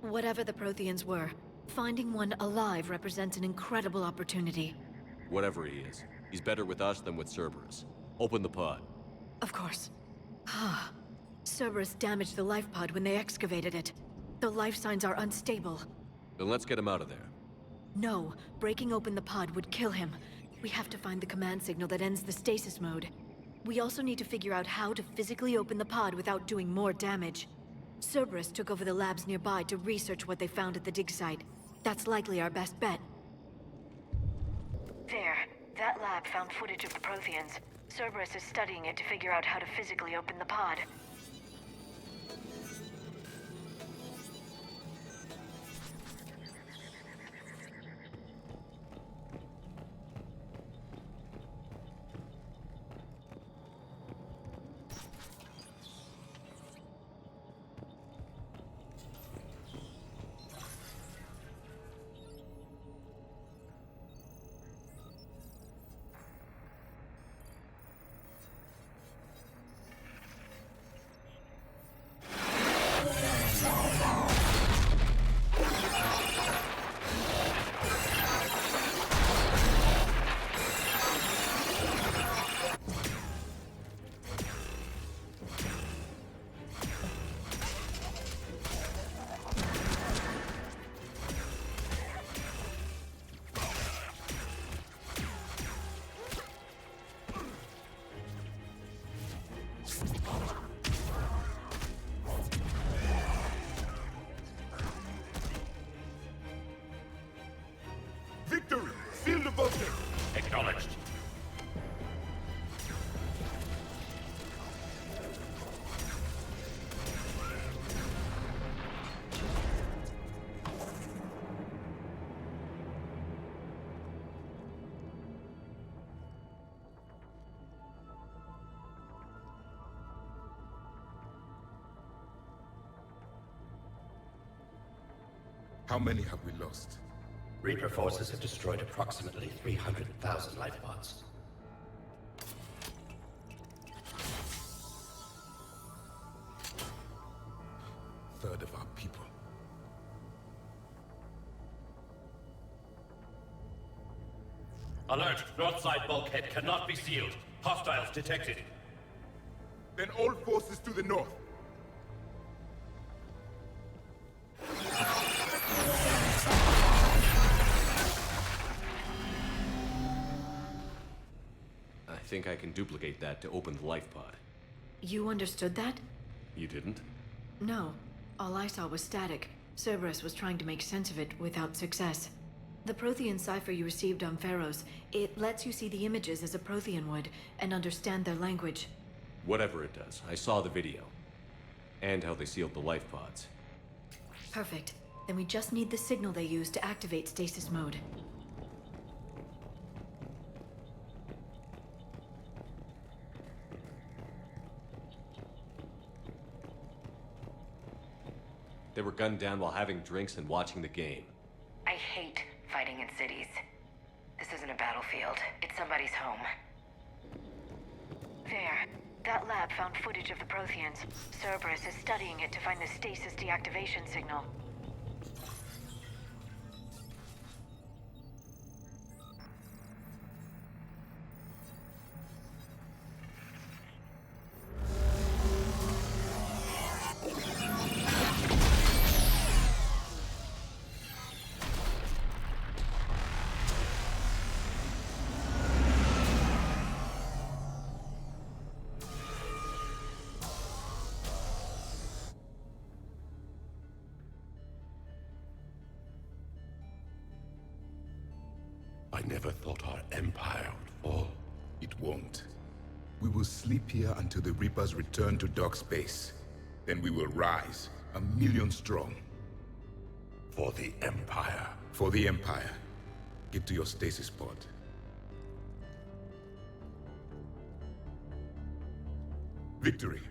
Whatever the Protheans were, finding one alive represents an incredible opportunity. Whatever he is, he's better with us than with Cerberus. Open the pod. Of course. Cerberus damaged the life pod when they excavated it. The life signs are unstable. Then let's get him out of there. No, breaking open the pod would kill him. We have to find the command signal that ends the stasis mode. We also need to figure out how to physically open the pod without doing more damage. Cerberus took over the labs nearby to research what they found at the dig site. That's likely our best bet. There. That lab found footage of the Protheans. Cerberus is studying it to figure out how to physically open the pod. voltage! Acknowledged. How many have we lost? Reaper forces have destroyed approximately 300,000 life pods. Third of our people. Alert! North side bulkhead cannot be sealed. Hostiles detected. Then all forces to the north. I think I can duplicate that to open the life pod. You understood that? You didn't? No. All I saw was static. Cerberus was trying to make sense of it without success. The Prothean cipher you received on Pharaohs, it lets you see the images as a Prothean would, and understand their language. Whatever it does, I saw the video. And how they sealed the life pods. Perfect. Then we just need the signal they used to activate stasis mode. They were gunned down while having drinks and watching the game. I hate fighting in cities. This isn't a battlefield. It's somebody's home. There. That lab found footage of the Protheans. Cerberus is studying it to find the stasis deactivation signal. I never thought our empire would fall. It won't. We will sleep here until the Reapers return to dark space. Then we will rise, 1,000,000 strong. For the Empire. For the Empire. Get to your stasis pod. Victory.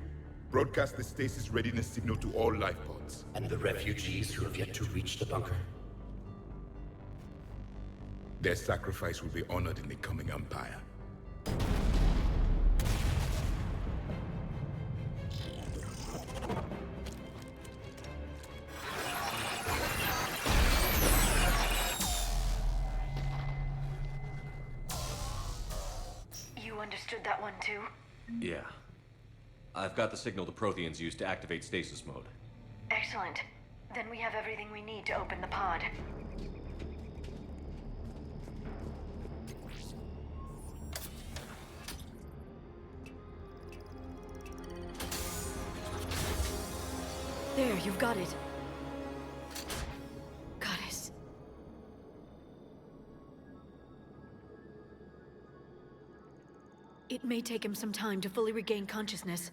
Broadcast the stasis readiness signal to all life pods. And the refugees who have yet to reach the bunker. Their sacrifice will be honored in the coming Empire. You understood that one too? Yeah. I've got the signal the Protheans used to activate stasis mode. Excellent. Then we have everything we need to open the pod. There, you've got it. Goddess. It may take him some time to fully regain consciousness.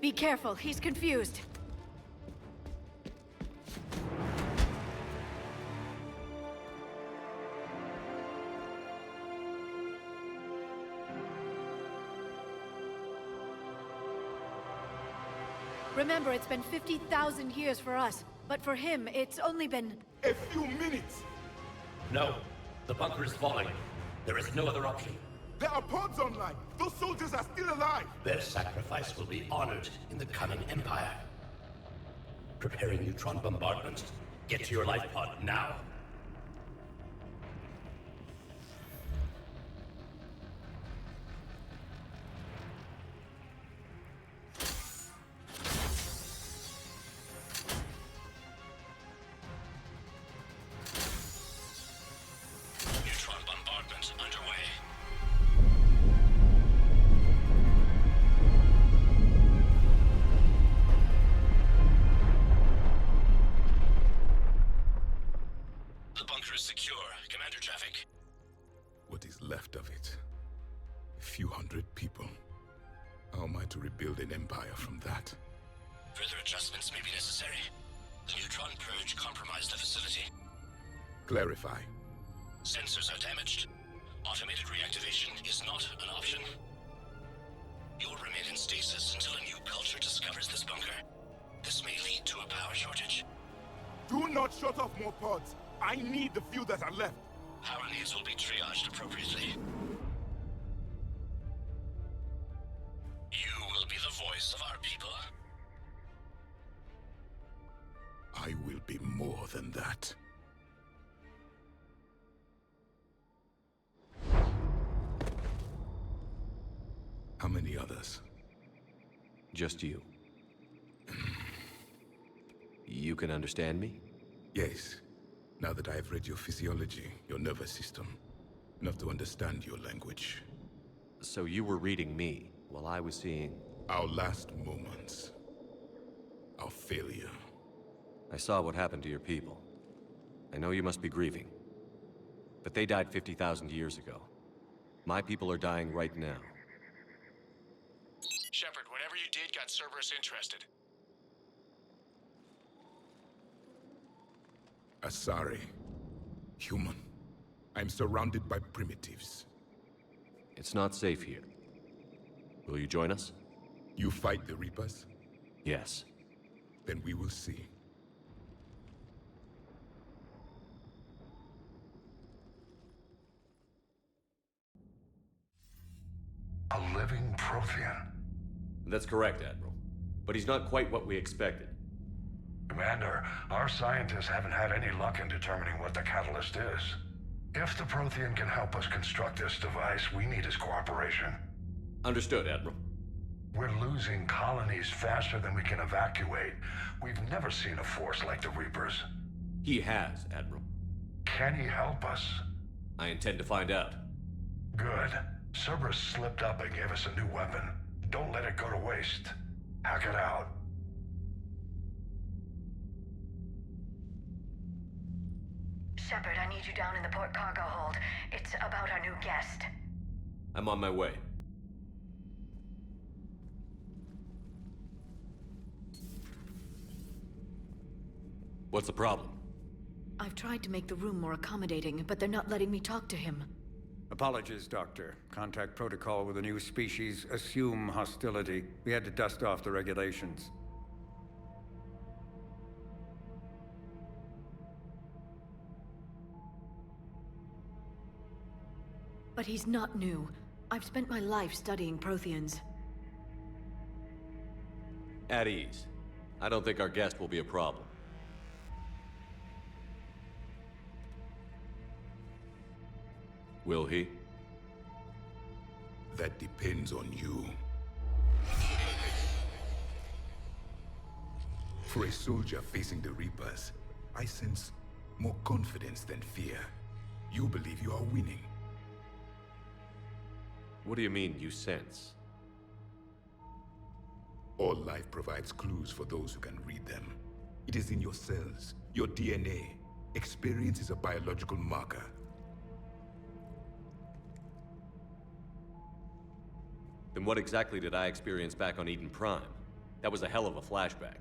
Be careful, he's confused. Remember, it's been 50,000 years for us, but for him, it's only been... A few minutes! No, the bunker is falling. There is no other option. There are pods online! Those soldiers are still alive! Their sacrifice will be honored in the coming Empire. Preparing neutron bombardment. Get to your life pod now. 300 people. How am I to rebuild an empire from that? Further adjustments may be necessary. The neutron purge compromised the facility. Clarify. Sensors are damaged. Automated reactivation is not an option. You'll remain in stasis until a new culture discovers this bunker. This may lead to a power shortage. Do not shut off more pods! I need the few that are left! Power needs will be triaged appropriately. You will be the voice of our people. I will be more than that. How many others? Just you. You can understand me? Yes. Now that I have read your physiology, your nervous system, enough to understand your language. So you were reading me, while I was seeing... Our last moments. Our failure. I saw what happened to your people. I know you must be grieving. But they died 50,000 years ago. My people are dying right now. Shepard, whatever you did got Cerberus interested. Asari. Human. I'm surrounded by primitives. It's not safe here. Will you join us? You fight the Reapers? Yes. Then we will see. A living Prothean. That's correct, Admiral. But he's not quite what we expected. Commander, our scientists haven't had any luck in determining what the catalyst is. If the Prothean can help us construct this device, we need his cooperation. Understood, Admiral. We're losing colonies faster than we can evacuate. We've never seen a force like the Reapers. He has, Admiral. Can he help us? I intend to find out. Good. Cerberus slipped up and gave us a new weapon. Don't let it go to waste. Hack it out. Shepard, I need you down in the port cargo hold. It's about our new guest. I'm on my way. What's the problem? I've tried to make the room more accommodating, but they're not letting me talk to him. Apologies, Doctor. Contact protocol with a new species. Assume hostility. We had to dust off the regulations. But he's not new. I've spent my life studying Protheans. At ease. I don't think our guest will be a problem. Will he? That depends on you. For a soldier facing the Reapers, I sense more confidence than fear. You believe you are winning. What do you mean, you sense? All life provides clues for those who can read them. It is in your cells, your DNA. Experience is a biological marker. Then what exactly did I experience back on Eden Prime? That was a hell of a flashback.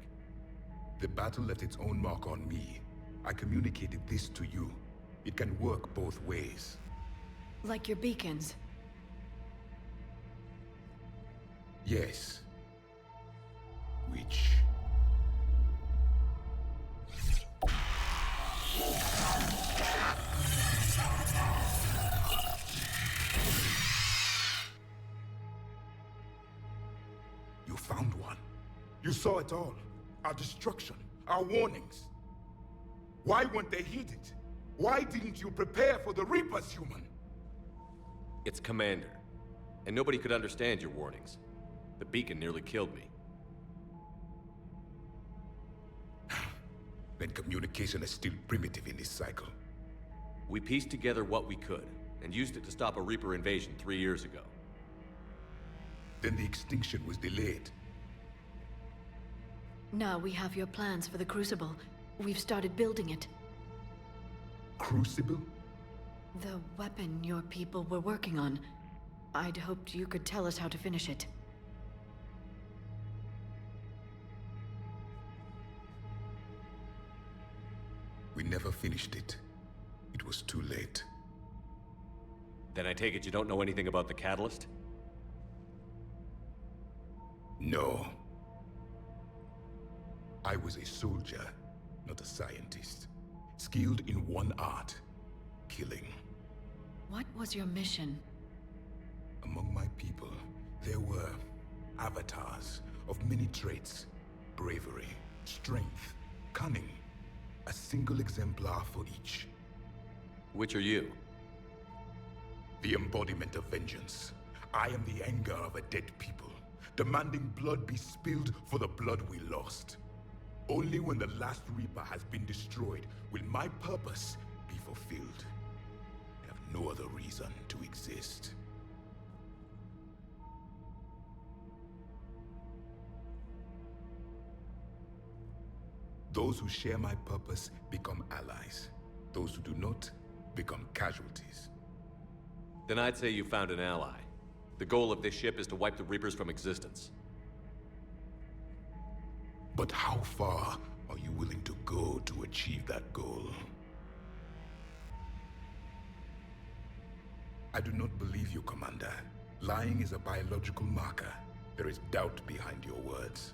The battle left its own mark on me. I communicated this to you. It can work both ways. Like your beacons. Yes. Which... You found one. You saw it all. Our destruction, our warnings. Why weren't they heeded? Why didn't you prepare for the Reapers, human? It's Commander. And nobody could understand your warnings. The beacon nearly killed me. Then communication is still primitive in this cycle. We pieced together what we could, and used it to stop a Reaper invasion 3 years ago. Then the extinction was delayed. Now we have your plans for the Crucible. We've started building it. Crucible? The weapon your people were working on. I'd hoped you could tell us how to finish it. We never finished it. It was too late. Then I take it you don't know anything about the catalyst? No. I was a soldier, not a scientist. Skilled in one art, killing. What was your mission? Among my people, there were avatars of many traits. Bravery, strength, cunning. A single exemplar for each. Which are you? The embodiment of vengeance. I am the anger of a dead people, demanding blood be spilled for the blood we lost. Only when the last Reaper has been destroyed will my purpose be fulfilled. I have no other reason to exist. Those who share my purpose become allies. Those who do not become casualties. Then I'd say you found an ally. The goal of this ship is to wipe the Reapers from existence. But how far are you willing to go to achieve that goal? I do not believe you, Commander. Lying is a biological marker. There is doubt behind your words.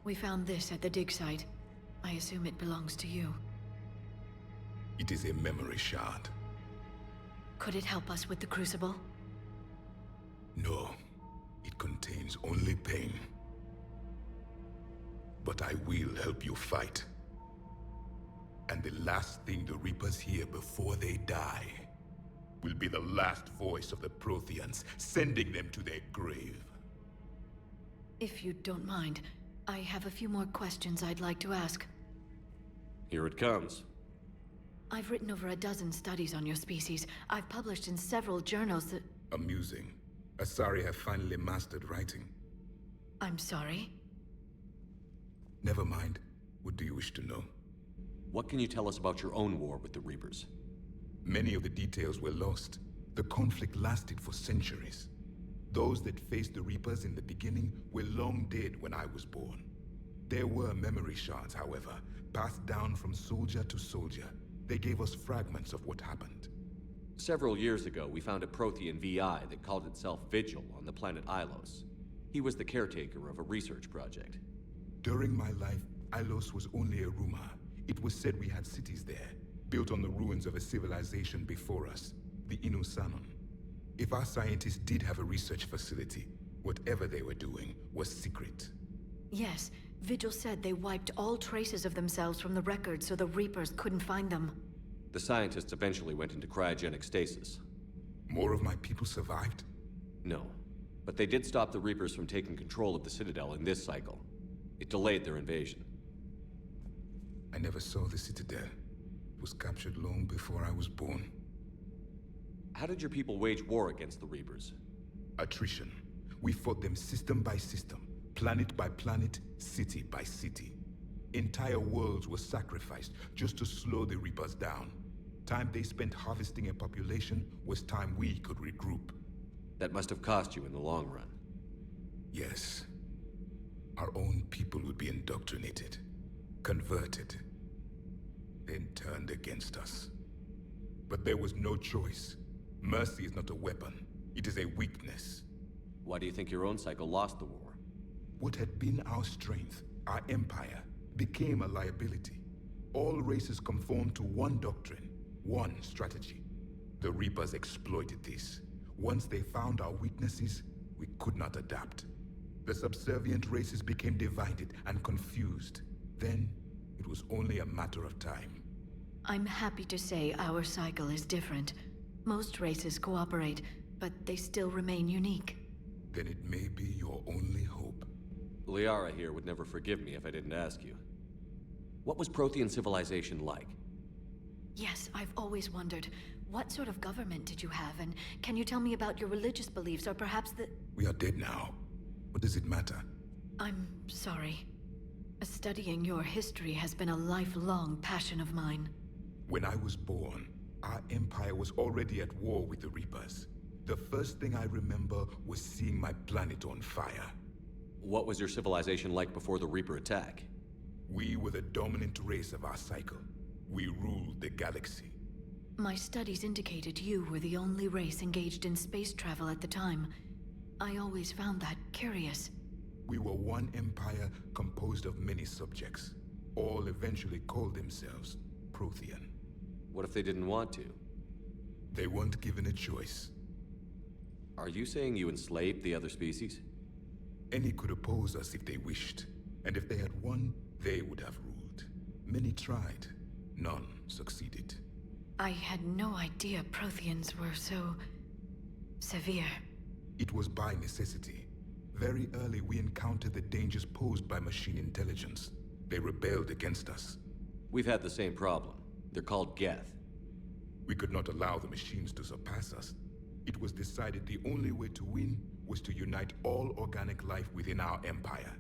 We found this at the dig site. I assume it belongs to you. It is a memory shard. Could it help us with the Crucible? No. It contains only pain. But I will help you fight. And the last thing the Reapers hear before they die will be the last voice of the Protheans, sending them to their grave. If you don't mind, I have a few more questions I'd like to ask. Here it comes. I've written over a dozen studies on your species. I've published in several journals that... Amusing. Asari have finally mastered writing. I'm sorry? Never mind. What do you wish to know? What can you tell us about your own war with the Reapers? Many of the details were lost. The conflict lasted for centuries. Those that faced the Reapers in the beginning were long dead when I was born. There were memory shards, however, passed down from soldier to soldier. They gave us fragments of what happened. Several years ago, we found a Prothean VI that called itself Vigil on the planet Ilos. He was the caretaker of a research project. During my life, Ilos was only a rumor. It was said we had cities there, built on the ruins of a civilization before us, the Inusanon. If our scientists did have a research facility, whatever they were doing was secret. Yes, Vigil said they wiped all traces of themselves from the records so the Reapers couldn't find them. The scientists eventually went into cryogenic stasis. More of my people survived? No, but they did stop the Reapers from taking control of the Citadel in this cycle. It delayed their invasion. I never saw the Citadel. It was captured long before I was born. How did your people wage war against the Reapers? Attrition. We fought them system by system, planet by planet, city by city. Entire worlds were sacrificed just to slow the Reapers down. Time they spent harvesting a population was time we could regroup. That must have cost you in the long run. Yes. Our own people would be indoctrinated, converted, then turned against us. But there was no choice. Mercy is not a weapon. It is a weakness. Why do you think your own cycle lost the war? What had been our strength, our empire, became a liability. All races conformed to one doctrine, one strategy. The Reapers exploited this. Once they found our weaknesses, we could not adapt. The subservient races became divided and confused. Then, it was only a matter of time. I'm happy to say our cycle is different. Most races cooperate, but they still remain unique. Then it may be your only hope. Liara here would never forgive me if I didn't ask you. What was Prothean civilization like? Yes, I've always wondered. What sort of government did you have, and can you tell me about your religious beliefs, or perhaps the... We are dead now. What does it matter? I'm sorry. Studying your history has been a lifelong passion of mine. When I was born, our Empire was already at war with the Reapers. The first thing I remember was seeing my planet on fire. What was your civilization like before the Reaper attack? We were the dominant race of our cycle. We ruled the galaxy. My studies indicated you were the only race engaged in space travel at the time. I always found that curious. We were one empire composed of many subjects. All eventually called themselves Prothean. What if they didn't want to? They weren't given a choice. Are you saying you enslaved the other species? Any could oppose us if they wished. And if they had won, they would have ruled. Many tried. None succeeded. I had no idea Protheans were so... severe. It was by necessity. Very early we encountered the dangers posed by machine intelligence. They rebelled against us. We've had the same problem. They're called Geth. We could not allow the machines to surpass us. It was decided the only way to win was to unite all organic life within our empire.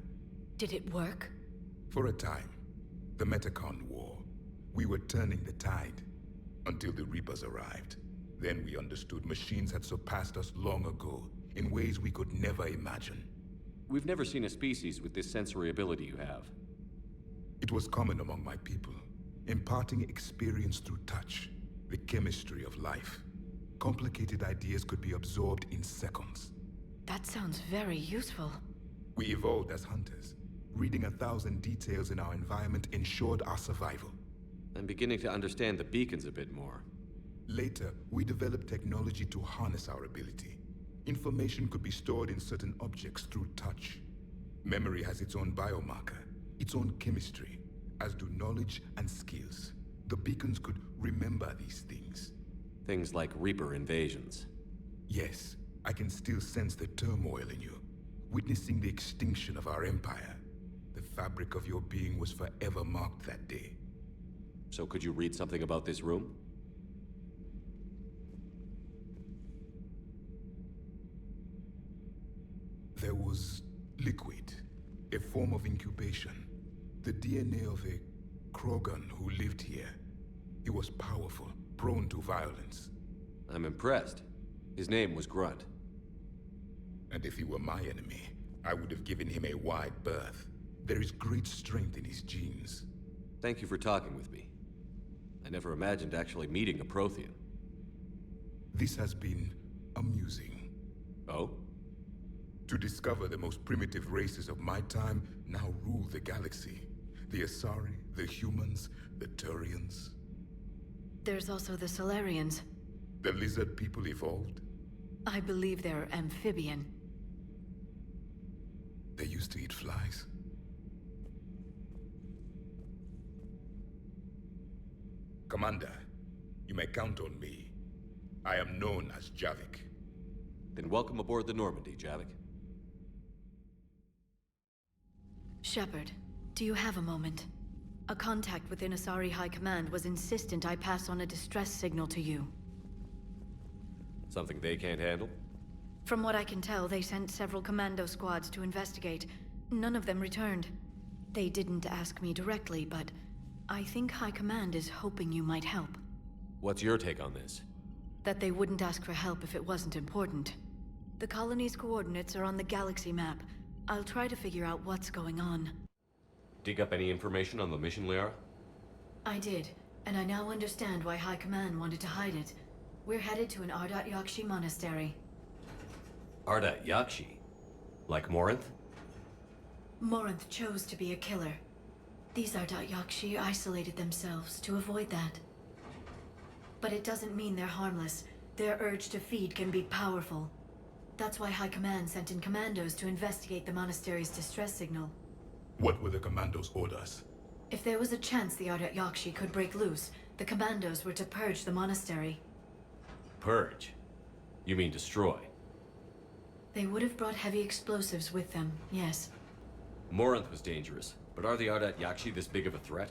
Did it work? For a time. The Metacon War. We were turning the tide. Until the Reapers arrived. Then we understood machines had surpassed us long ago, in ways we could never imagine. We've never seen a species with this sensory ability you have. It was common among my people, imparting experience through touch, the chemistry of life. Complicated ideas could be absorbed in seconds. That sounds very useful. We evolved as hunters. Reading 1,000 details in our environment ensured our survival. I'm beginning to understand the beacons a bit more. Later, we developed technology to harness our ability. Information could be stored in certain objects through touch. Memory has its own biomarker, its own chemistry, as do knowledge and skills. The beacons could remember these things. Things like Reaper invasions. Yes, I can still sense the turmoil in you, witnessing the extinction of our empire. The fabric of your being was forever marked that day. So could you read something about this room? There was liquid, a form of incubation. The DNA of a Krogan who lived here. He was powerful, prone to violence. I'm impressed. His name was Grunt. And if he were my enemy, I would have given him a wide berth. There is great strength in his genes. Thank you for talking with me. I never imagined actually meeting a Prothean. This has been amusing. Oh? To discover the most primitive races of my time now rule the galaxy. The Asari, the humans, the Turians. There's also the Solarians. The lizard people evolved? I believe they're amphibian. They used to eat flies. Commander, you may count on me. I am known as Javik. Then welcome aboard the Normandy, Javik. Shepard, do you have a moment? A contact within Asari High Command was insistent I pass on a distress signal to you. Something they can't handle? From what I can tell, they sent several commando squads to investigate. None of them returned. They didn't ask me directly, but I think High Command is hoping you might help. What's your take on this? That they wouldn't ask for help if it wasn't important. The colony's coordinates are on the galaxy map. I'll try to figure out what's going on. Dig up any information on the mission, Liara? I did, and I now understand why High Command wanted to hide it. We're headed to an Ardat Yakshi monastery. Ardat Yakshi? Like Morinth? Morinth chose to be a killer. These Ardat Yakshi isolated themselves to avoid that. But it doesn't mean they're harmless. Their urge to feed can be powerful. That's why High Command sent in commandos to investigate the monastery's distress signal. What were the commandos' orders? If there was a chance the Ardat Yakshi could break loose, the commandos were to purge the monastery. Purge? You mean destroy? They would have brought heavy explosives with them, yes. Morinth was dangerous, but are the Ardat Yakshi this big of a threat?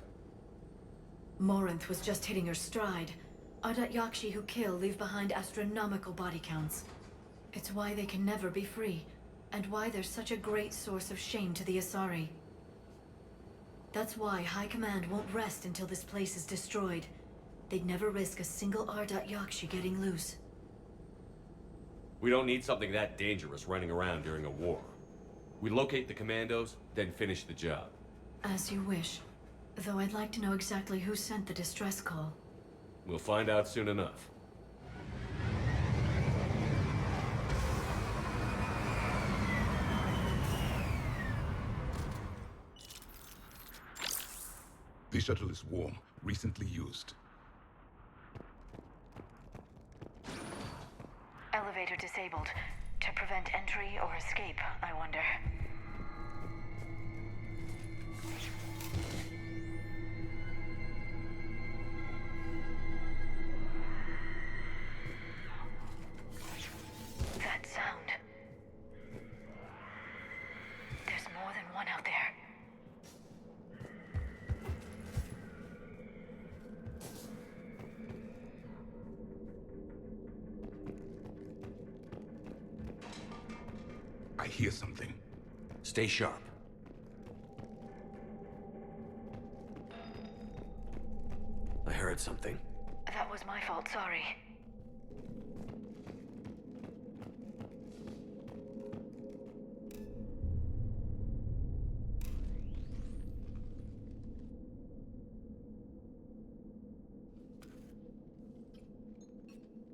Morinth was just hitting her stride. Ardat Yakshi who kill leave behind astronomical body counts. It's why they can never be free, and why they're such a great source of shame to the Asari. That's why High Command won't rest until this place is destroyed. they'd never risk a single Yakshi getting loose. We don't need something that dangerous running around during a war. We locate the commandos, then finish the job. As you wish. Though I'd like to know exactly who sent the distress call. We'll find out soon enough. The shuttle is warm, recently used. Elevator disabled. To prevent entry or escape, I wonder. That sound. There's more than one out there. I hear something. Stay sharp. I heard something. That was my fault, sorry.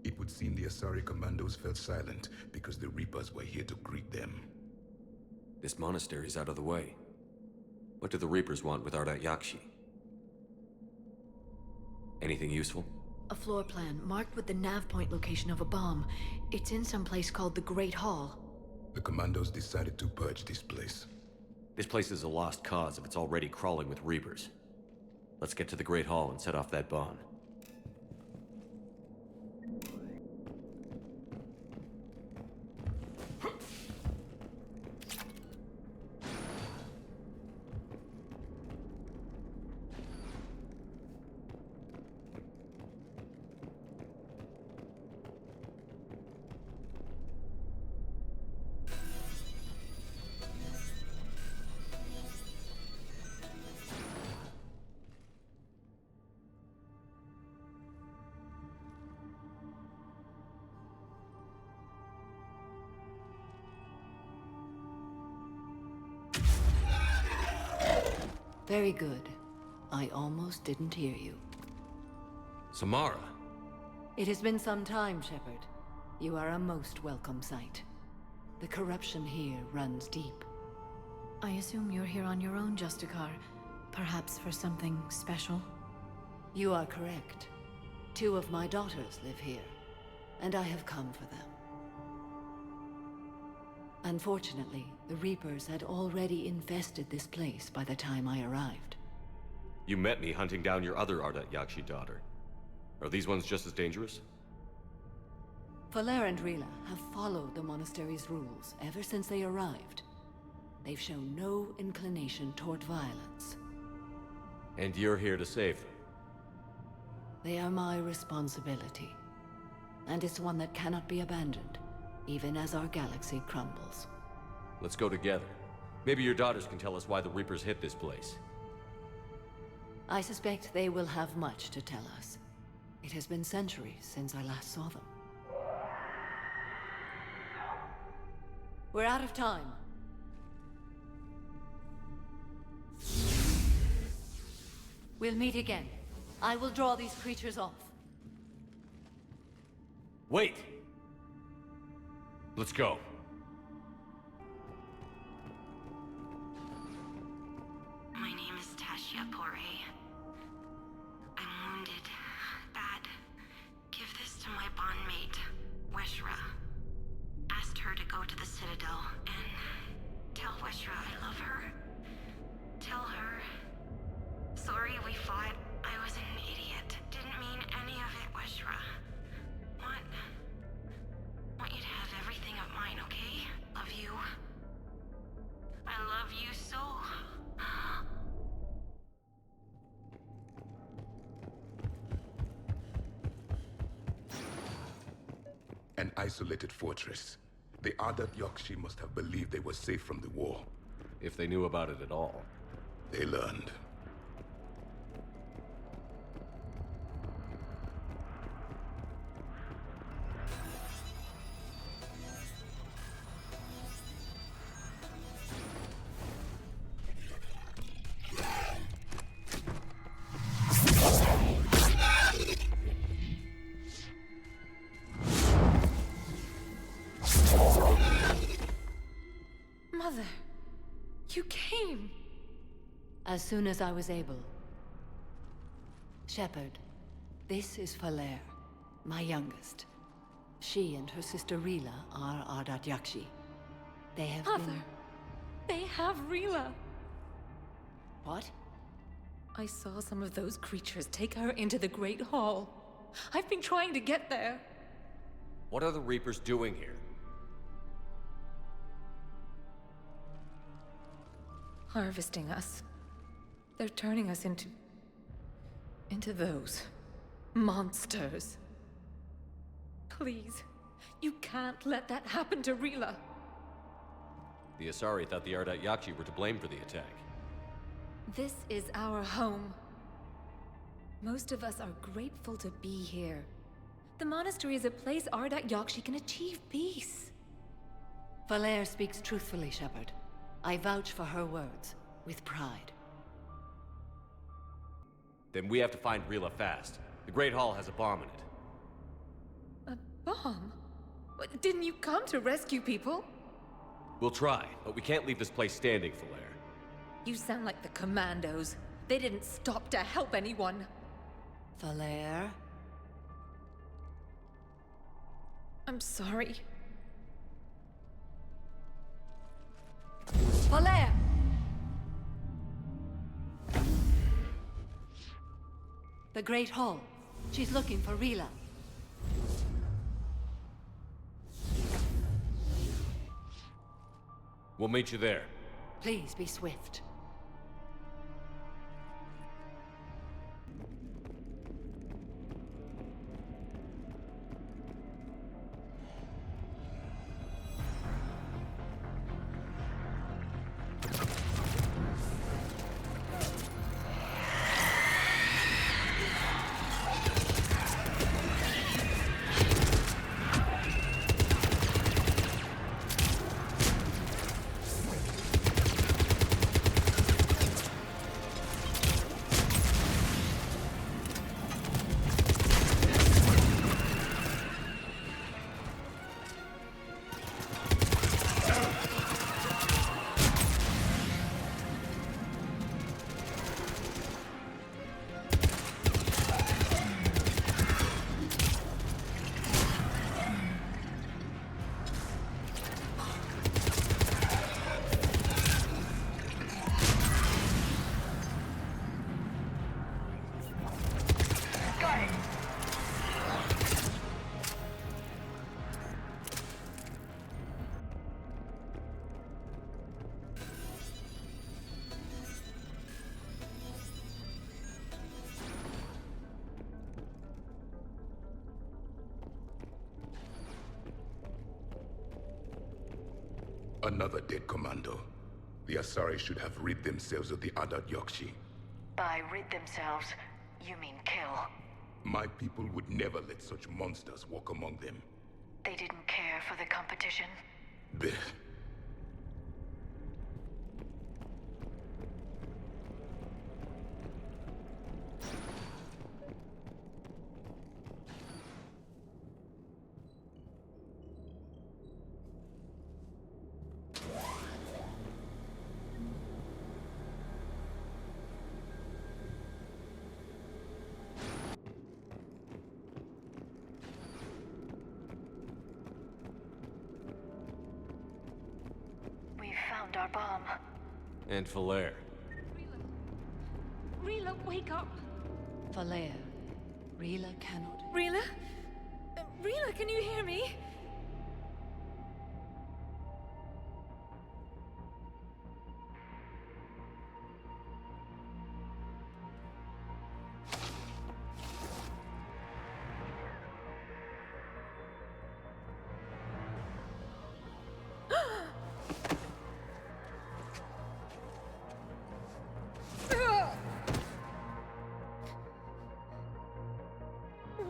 It would seem the Asari commandos fell silent because the Reapers were here to greet them. This monastery's out of the way. What do the Reapers want with Ardat Yakshi? Anything useful? A floor plan marked with the nav point location of a bomb. It's in some place called the Great Hall. The commandos decided to purge this place. This place is a lost cause if it's already crawling with Reapers. Let's get to the Great Hall and set off that bomb. Very good. I almost didn't hear you. Samara! It has been some time, Shepard. You are a most welcome sight. The corruption here runs deep. I assume you're here on your own, Justicar. Perhaps for something special? You are correct. 2 of my daughters live here, and I have come for them. Unfortunately, the Reapers had already infested this place by the time I arrived. You met me hunting down your other Ardat Yakshi daughter. Are these ones just as dangerous? Falere and Rila have followed the monastery's rules ever since they arrived. They've shown no inclination toward violence. And you're here to save them? They are my responsibility. And it's one that cannot be abandoned, even as our galaxy crumbles. Let's go together. Maybe your daughters can tell us why the Reapers hit this place. I suspect they will have much to tell us. It has been centuries since I last saw them. We're out of time. We'll meet again. I will draw these creatures off. Wait! Let's go. My name is Tashia Pore. I'm wounded. Bad. Give this to my bondmate, Weshra. Asked her to go to the Citadel and tell Weshra I love her. Tell her. Sorry we fought. I was an idiot. Didn't mean any of it, Weshra. Want you to have everything of mine, okay? Love you. I love you so. An isolated fortress. The Ardat Yakshi must have believed they were safe from the war. If they knew about it at all. They learned. Father, you came. As soon as I was able. Shepard, this is Falere, my youngest. She and her sister Rila are Ardat Yakshi. They have Father, been... they have Rila. What? I saw some of those creatures take her into the Great Hall. I've been trying to get there. What are the Reapers doing here? Harvesting us. They're turning us into those monsters. Please, you can't let that happen to Rila. The Asari thought the Ardat Yakshi were to blame for the attack. This is our home. Most of us are grateful to be here. The monastery is a place Ardat Yakshi can achieve peace. Falere speaks truthfully, Shepard. I vouch for her words, with pride. Then we have to find Rila fast. The Great Hall has a bomb in it. A bomb? What, didn't you come to rescue people? We'll try, but we can't leave this place standing, Falere. You sound like the Commandos. They didn't stop to help anyone. Falere? I'm sorry. Falere! The Great Hall. She's looking for Rila. We'll meet you there. Please be swift. Another dead commando. The Asari should have rid themselves of the Ardat Yakshi. By rid themselves, you mean kill. My people would never let such monsters walk among them. They didn't care for the competition? Blech. Our bomb. And Falere. Rila, wake up! Falere, Rila cannot... Rila? Rila, can you hear me?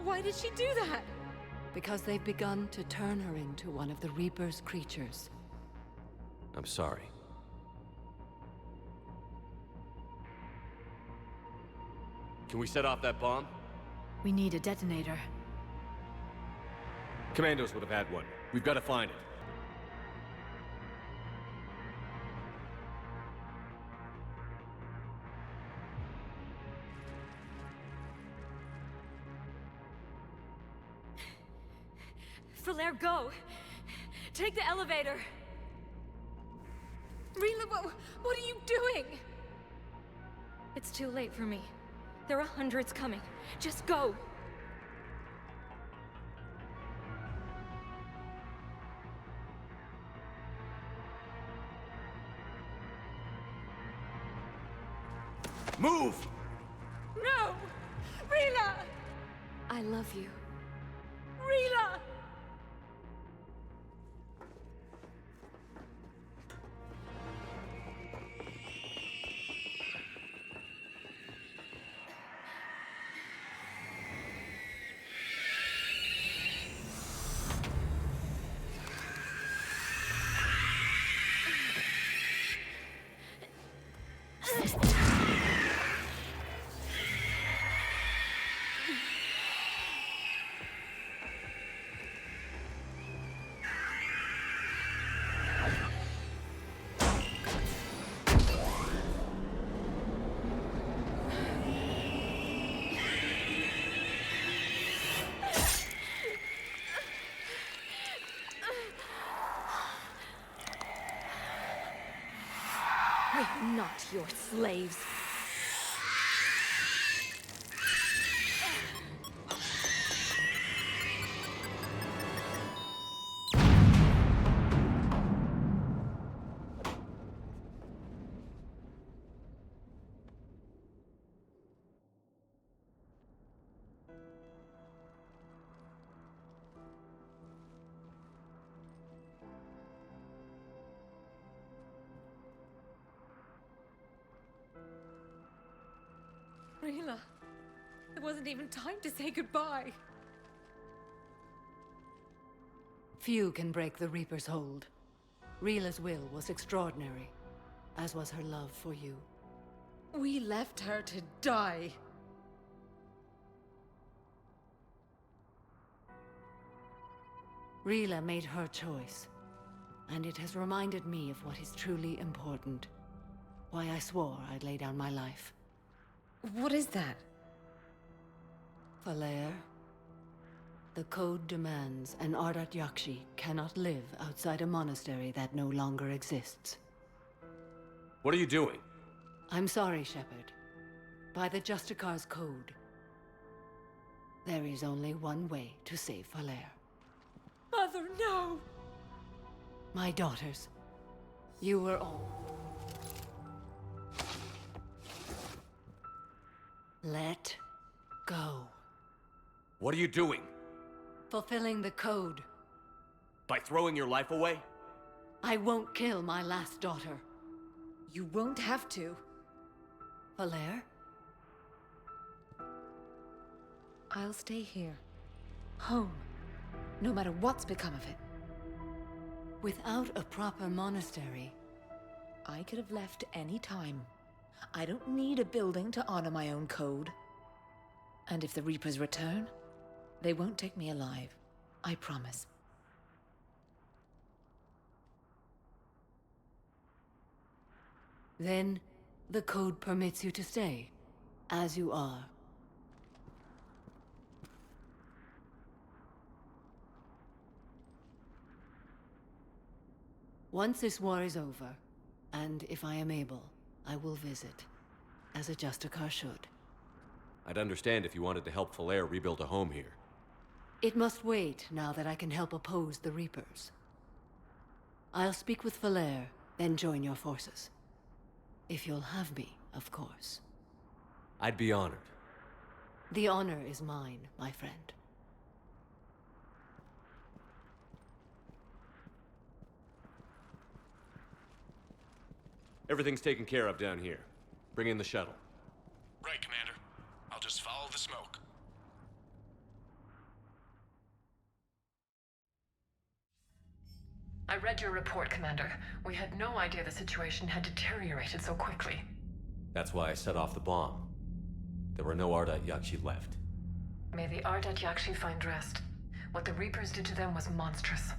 Why did she do that? Because they've begun to turn her into one of the Reaper's creatures. I'm sorry. Can we set off that bomb? We need a detonator. Commandos would have had one. We've got to find it. Falaire, go! Take the elevator! Rila, what are you doing? It's too late for me. There are hundreds coming. Just go! Move! No! Rila! I love you. Rila! We're not your slaves. Rila, it wasn't even time to say goodbye. Few can break the Reaper's hold. Rila's will was extraordinary, as was her love for you. We left her to die. Rila made her choice, and it has reminded me of what is truly important. Why I swore I'd lay down my life. What is that? Falaire, the code demands an Ardat Yakshi cannot live outside a monastery that no longer exists. What are you doing? I'm sorry, Shepard. By the Justicar's code, there is only one way to save Falaire. Mother, no! My daughters, you were all... Let go. What are you doing? Fulfilling the code. By throwing your life away? I won't kill my last daughter. You won't have to. Falaire? I'll stay here. Home. No matter what's become of it. Without a proper monastery... I could have left any time. I don't need a building to honor my own code. And if the Reapers return, they won't take me alive. I promise. Then, the code permits you to stay, as you are. Once this war is over, and if I am able, I will visit, as a Justicar should. I'd understand if you wanted to help Falaire rebuild a home here. It must wait now that I can help oppose the Reapers. I'll speak with Falaire, then join your forces. If you'll have me, of course. I'd be honored. The honor is mine, my friend. Everything's taken care of down here. Bring in the shuttle. Right, Commander. I'll just follow the smoke. I read your report, Commander. We had no idea the situation had deteriorated so quickly. That's why I set off the bomb. There were no Ardat Yakshi left. May the Ardat Yakshi find rest. What the Reapers did to them was monstrous.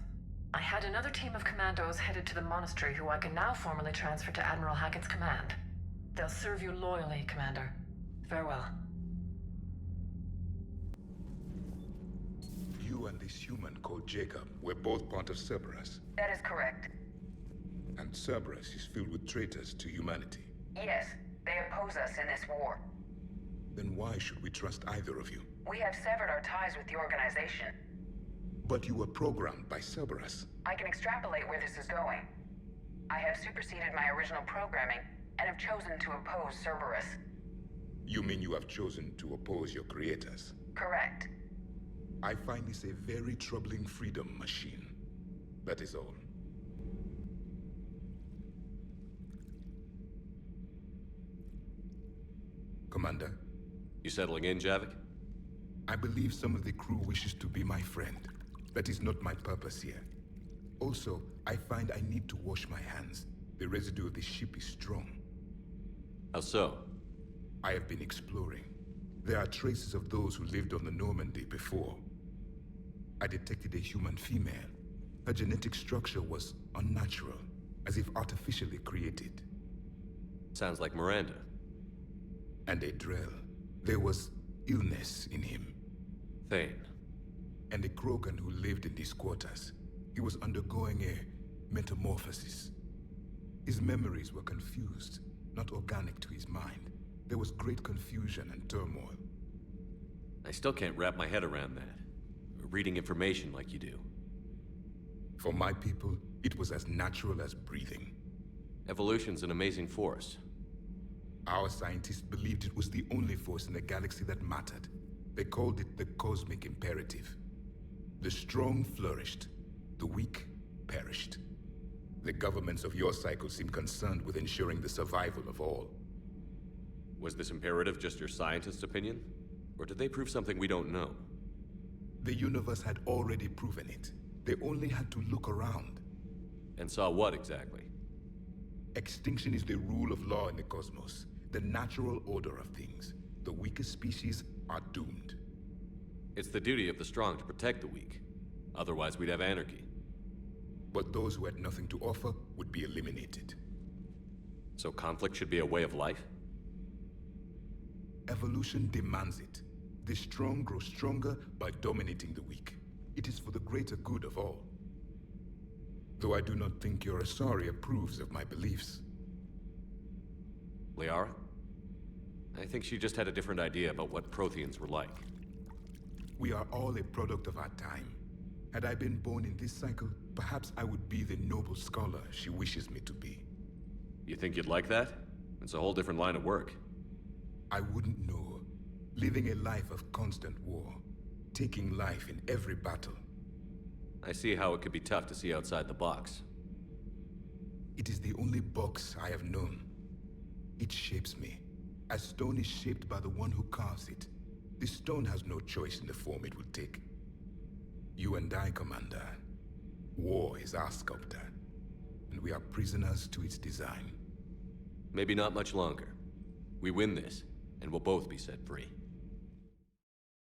I had another team of commandos headed to the monastery who I can now formally transfer to Admiral Hackett's command. They'll serve you loyally, Commander. Farewell. You You and this human called Jacob were both part of Cerberus. That is correct. And Cerberus is filled with traitors to humanity. Yes, they oppose us in this war. Then why should we trust either of you? We have severed our ties with the organization. But you were programmed by Cerberus. I can extrapolate where this is going. I have superseded my original programming and have chosen to oppose Cerberus. You mean you have chosen to oppose your creators? Correct. I find this a very troubling freedom machine. That is all. Commander? You settling in, Javik? I believe some of the crew wishes to be my friend. That is not my purpose here. Also, I find I need to wash my hands. The residue of the ship is strong. How so? I have been exploring. There are traces of those who lived on the Normandy before. I detected a human female. Her genetic structure was unnatural, as if artificially created. Sounds like Miranda. And Adrel. There was illness in him. Thane. And a Krogan who lived in these quarters. He was undergoing a metamorphosis. His memories were confused, not organic to his mind. There was great confusion and turmoil. I still can't wrap my head around that. Reading information like you do. For my people, it was as natural as breathing. Evolution's an amazing force. Our scientists believed it was the only force in the galaxy that mattered. They called it the cosmic imperative. The strong flourished, the weak perished. The governments of your cycle seem concerned with ensuring the survival of all. Was this imperative just your scientist's opinion? Or did they prove something we don't know? The universe had already proven it. They only had to look around. And saw what exactly? Extinction is the rule of law in the cosmos, the natural order of things. The weakest species are doomed. It's the duty of the strong to protect the weak. Otherwise, we'd have anarchy. But those who had nothing to offer would be eliminated. So conflict should be a way of life? Evolution demands it. The strong grow stronger by dominating the weak. It is for the greater good of all. Though I do not think your Asari approves of my beliefs. Liara? I think she just had a different idea about what Protheans were like. We are all a product of our time. Had I been born in this cycle, perhaps I would be the noble scholar she wishes me to be. You think you'd like that? It's a whole different line of work. I wouldn't know. Living a life of constant war. Taking life in every battle. I see how it could be tough to see outside the box. It is the only box I have known. It shapes me, as stone is shaped by the one who carves it. The stone has no choice in the form it will take. You and I, Commander. War is our sculptor, and we are prisoners to its design. Maybe not much longer. We win this, and we'll both be set free.